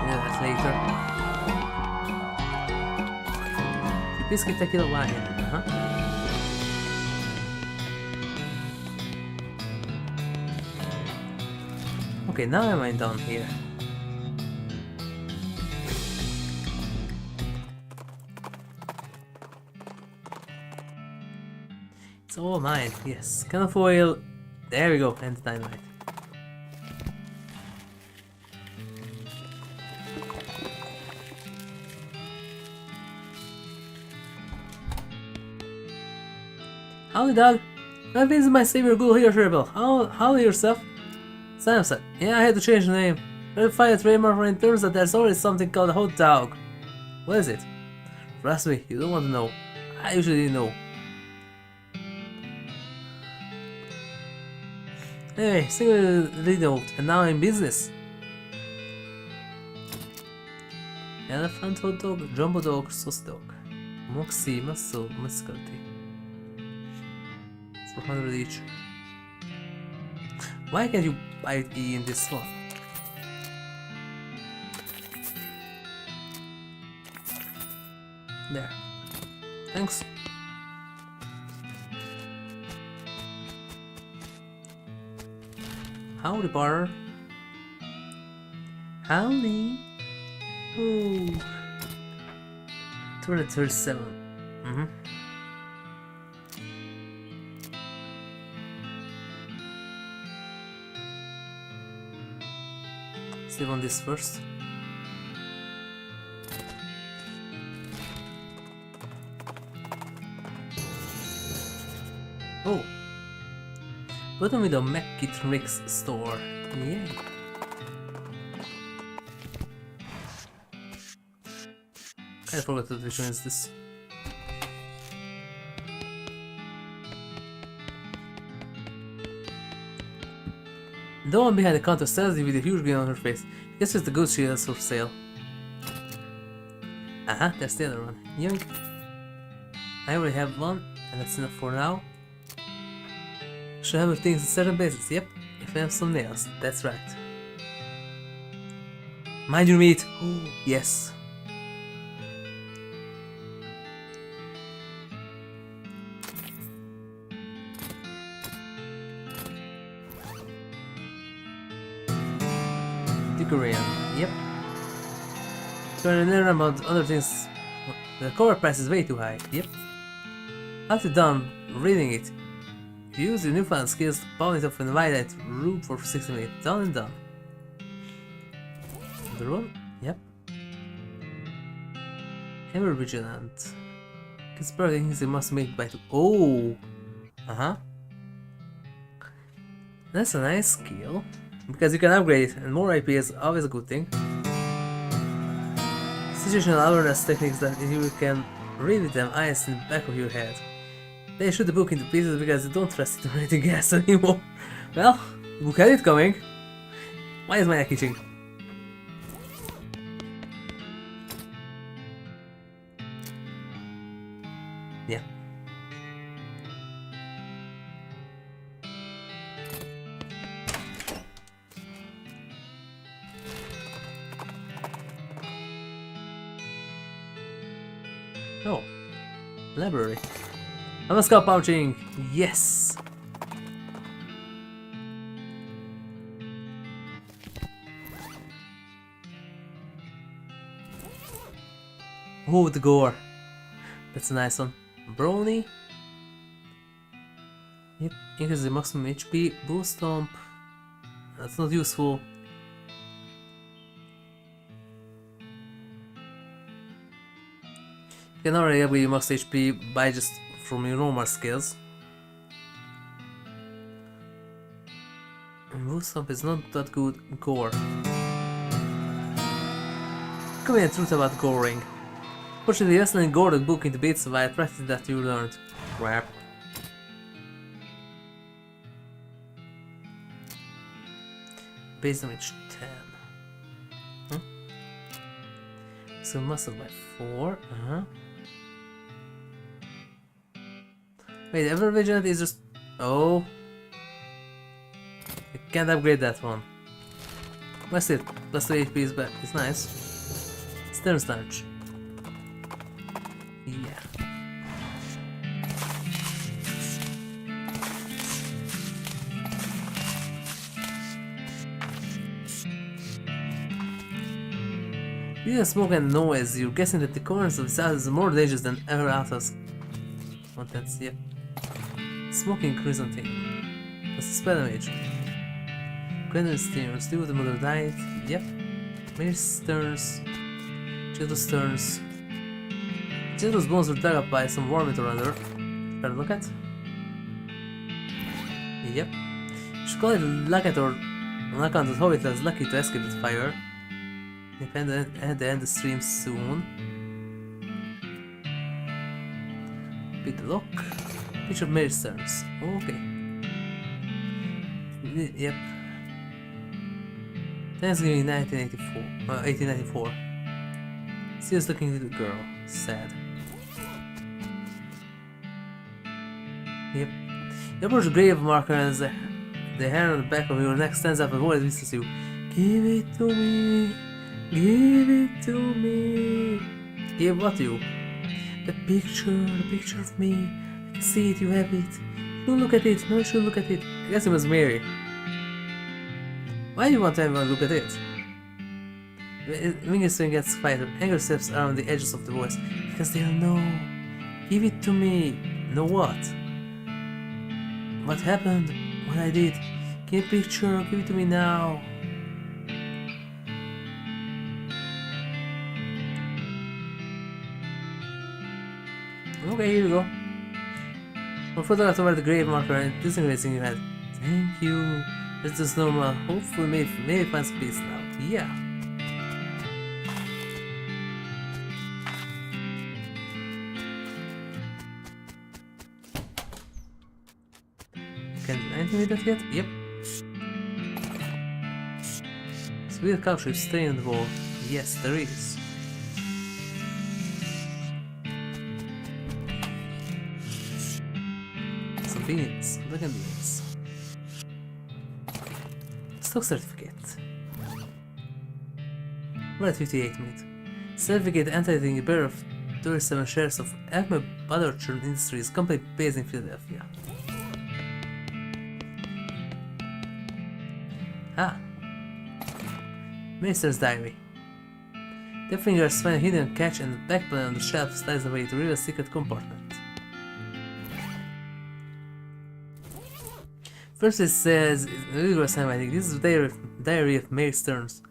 S1: Yeah, that's later. The biscuit tequila wine. Okay, now am I down here? It's all mine, yes. Can of oil. There we go, and dynamite. Howdy, dog. I've been my savior, good HigurashiRebel. Howdy yourself? Sam said, yeah, I had to change the name. Verify a trademark when it turns that there's already something called a hot dog. What is it? Trust me, you don't want to know. I usually know. Anyway, single note, and now I'm in business. Elephant hot dog, jumbo dog, sauce dog. Moxie, muscle, muscality. 400 each. Why can't you buy E in this one? There. Thanks. Howdy, bar. Howdy. Ooh. 237. Save on this first. Oh! Button with a Mackie Tricks store. Yay! I forgot which one is this. The one behind the counter stares you with a huge grin on her face. Guess it's the goods she has for sale. Aha, that's the other one. Yoink. I already have one, and that's enough for now. Should have things on certain basis, yep. If I have some nails, that's right. Mind your meat! Ooh, yes. Korean, yep. Trying to learn about other things. The cover price is way too high, yep. After done reading it, you use your newfound skills to pound it up in the violet room for 60 minutes. Done and done. Another one, yep. Ever vigilant. It's better things they must make by two. Oh! That's a nice skill. Because you can upgrade it, and more IP is always a good thing. Situational awareness techniques that you can read with them eyes in the back of your head. They shoot the book into pieces because you don't trust it or anything else anymore. Well, the book had it coming. Why is my neck itching? Yeah. Oh, library. I'm a scout pouching. Yes. Oh, the gore. That's a nice one. Brony. Yep, increases the maximum HP. Boost stomp. That's not useful. You can already upgrade your max HP by just from your normal skills. And Boost Stomp is not that good gore. Convenient truth about goring. Fortunately, wrestling gore the book into bits while practicing that you learned. Crap. Base damage 10. So muscle by 4. Wait, ever vigilant is just. Oh. I can't upgrade that one. That's it. Plus 2 HP is bad. It's nice. Stern Starch. Yeah. You can smoke and noise. You're guessing that the corners of this house is more dangerous than ever else. Contents, yep. Smoking chrysanthemum. That's a spell damage. Granite Steers, deal with the mother diet. Yep. Mage Sterns. Gentle Sterns. Gentle's bones were dug up by some varmint or other. Try to look at. Yep. You should call it Lucket or on account of how it was lucky to escape the fire. Dependent at the end of the stream soon. Pick the lock. Picture of Mage Sterns. Okay. Yep. Thanksgiving 1894. Serious looking little girl. Sad. Yep. You approach the grave marker and the hair on the back of your neck stands up and voice whistles you. Give it to me. Give it to me. Give what to you? The picture of me. I can see it, you have it. Don't look at it. No, you shouldn't look at it. I guess it was Mary. Why do you want everyone to look at it? Wingy swing gets quieter. Anger steps around the edges of the voice. Because they don't know. Give it to me. Know what? What happened? What I did? Give a picture. Give it to me now. Okay, here we go. One photograph over the grave marker and disintegrating your head. Thank you. It's just normal. Hopefully, maybe find some peace now. Yeah. Can do anything with that yet? Yep. Sweet cow should stay on the wall. Yes, there is. Some beans. Look at beans. Stock certificate. We're at 58 minutes. Certificate entitling a bearer of 37 shares of Acme Butterchurn Industries, company based in Philadelphia. Ah. Minister's Diary. The fingers find a hidden catch and the back panel on the shelf slides away to reveal a secret compartment. First it says, this is the diary of Mary Stearns.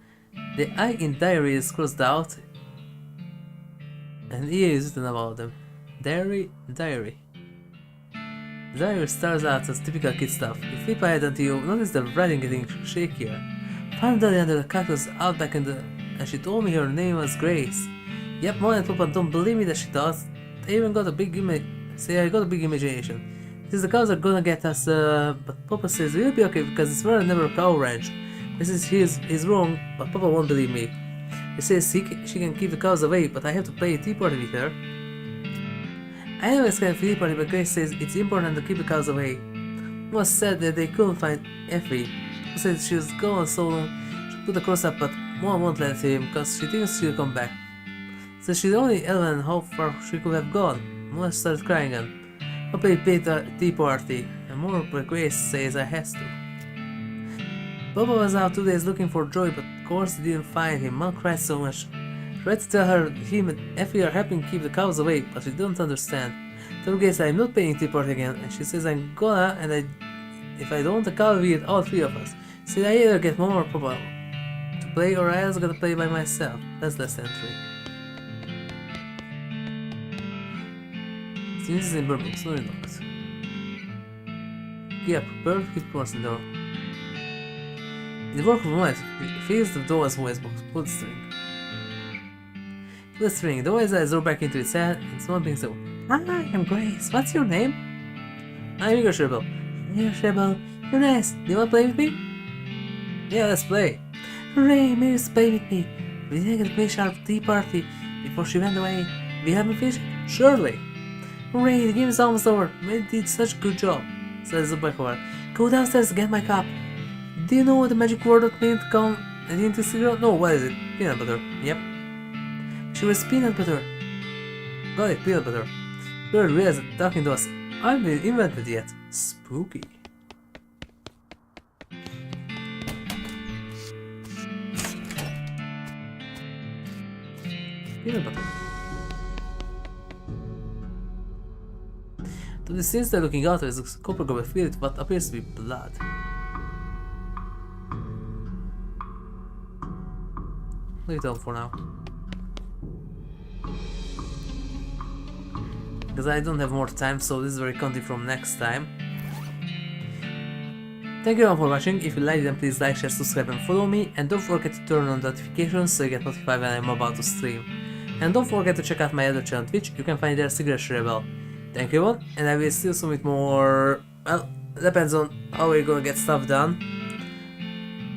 S1: The I in diary is crossed out and E is written about them. Diary. The diary starts out as typical kid stuff. You flip ahead until you notice the writing getting shakier. Found Daddy under the cactus out back in the... and she told me her name was Grace. Yep, Mom and Papa don't believe me that she does. They even got a big I got a big imagination. Says the cows are gonna get us, but Papa says we'll be okay because it's very never a cow ranch. He says he's wrong, but Papa won't believe me. He says she can keep the cows away, but I have to play a tea party with her. I know it's kind of tea party, but Grace says it's important to keep the cows away. Mom said that they couldn't find Effie. Who said she was gone so long, she put the cross up, but Mom won't let him because she thinks she'll come back. So she's only 11 how far she could have gone. Mom started crying again. I played tea party, and more but Grace says I has to. Papa was out 2 days looking for Joy, but of course he didn't find him. Mom cried so much. Tried to tell her him and Effie are helping keep the cows away, but she don't understand. Told Grace I'm not playing tea party again, and she says I'm gonna, and if I don't, the cow will eat all 3 of us. Said I either get Mom or Papa to play, or I also gotta play by myself. That's less than 3. This is in Burbank, so it's locked. Yep, prepare to keep crossing the door. In the work of a moment, he feels the door as voice box, pull the string. Blistering, the voice eyes roll back into its head, and someone thinks so. Hi, I'm Grace. What's your name? I'm HigurashiRebel. HigurashiRebel, you're nice. Do you want to play with me? Yeah, let's play. Hooray, Mary's play with me. We didn't get to finish our tea party before she went away. We haven't finished? Surely. Hooray, the game is almost over. Mary did such a good job, says the Zubaikor. Go downstairs to get my cup. Do you know what the magic word that meant come into cigarette? No, what is it? Peanut butter. Yep. She was peanut butter. Got it, peanut butter. Sure, realize talking to us. I haven't invented yet. Spooky. Peanut butter. To the sinister looking out is a copper goblet filled with what appears to be blood. Leave it on for now. Because I don't have more time, so this is where I continue from next time. Thank you all for watching. If you liked them, please like, share, subscribe and follow me. And don't forget to turn on notifications so you get notified when I'm about to stream. And don't forget to check out my other channel on Twitch. You can find there HigurashiRebel. Thank you all, and I will see you soon with more. Well, depends on how we're gonna get stuff done.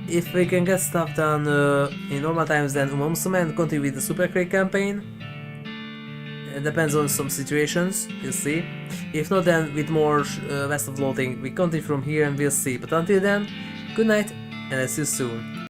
S1: If we can get stuff done in normal times, then Musume and continue with the Super Crate campaign. It depends on some situations, you'll see. If not, then with more West of Loathing, we continue from here and we'll see. But until then, good night, and I'll see you soon.